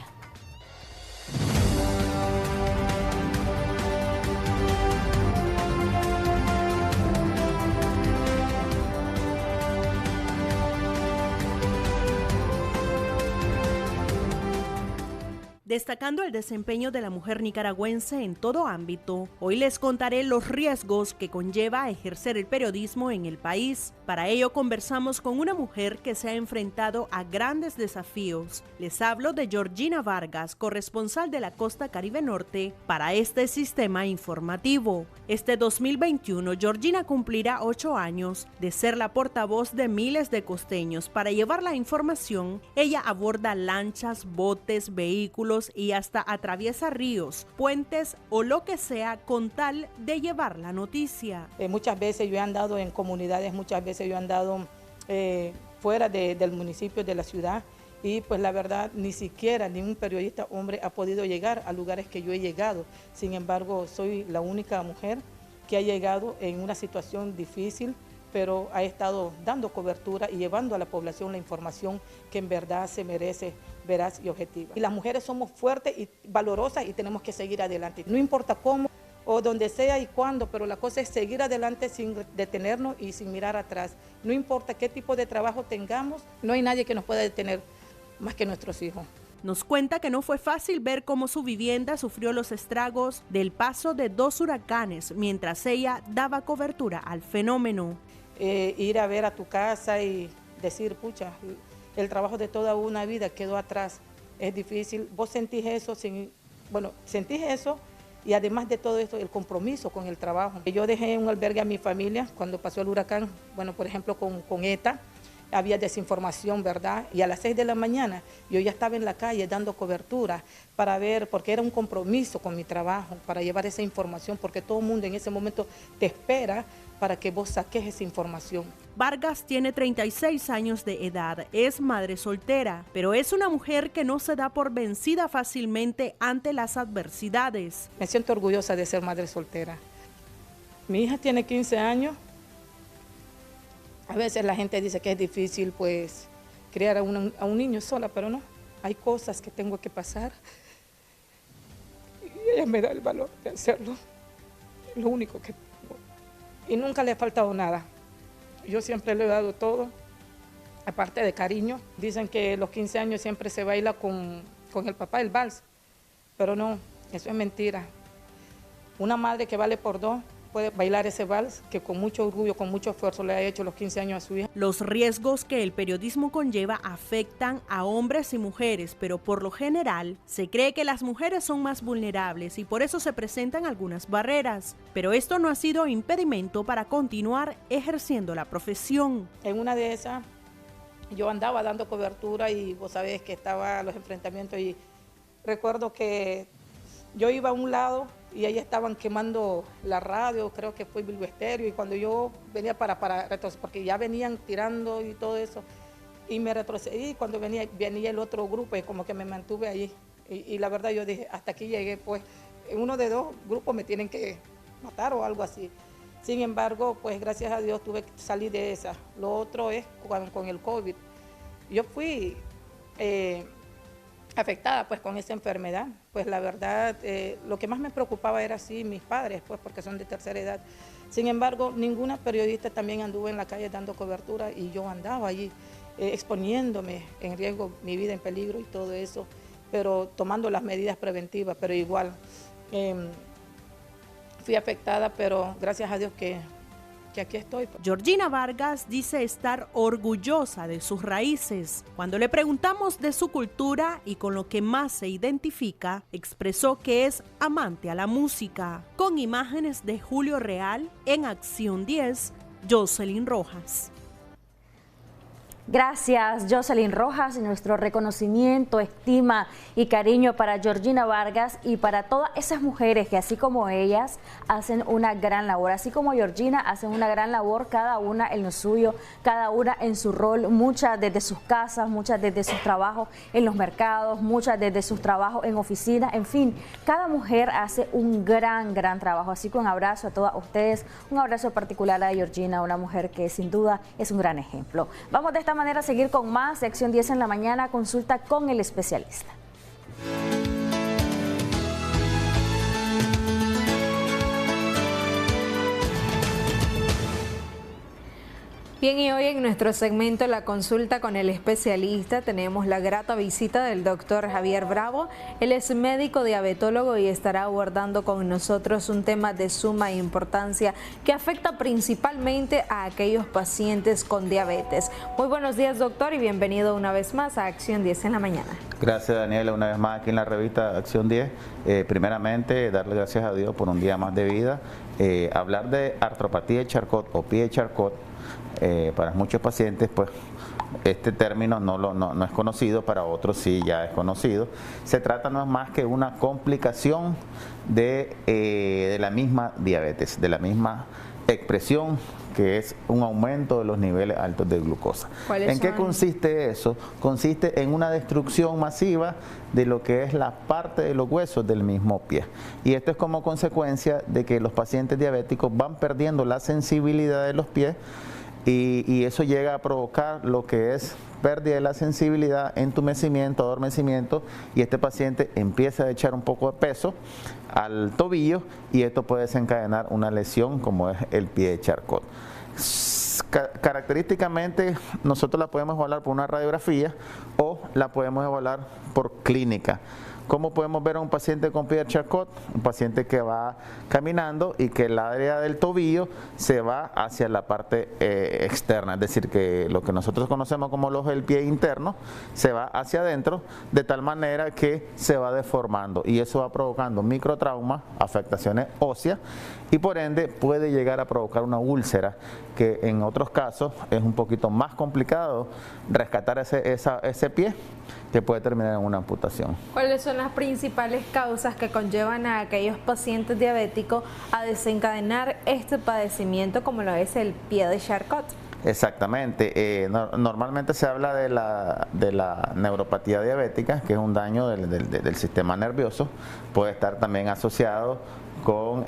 destacando el desempeño de la mujer nicaragüense en todo ámbito. Hoy les contaré los riesgos que conlleva ejercer el periodismo en el país. Para ello conversamos con una mujer que se ha enfrentado a grandes desafíos. Les hablo de Georgina Vargas, corresponsal de la Costa Caribe Norte para este sistema informativo. Este 2021, Georgina cumplirá 8 años de ser la portavoz de miles de costeños. Para llevar la información, ella aborda lanchas, botes, vehículos y hasta atraviesa ríos, puentes o lo que sea con tal de llevar la noticia. Muchas veces yo he andado en comunidades, muchas veces yo he andado fuera del municipio, de la ciudad, y pues la verdad ni siquiera ni un periodista hombre ha podido llegar a lugares que yo he llegado. Sin embargo, soy la única mujer que ha llegado en una situación difícil, pero ha estado dando cobertura y llevando a la población la información que en verdad se merece, veraz y objetiva. Y las mujeres somos fuertes y valorosas y tenemos que seguir adelante. No importa cómo o donde sea y cuándo, pero la cosa es seguir adelante sin detenernos y sin mirar atrás. No importa qué tipo de trabajo tengamos, no hay nadie que nos pueda detener más que nuestros hijos. Nos cuenta que no fue fácil ver cómo su vivienda sufrió los estragos del paso de 2 huracanes mientras ella daba cobertura al fenómeno. Ir a ver a tu casa y decir, pucha, el trabajo de toda una vida quedó atrás, es difícil. Vos sentís eso, sentís eso y además de todo esto, el compromiso con el trabajo. Yo dejé un albergue a mi familia cuando pasó el huracán, por ejemplo con ETA, había desinformación, ¿verdad? Y a las 6 de la mañana yo ya estaba en la calle dando cobertura para ver, porque era un compromiso con mi trabajo, para llevar esa información, porque todo el mundo en ese momento te espera para que vos saques esa información. Vargas tiene 36 años de edad, es madre soltera, pero es una mujer que no se da por vencida fácilmente ante las adversidades. Me siento orgullosa de ser madre soltera. Mi hija tiene 15 años. A veces la gente dice que es difícil pues criar a un niño sola, pero no, hay cosas que tengo que pasar y ella me da el valor de hacerlo, lo único que tengo. Y nunca le ha faltado nada, yo siempre le he dado todo, aparte de cariño. Dicen que los 15 años siempre se baila con el papá el vals, pero no, eso es mentira. Una madre que vale por 2 puede bailar ese vals que con mucho orgullo, con mucho esfuerzo le ha hecho los 15 años a su hija. Los riesgos que el periodismo conlleva afectan a hombres y mujeres, pero por lo general se cree que las mujeres son más vulnerables y por eso se presentan algunas barreras. Pero esto no ha sido impedimento para continuar ejerciendo la profesión. En una de esas yo andaba dando cobertura y vos sabés que estaban los enfrentamientos y recuerdo que yo iba a un lado y ahí estaban quemando la radio, creo que fue Bilbo Estéreo, y cuando yo venía para retroceder, porque ya venían tirando y todo eso, y me retrocedí, cuando venía el otro grupo y como que me mantuve ahí, y la verdad yo dije, hasta aquí llegué, pues uno de 2 grupos me tienen que matar o algo así. Sin embargo, pues gracias a Dios tuve que salir de esa. Lo otro es con el COVID. Yo fui afectada pues con esa enfermedad, pues la verdad lo que más me preocupaba era sí mis padres, pues porque son de tercera edad. Sin embargo, ninguna periodista también anduvo en la calle dando cobertura y yo andaba allí exponiéndome en riesgo, mi vida en peligro y todo eso, pero tomando las medidas preventivas, pero igual fui afectada, pero gracias a Dios que aquí estoy. Georgina Vargas dice estar orgullosa de sus raíces. Cuando le preguntamos de su cultura y con lo que más se identifica, expresó que es amante a la música. Con imágenes de Julio Real, en Acción 10, Jocelyn Rojas. Gracias, Jocelyn Rojas, nuestro reconocimiento, estima y cariño para Georgina Vargas y para todas esas mujeres que así como ellas hacen una gran labor, así como Georgina hacen una gran labor, cada una en lo suyo, cada una en su rol, muchas desde sus casas, muchas desde sus trabajos en los mercados, muchas desde sus trabajos en oficinas, en fin, cada mujer hace un gran trabajo, así que un abrazo a todas ustedes, un abrazo particular a Georgina, una mujer que sin duda es un gran ejemplo. Vamos de esta manera a seguir con más de Acción 10 en la mañana, consulta con el especialista. Bien, y hoy en nuestro segmento La Consulta con el Especialista tenemos la grata visita del doctor Javier Bravo. Él es médico diabetólogo y estará abordando con nosotros un tema de suma importancia que afecta principalmente a aquellos pacientes con diabetes. Muy buenos días, doctor, y bienvenido una vez más a Acción 10 en la mañana. Gracias, Daniela, una vez más aquí en la revista Acción 10. Primeramente, darle gracias a Dios por un día más de vida. Hablar de artropatía de Charcot o pie de Charcot, para muchos pacientes, pues este término no es conocido, para otros sí ya es conocido. Se trata no es más que una complicación de la misma diabetes, de la misma expresión, que es un aumento de los niveles altos de glucosa. ¿En qué consiste eso? Consiste en una destrucción masiva de lo que es la parte de los huesos del mismo pie. Y esto es como consecuencia de que los pacientes diabéticos van perdiendo la sensibilidad de los pies, y eso llega a provocar lo que es pérdida de la sensibilidad, entumecimiento, adormecimiento, y este paciente empieza a echar un poco de peso al tobillo, y esto puede desencadenar una lesión como es el pie de Charcot. Característicamente nosotros la podemos evaluar por una radiografía o la podemos evaluar por clínica. ¿Cómo podemos ver a un paciente con pie de Charcot? Un paciente que va caminando y que el área del tobillo se va hacia la parte externa, es decir, que lo que nosotros conocemos como el ojo del pie interno se va hacia adentro, de tal manera que se va deformando, y eso va provocando microtraumas, afectaciones óseas, y por ende puede llegar a provocar una úlcera, que en otros casos es un poquito más complicado rescatar ese pie, que puede terminar en una amputación. ¿Cuáles son las principales causas que conllevan a aquellos pacientes diabéticos a desencadenar este padecimiento como lo es el pie de Charcot? Exactamente. Normalmente se habla de la neuropatía diabética, que es un daño del sistema nervioso. Puede estar también asociado con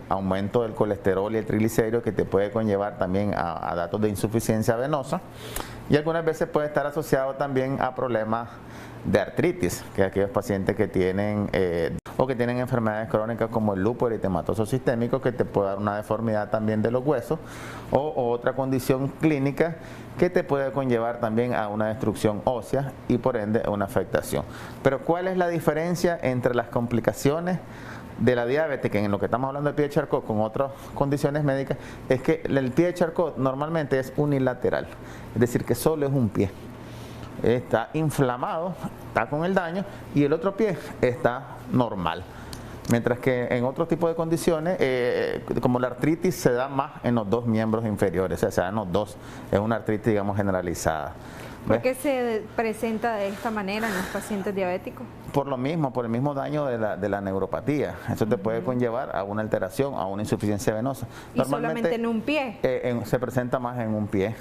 aumento del colesterol y el triglicérido, que te puede conllevar también a datos de insuficiencia venosa, y algunas veces puede estar asociado también a problemas de artritis, que aquellos pacientes que tienen o que tienen enfermedades crónicas como el lúpus eritematoso sistémico, que te puede dar una deformidad también de los huesos, o otra condición clínica que te puede conllevar también a una destrucción ósea y por ende a una afectación. Pero ¿cuál es la diferencia entre las complicaciones de la diabetes, que en lo que estamos hablando del pie de Charcot con otras condiciones médicas? Es que el pie de Charcot normalmente es unilateral, es decir, que solo es un pie. Está inflamado, está con el daño, y el otro pie está normal. Mientras que en otro tipo de condiciones, como la artritis, se da más en los dos miembros inferiores, o sea, se da en los dos, es una artritis, digamos, generalizada. ¿Por qué se presenta de esta manera en los pacientes diabéticos? Por lo mismo, por el mismo daño de la neuropatía. Eso te puede conllevar a una alteración, a una insuficiencia venosa. ¿Y solamente en un pie? Se presenta más en un pie.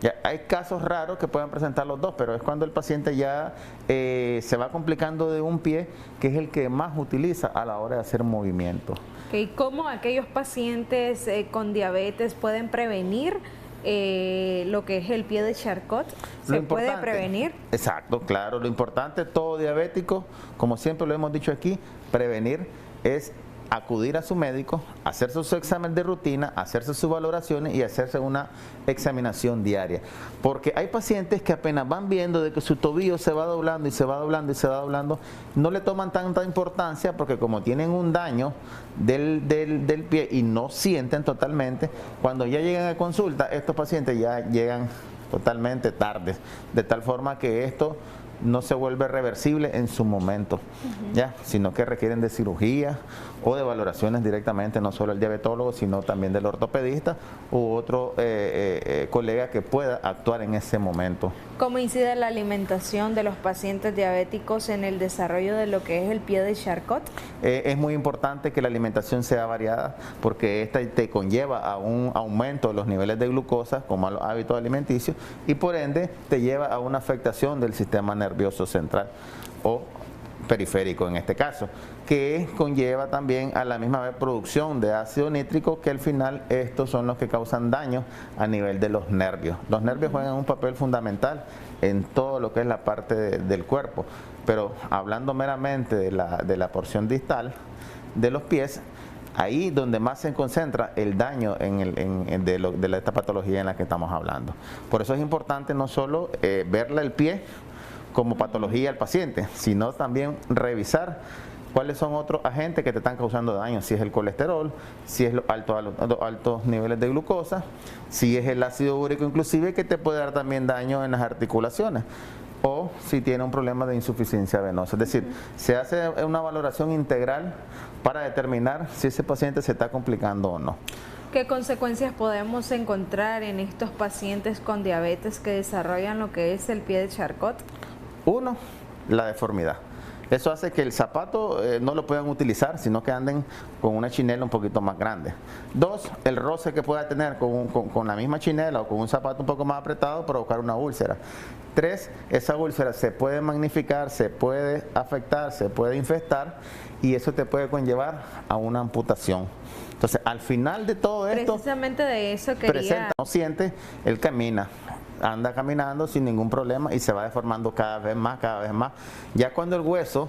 Ya, hay casos raros que pueden presentar los dos, pero es cuando el paciente ya se va complicando de un pie, que es el que más utiliza a la hora de hacer movimiento. ¿Y cómo aquellos pacientes con diabetes pueden prevenir lo que es el pie de Charcot? ¿Se puede prevenir? Exacto, claro. Lo importante, todo diabético, como siempre lo hemos dicho aquí, prevenir es acudir a su médico, hacerse su examen de rutina, hacerse sus valoraciones y hacerse una examinación diaria. Porque hay pacientes que apenas van viendo de que su tobillo se va doblando y se va doblando y se va doblando, no le toman tanta importancia, porque como tienen un daño del pie y no sienten totalmente, cuando ya llegan a consulta, estos pacientes ya llegan totalmente tarde, de tal forma que esto no se vuelve reversible en su momento, ya, sino que requieren de cirugía o de valoraciones directamente, no solo el diabetólogo, sino también del ortopedista u otro colega que pueda actuar en ese momento. ¿Cómo incide la alimentación de los pacientes diabéticos en el desarrollo de lo que es el pie de Charcot? Es muy importante que la alimentación sea variada, porque esta te conlleva a un aumento de los niveles de glucosa, como a los hábitos alimenticios, y por ende te lleva a una afectación del sistema nervioso central o periférico en este caso, que conlleva también a la misma vez producción de ácido nítrico, que al final estos son los que causan daño a nivel de los nervios. Los nervios juegan un papel fundamental en todo lo que es la parte del cuerpo, pero hablando meramente de la porción distal de los pies, ahí donde más se concentra el daño de esta patología en la que estamos hablando. Por eso es importante no solo verle el pie como patología al paciente, sino también revisar cuáles son otros agentes que te están causando daño, si es el colesterol, si es los altos niveles de glucosa, si es el ácido úrico inclusive, que te puede dar también daño en las articulaciones, o si tiene un problema de insuficiencia venosa. Es decir, se hace una valoración integral para determinar si ese paciente se está complicando o no. ¿Qué consecuencias podemos encontrar en estos pacientes con diabetes que desarrollan lo que es el pie de Charcot? Uno, la deformidad. Eso hace que el zapato no lo puedan utilizar, sino que anden con una chinela un poquito más grande. Dos, el roce que pueda tener con la misma chinela o con un zapato un poco más apretado provocar una úlcera. Tres, esa úlcera se puede magnificar, se puede afectar, se puede infestar y eso te puede conllevar a una amputación. Entonces, al final de todo esto, precisamente de eso quería... presenta, no siente, él camina. Anda caminando sin ningún problema y se va deformando cada vez más. Ya cuando el hueso,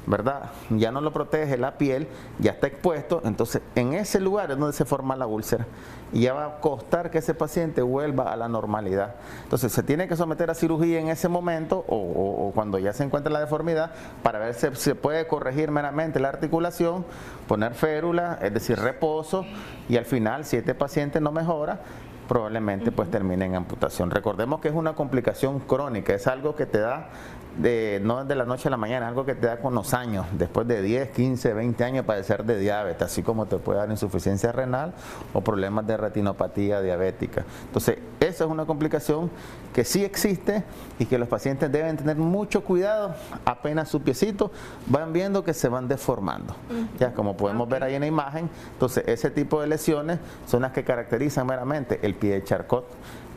¿verdad?, ya no lo protege la piel, ya está expuesto, entonces en ese lugar es donde se forma la úlcera y ya va a costar que ese paciente vuelva a la normalidad. Entonces se tiene que someter a cirugía en ese momento o cuando ya se encuentra la deformidad para ver si se puede corregir meramente la articulación, poner férula, es decir, reposo, y al final, si este paciente no mejora, probablemente pues termine en amputación. Recordemos que es una complicación crónica, es algo que te da no de la noche a la mañana, es algo que te da con los años, después de 10, 15, 20 años padecer de diabetes, así como te puede dar insuficiencia renal o problemas de retinopatía diabética. Entonces, esa es una complicación que sí existe y que los pacientes deben tener mucho cuidado. Apenas su piecito van viendo que se van deformando, ya como podemos ver ahí en la imagen. Entonces, ese tipo de lesiones son las que caracterizan meramente el pie de Charcot.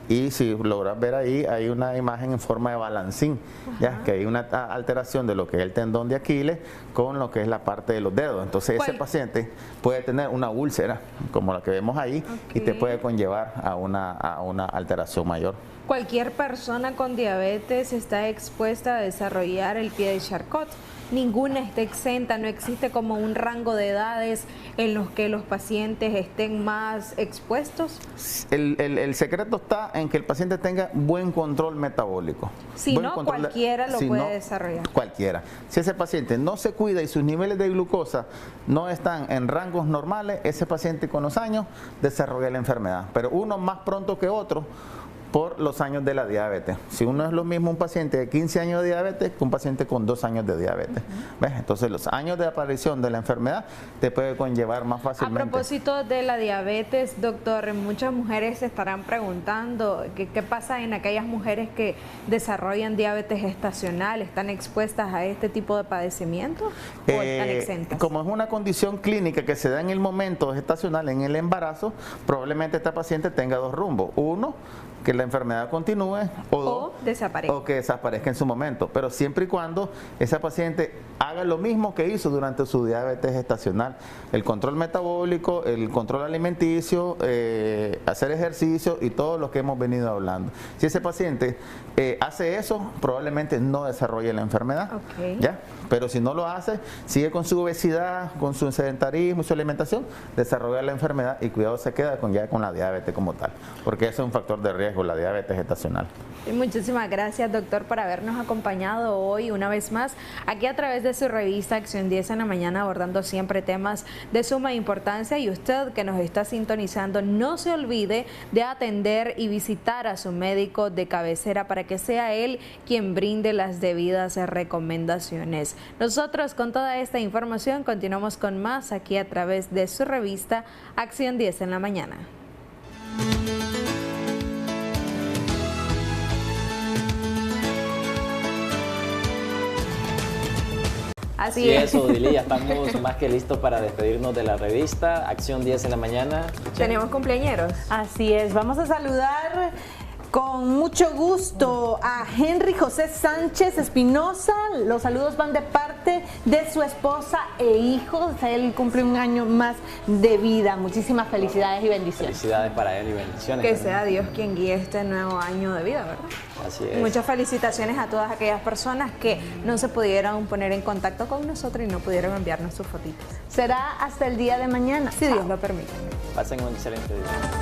Y si logras ver ahí, hay una imagen en forma de balancín, ya que hay una alteración de lo que es el tendón de Aquiles con lo que es la parte de los dedos. Entonces ese paciente puede tener una úlcera, como la que vemos ahí, y te puede conllevar a una alteración mayor. Cualquier persona con diabetes está expuesta a desarrollar el pie de Charcot. Ninguna está exenta, no existe como un rango de edades en los que los pacientes estén más expuestos. El secreto está en que el paciente tenga buen control metabólico. Si no, cualquiera lo puede desarrollar. Cualquiera. Si ese paciente no se cuida y sus niveles de glucosa no están en rangos normales, ese paciente con los años desarrolla la enfermedad. Pero uno más pronto que otro, por los años de la diabetes. Si uno es lo mismo un paciente de 15 años de diabetes que un paciente con 2 años de diabetes. ¿Ves? Entonces los años de aparición de la enfermedad te puede conllevar más fácilmente. A propósito de la diabetes, doctor, muchas mujeres se estarán preguntando qué pasa en aquellas mujeres que desarrollan diabetes gestacional. ¿Están expuestas a este tipo de padecimiento o están exentas? Como es una condición clínica que se da en el momento gestacional, en el embarazo, probablemente esta paciente tenga dos rumbos. Uno, que la enfermedad continúe o que desaparezca en su momento, pero siempre y cuando esa paciente haga lo mismo que hizo durante su diabetes gestacional, el control metabólico, el control alimenticio, hacer ejercicio y todo lo que hemos venido hablando. Si ese paciente hace eso, probablemente no desarrolle la enfermedad, ¿ya? Pero si no lo hace, sigue con su obesidad, con su sedentarismo y su alimentación, desarrolla la enfermedad y cuidado se queda ya con la diabetes como tal, porque ese es un factor de riesgo, la diabetes gestacional. Y muchísimas gracias, doctor, por habernos acompañado hoy una vez más aquí a través de su revista Acción 10 en la mañana, abordando siempre temas de suma importancia. Y usted que nos está sintonizando, no se olvide de atender y visitar a su médico de cabecera para que sea él quien brinde las debidas recomendaciones. Nosotros con toda esta información continuamos con más aquí a través de su revista Acción 10 en la mañana. Así es, Odile, ya estamos más que listos para despedirnos de la revista Acción 10 en la mañana. ¿Tenemos cumpleañeros? Así es, vamos a saludar Con mucho gusto a Henry José Sánchez Espinosa. Los saludos van de parte de su esposa e hijos. Él cumple un año más de vida. Muchísimas felicidades y bendiciones. Felicidades para él y bendiciones. Que sea Dios quien guíe este nuevo año de vida, ¿verdad? Así es. Muchas felicitaciones a todas aquellas personas que no se pudieron poner en contacto con nosotros y no pudieron enviarnos sus fotitos. Será hasta el día de mañana, si Dios lo permite. Pasen un excelente día.